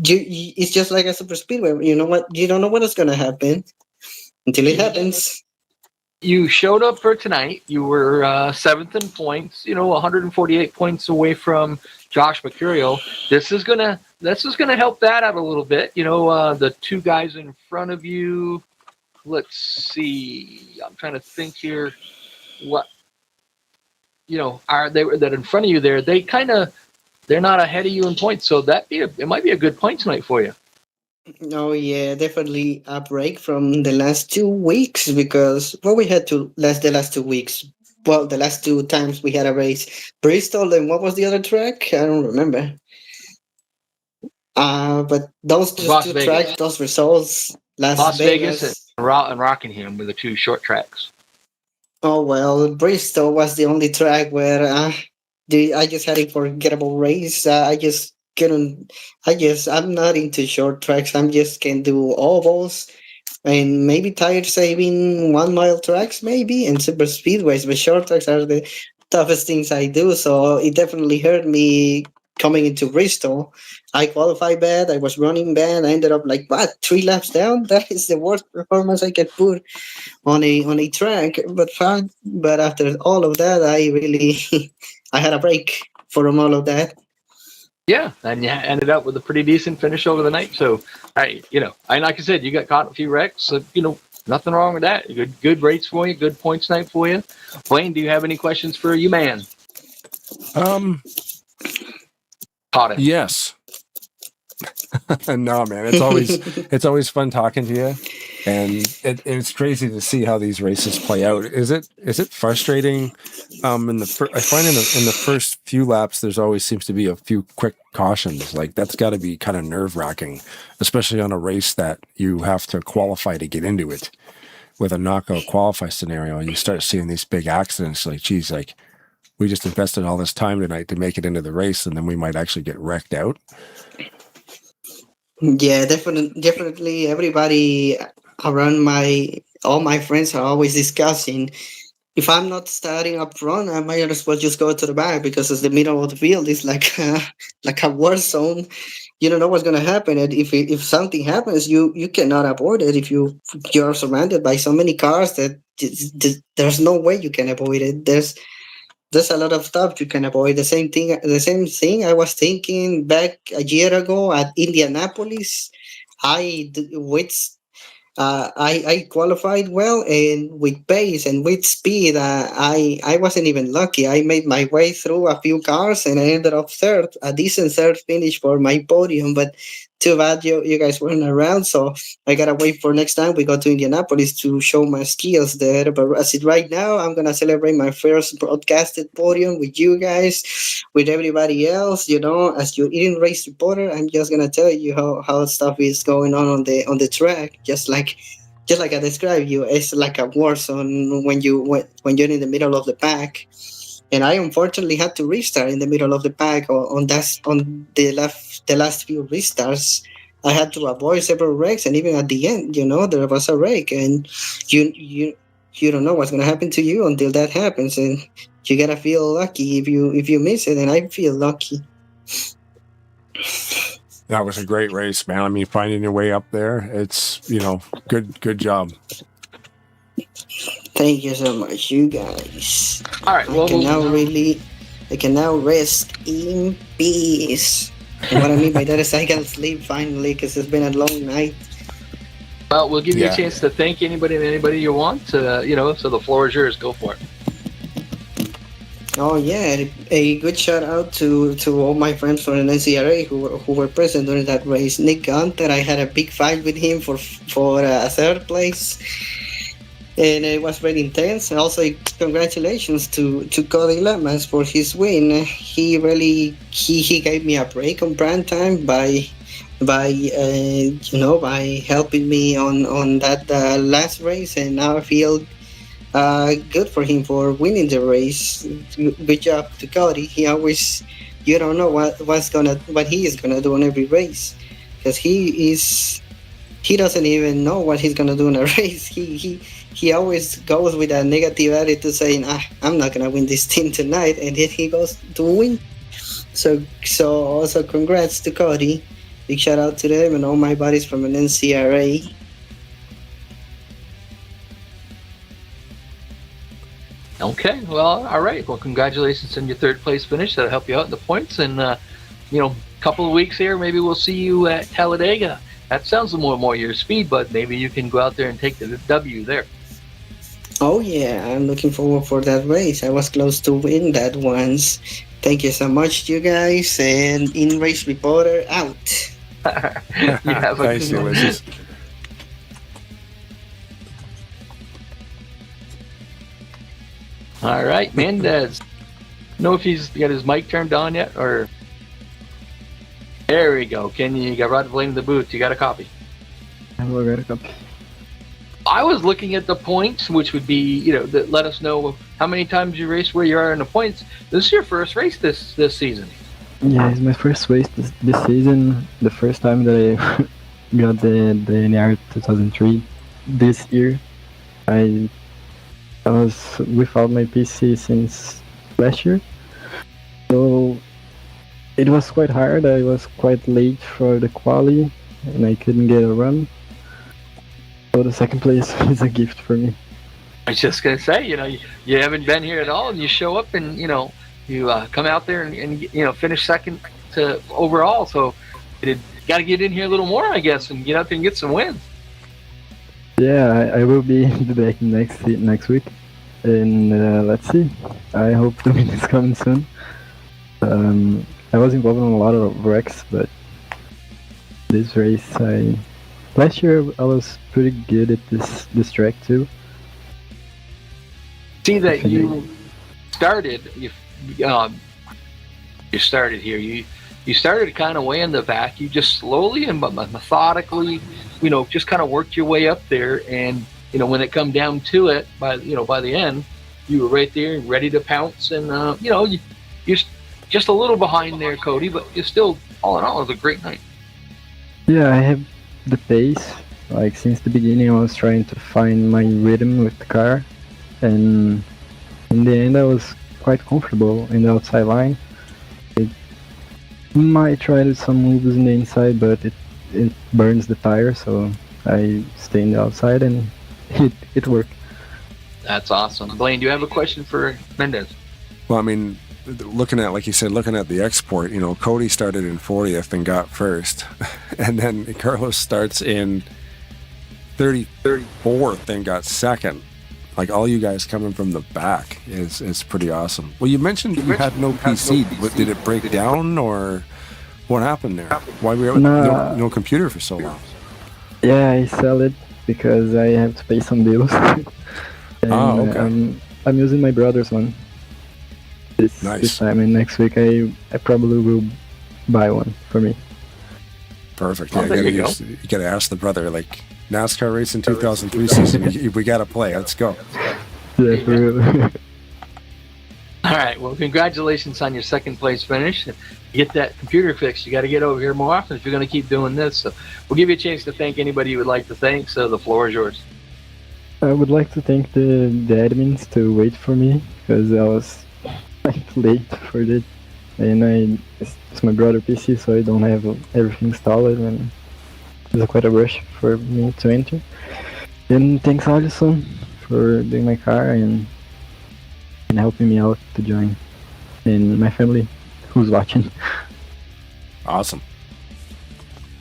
it's just like a super speedway. You know what? You don't know what is gonna happen until it happens. You showed up for tonight. You were 7th in points. 148 points away from Josh Mercurial. This is gonna help that out a little bit. The two guys in front of you. Let's see. I'm trying to think here. What are they that in front of you there? They're not ahead of you in points, so it might be a good point tonight for you. Oh yeah, definitely a break from the last 2 weeks because we had to the last 2 weeks. Well, the last two times we had a race, Bristol, and what was the other track? I don't remember. But those two tracks, those results, Las Vegas and Rockingham were the two short tracks. Oh well, Bristol was the only track where I just had a forgettable race. I'm not into short tracks. I'm just can do ovals and maybe tire saving 1 mile tracks maybe and super speedways. But short tracks are the toughest things I do. So it definitely hurt me coming into Bristol. I qualified bad. I was running bad. I ended up 3 laps down. That is the worst performance I could put on a track. But fine. But after all of that, I really I had a break from all of that. Yeah, and you ended up with a pretty decent finish over the night. So, like I said, you got caught in a few wrecks. So, nothing wrong with that. Good race for you, good points night for you. Blaine, do you have any questions for you, man? Caught it. Yes. No, man, it's always fun talking to you, and it's crazy to see how these races play out. Is it frustrating? I find in the first few laps, there's always seems to be a few quick cautions. Like that's got to be kind of nerve-wracking, especially on a race that you have to qualify to get into it. With a knockout qualify scenario, and you start seeing these big accidents. Like, geez, we just invested all this time tonight to make it into the race, and then we might actually get wrecked out. Yeah, definitely. Everybody around all my friends are always discussing. If I'm not starting up front, I might as well just go to the back because it's the middle of the field. It's like a war zone. You don't know what's gonna happen, and if something happens, you cannot avoid it. If you're surrounded by so many cars that there's no way you can avoid it. There's a lot of stuff you can avoid. The same thing I was thinking back a year ago at Indianapolis. I qualified well, and with pace and with speed, I wasn't even lucky. I made my way through a few cars, and I ended up third, a decent third finish for my podium. But too bad you guys weren't around, so I gotta wait for next time we go to Indianapolis to show my skills there. But as it right now, I'm gonna celebrate my first broadcasted podium with you guys, with everybody else. As your eating race reporter, I'm just gonna tell you how stuff is going on the track, just like I described you. It's like a war zone when you're in the middle of the pack. And I unfortunately had to restart in the middle of the pack on the last few restarts. I had to avoid several wrecks, and even at the end, there was a wreck, and you don't know what's gonna happen to you until that happens, and you gotta feel lucky if you miss it, and I feel lucky. That was a great race, man. I mean, finding your way up there, it's good job. Thank you so much, you guys. All right, I can now rest in peace. And what I mean by that is I can sleep finally because it's been a long night. Well, we'll give you a chance to thank anybody you want. So the floor is yours. Go for it. Oh yeah, a good shout out to all my friends from the NCRA who were present during that race. Nick Gunter, I had a big fight with him for a third place. and it was very intense. And also, congratulations to Cody Lamas for his win. He really he gave me a break on prime time by by helping me on that last race, and now I feel good for him for winning the race. Good job to Cody. He always, you don't know what he is gonna do on every race, because he doesn't even know what he's gonna do in a race. He always goes with a negative attitude, saying, I'm not gonna win this team tonight, and then he goes to win. So also congrats to Cody. Big shout out to them and all my buddies from an NCRA. Okay, well, all right. Well, congratulations on your third place finish. That'll help you out in the points. And, a couple of weeks here, maybe we'll see you at Talladega. That sounds more your speed, but maybe you can go out there and take the W there. Oh, yeah. I'm looking forward for that race. I was close to win that once. Thank you so much, you guys. And In Race Reporter out. You have a Thanks, Ulysses. All right, Mendez. Know if he's got his mic turned on yet, or there we go. Ken, you got Rod Blame the booth. You got a copy. I will get a copy. I was looking at the points, which would be, that let us know how many times you raced, where you are in the points. This is your first race this season. Yeah, it's my first race this season. The first time that I got the NR 2003 this year. I was without my PC since last year, so it was quite hard. I was quite late for the quali, and I couldn't get a run. So the second place is a gift for me. I was just gonna say, you haven't been here at all, and you show up, and you come out there and finish second to overall. So you got to get in here a little more, I guess, and get out there and get some wins. Yeah, I will be back next week, and let's see. I hope the win is coming soon. I was involved in a lot of wrecks, but this race, last year I was pretty good at this track too. See that you started. You started here. You started kind of way in the back. You just slowly and methodically, just kind of worked your way up there. And when it come down to it, by the end, you were right there, ready to pounce. And you're just a little behind there, Cody, but you're still, all in all, it was a great night. Yeah, I have the pace. Like since the beginning, I was trying to find my rhythm with the car, and in the end, I was quite comfortable in the outside line. It might try some moves in the inside, but it burns the tire, so I stay in the outside, and it worked. That's awesome. Blaine, do you have a question for Mendez? Well, I mean, looking at the export, Cody started in 40th and got first, and then Carlos starts in 34th and got second. Like all you guys coming from the back is pretty awesome. Well, you mentioned you had no PC. Did it break down, or what happened there? Why were you no computer for so long? Yeah, I sell it because I have to pay some bills. And, okay. I'm using my brother's one this time, and next week I probably will buy one for me. Perfect. Yeah, you gotta ask the brother, like, NASCAR racing 2003 season. We gotta play. Let's go. Yeah, for real. All right. Well, congratulations on your second place finish. Get that computer fixed. You got to get over here more often if you're going to keep doing this. So we'll give you a chance to thank anybody you would like to thank. So the floor is yours. I would like to thank the admins to wait for me, because I was quite late for it, and it's my brother PC, so I don't have everything installed, and it's quite a rush for me to enter. And thanks Alison for doing my car and helping me out to join, and my family who's watching. Awesome.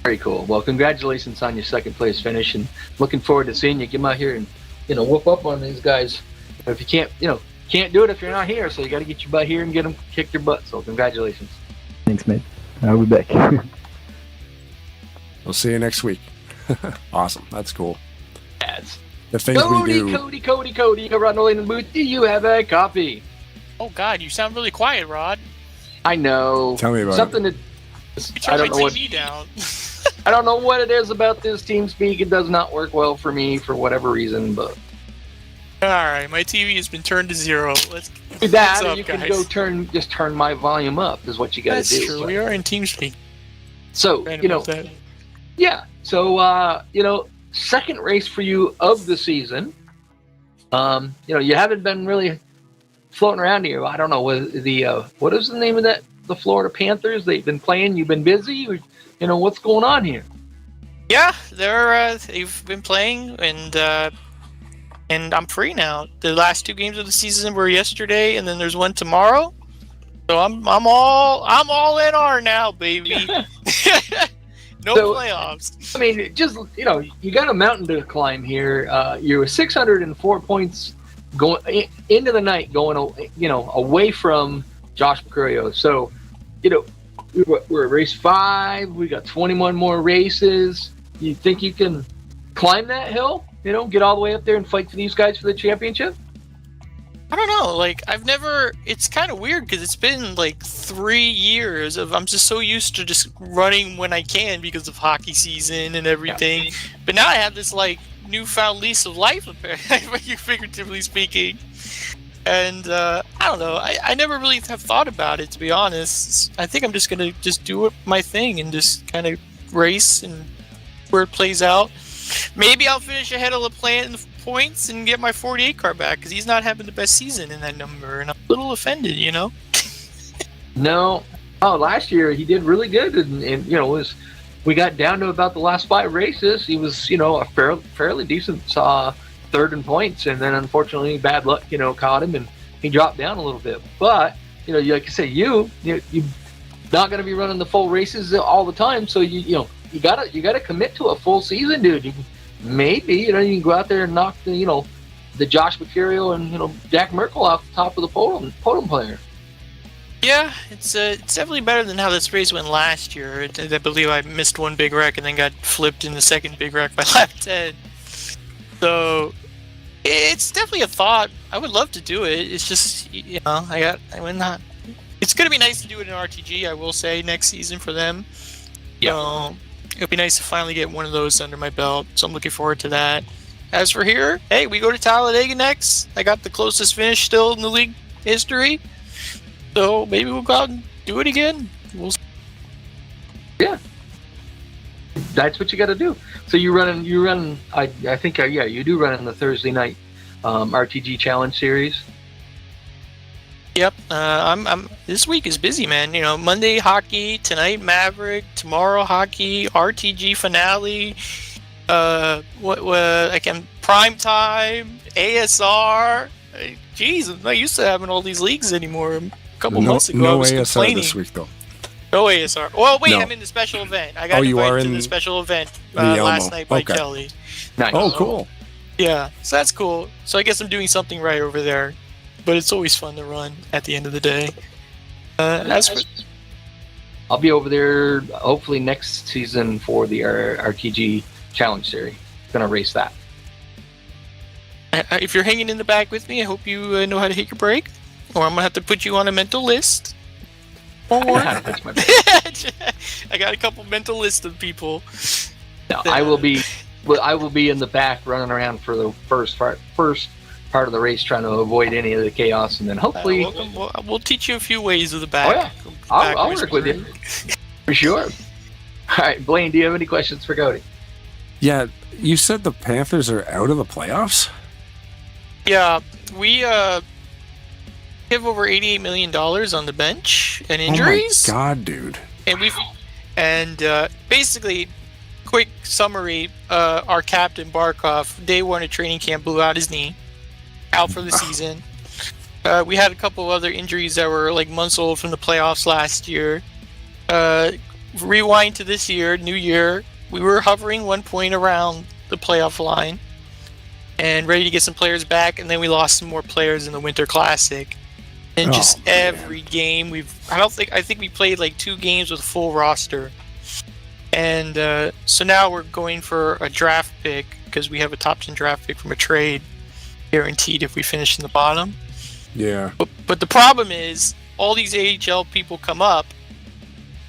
Very cool. Well, congratulations on your second place finish, and looking forward to seeing you come out here and whoop up on these guys. If you can't do it if you're not here, so you got to get your butt here and get them kick your butt. So congratulations. Thanks, mate. I'll be back. We'll see you next week. Awesome. That's cool. Ads. the things we do. Cody, Ronald in the booth. Do you have a copy? Oh God, you sound really quiet, Rod. I know. Tell me about something it. I don't know what. Down. I don't know what it is about this TeamSpeak. It does not work well for me for whatever reason, but. All right, my TV has been turned to 0. Let's do that, or you can go just turn my volume up. Is what you got to do. That's true. So. We are in TeamSpeak. So yeah. So second race for you of the season. You haven't been really floating around here. I don't know what is the name of that? The Florida Panthers. They've been playing. You've been busy. What's going on here? Yeah, they've been playing, and I'm free now. The last 2 games of the season were yesterday, and then there's one tomorrow. So I'm all in R now, baby. No playoffs. I mean, just you got a mountain to climb here. You're 604 points going into the night, going away from Josh Mercurio. So we're at race 5. We got 21 more races. You think you can climb that hill? Get all the way up there and fight for these guys for the championship? I don't know. It's kind of weird because it's been 3 years of I'm just so used to just running when I can because of hockey season and everything. Yeah. But now I have this newfound lease of life, figuratively speaking. And I don't know. I never really have thought about it, to be honest. I think I'm just going to just do my thing and just kind of race and where it plays out. Maybe I'll finish ahead of LaPlante in the points and get my 48 car back because he's not having the best season in that number, and I'm a little offended, No. Oh, last year he did really good, and we got down to about the last 5 races. He was a fairly decent third in points, and then unfortunately bad luck caught him and he dropped down a little bit. But like I said, you're not going to be running the full races all the time, so you gotta commit to a full season, dude. You can go out there and knock the Josh Mercurio and Jack Merkel off the top of the podium player. Yeah, it's definitely better than how this race went last year. I believe I missed one big wreck and then got flipped in the second big wreck by lap 10. So it's definitely a thought. I would love to do it. It's just I would not. It's gonna be nice to do it in RTG. I will say next season for them. Yeah. It'll be nice to finally get one of those under my belt, so I'm looking forward to that. As for here, hey, we go to Talladega next. I got the closest finish still in the league history, so maybe we'll go out and do it again. We'll see. Yeah, that's what you got to do. So you run. I think you do run in the Thursday night RTG Challenge Series. Yep, I'm. This week is busy, man. Monday hockey, tonight Maverick, tomorrow hockey, RTG finale. Prime time, ASR. Jeez, I'm not used to having all these leagues anymore. A couple months ago, I was ASR complaining. This week, though. No ASR. Well, wait, No. I'm in the special event. I got invited to the special event last night by Kelly. Nice. Oh, cool. Yeah, so that's cool. So I guess I'm doing something right over there. But it's always fun to run at the end of the day. I'll be over there hopefully next season for the RTG Challenge Series. Gonna race that. If you're hanging in the back with me, I hope you know how to hit your brake, or I'm gonna have to put you on a mental list. That's my I got a couple mental lists of people. No, I will be in the back running around for the first part of the race, trying to avoid any of the chaos, and then hopefully we'll teach you a few ways of the back. Oh yeah, I'll work with you for sure. All right, Blaine, do you have any questions for Cody? Yeah, you said the Panthers are out of the playoffs? Yeah, we have over $88 million on the bench and injuries. Oh my god, dude! And basically, quick summary: our captain Barkov, day 1 of training camp, blew out his knee, out for the season. We had a couple other injuries that were months old from the playoffs last year. Rewind to this year, new year, we were hovering 1 point around the playoff line and ready to get some players back, and then we lost some more players in the Winter Classic. And every game I think we played 2 games with a full roster. And so now we're going for a draft pick because we have a top 10 draft pick from a trade guaranteed if we finish in the bottom. Yeah. But the problem is all these AHL people come up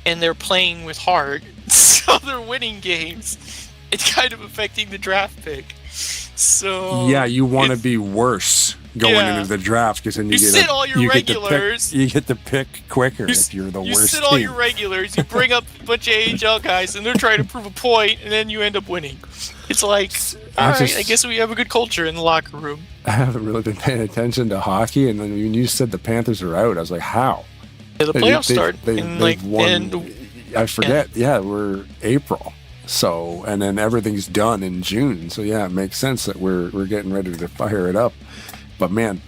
and they're playing with heart, so they're winning games. It's kind of affecting the draft pick. So yeah, you want to be worse going into the draft because then you get sit all your regulars. You get to pick quicker if you're the worst. You sit all your regulars. You bring up a bunch of AHL guys, and they're trying to prove a point, and then you end up winning. It's like, all right, I guess we have a good culture in the locker room. I haven't really been paying attention to hockey, and then when you said the Panthers are out, I was like, how? Yeah, the playoffs start they've won. I forget. Yeah, we're April. So, and then everything's done in June. So yeah, it makes sense that we're getting ready to fire it up. But man,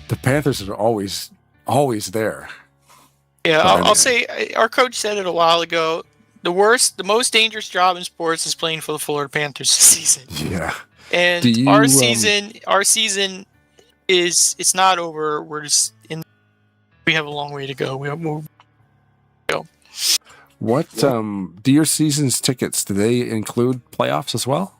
the Panthers are always there. Yeah, I'll say our coach said it a while ago. The most dangerous job in sports is playing for the Florida Panthers this season. Yeah. And our season is it's not over. We have a long way to go. We have more. What do your season's tickets, do they include playoffs as well?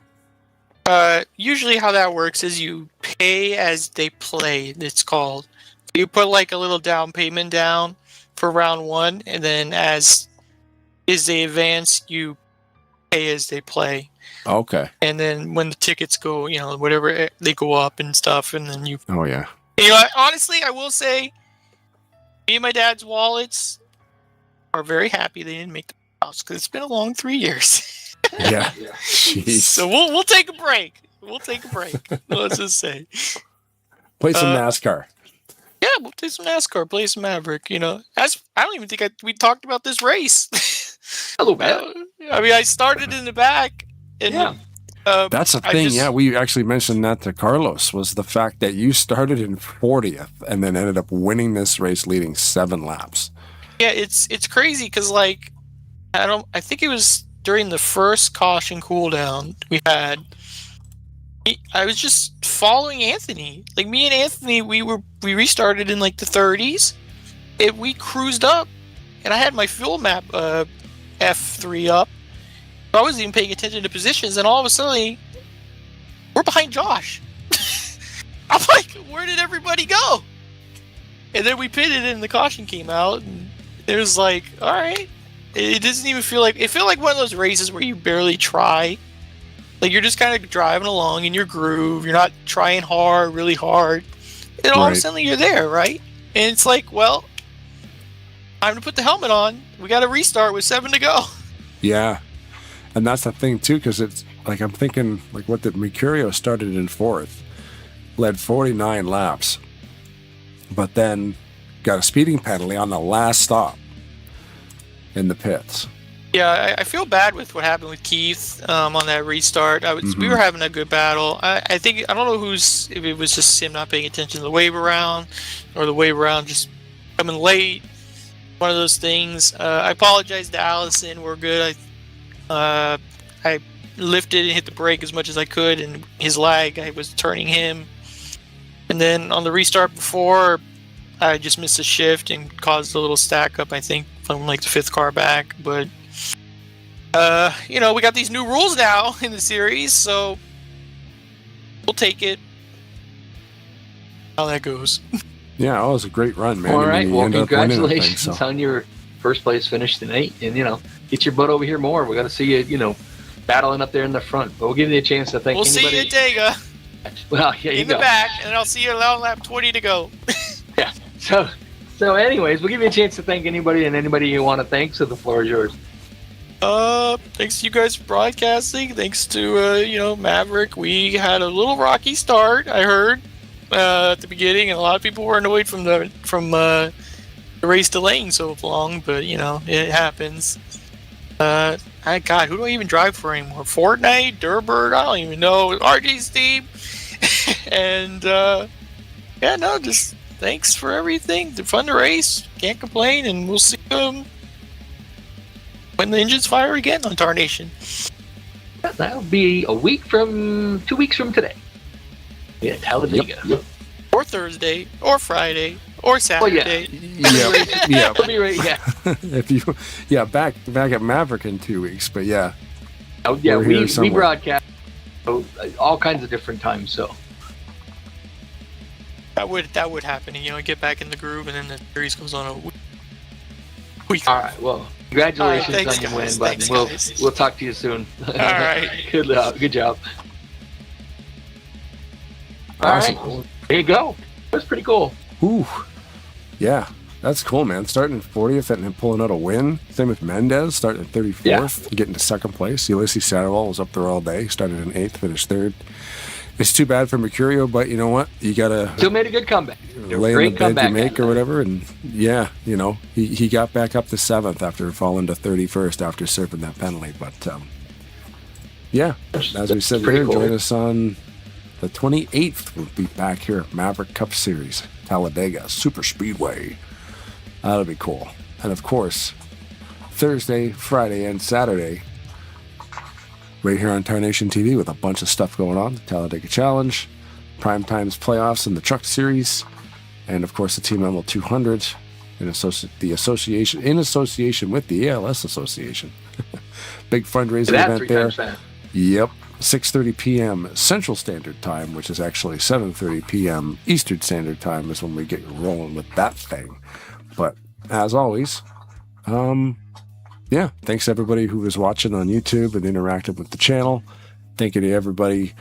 Usually how that works is you pay as they play, it's called. You put like a little down payment down for round one, and then as they advance, you pay as they play. Okay. And then when the tickets go, whatever, they go up and stuff, and then you... Oh, yeah. Honestly, I will say, me and my dad's wallets are very happy they didn't make the playoffs, because it's been a long 3 years. Yeah. Jeez. So we'll take a break. Let's just say. Play some NASCAR. Yeah, we'll play some NASCAR. Play some Maverick. I don't even think we talked about this race. Hello, man. I started in the back. And, yeah. That's the thing. We actually mentioned that to Carlos, was the fact that you started in 40th and then ended up winning this race, leading 7 laps. Yeah, it's crazy because I think it was during the first caution cooldown we had. I was just following Anthony. Like me and Anthony, we restarted in like the 30s. We cruised up, and I had my fuel map F3 up. I wasn't even paying attention to positions, and all of a sudden, we're behind Josh. I'm like, where did everybody go? And then we pitted, and the caution came out, and it was like, all right. It doesn't even feel like... It felt like one of those races where you barely try. Like, you're just kind of driving along in your groove. You're not trying hard, really hard. And all of a sudden, you're there, right? And it's like, well, time to put the helmet on. We got to restart with 7 to go. Yeah. And that's the thing, too, because it's... Like, I'm thinking, like, what did Mercurio started in 4th. Led 49 laps. But then got a speeding penalty on the last stop. In the pits. Yeah, I feel bad with what happened with Keith on that restart. We were having a good battle. I think I don't know if it was just him not paying attention to the wave around, or the wave around just coming late. One of those things. I apologize to Allison. We're good. I lifted and hit the brake as much as I could, and his lag, I was turning him. And then on the restart before, I just missed a shift and caused a little stack up, I think, from like the 5th car back. But we got these new rules now in the series, so we'll take it. How that goes. Yeah, it was a great run, man. All right, well, congratulations on your first place finish tonight, and get your butt over here more. We got to see you, battling up there in the front. But we'll give you a chance to thank. We'll see you at Dega. Well, yeah, in the back, and I'll see you around lap 20 to go. Yeah. So anyways, we'll give you a chance to thank anybody you want to thank. So the floor is yours. Thanks to you guys for broadcasting. Thanks to Maverick. We had a little rocky start, I heard, at the beginning, and a lot of people were annoyed from the race delaying so long. But it happens. God, who do I even drive for anymore? Fortnite, Durbird, I don't even know. RJ's team, and just thanks for everything. It's fun to race. Can't complain, and we'll see them when the engines fire again on Tarnation. That'll be 2 weeks from today. Yeah, Talladega. Yep. Or Thursday, or Friday, or Saturday. Yeah. Yeah. Back at Maverick in 2 weeks, but yeah. Oh yeah, we broadcast So, all kinds of different times. So That would happen. You know, get back in the groove, and then the series goes on a week. all right, well, congratulations All right, on your thanks, win, guys. but Thanks, guys. we'll talk to you soon. All right. Good job. Awesome. All right, there you go. That's pretty cool. Ooh, yeah, that's cool, man. Starting 40th and then pulling out a win. Same with Mendez, starting at 34th, getting to second place. Ulysses Satterwell was up there all day, started in 8th, finished 3rd. It's too bad for Mercurio, but you know what? You gotta Still made a good comeback. lay in the bed you make or whatever, and yeah, you know, he got back up to 7th after falling to 31st after surfing that penalty. But yeah, as we said Pretty here, cool. join us on the 28th. We'll be back here at Maverick Cup Series, Talladega Super Speedway. That'll be cool. And of course, Thursday, Friday, and Saturday, right here on Tarnation TV with a bunch of stuff going on. The Talladega Challenge, Prime Times playoffs in the Truck Series, and of course the Team ML 200 in association with the ALS Association. Big fundraising That event there. 3 times fast. Yep. 6:30 p.m. Central Standard Time, which is actually 7:30 p.m. Eastern Standard Time is when we get rolling with that thing. But as always, yeah, thanks to everybody who was watching on YouTube and interacted with the channel. Thank you to everybody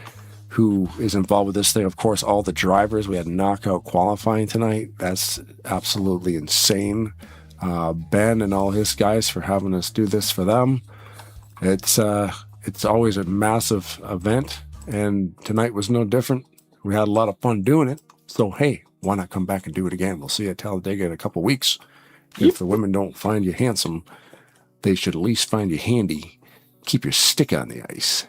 who is involved with this thing. Of course, all the drivers. We had knockout qualifying tonight. That's absolutely insane. Ben and all his guys for having us do this for them. It's always a massive event, and tonight was no different. We had a lot of fun doing it. So, hey, why not come back and do it again? We'll see you at Talladega in a couple weeks. If the women don't find you handsome, they should at least find you handy. Keep your stick on the ice.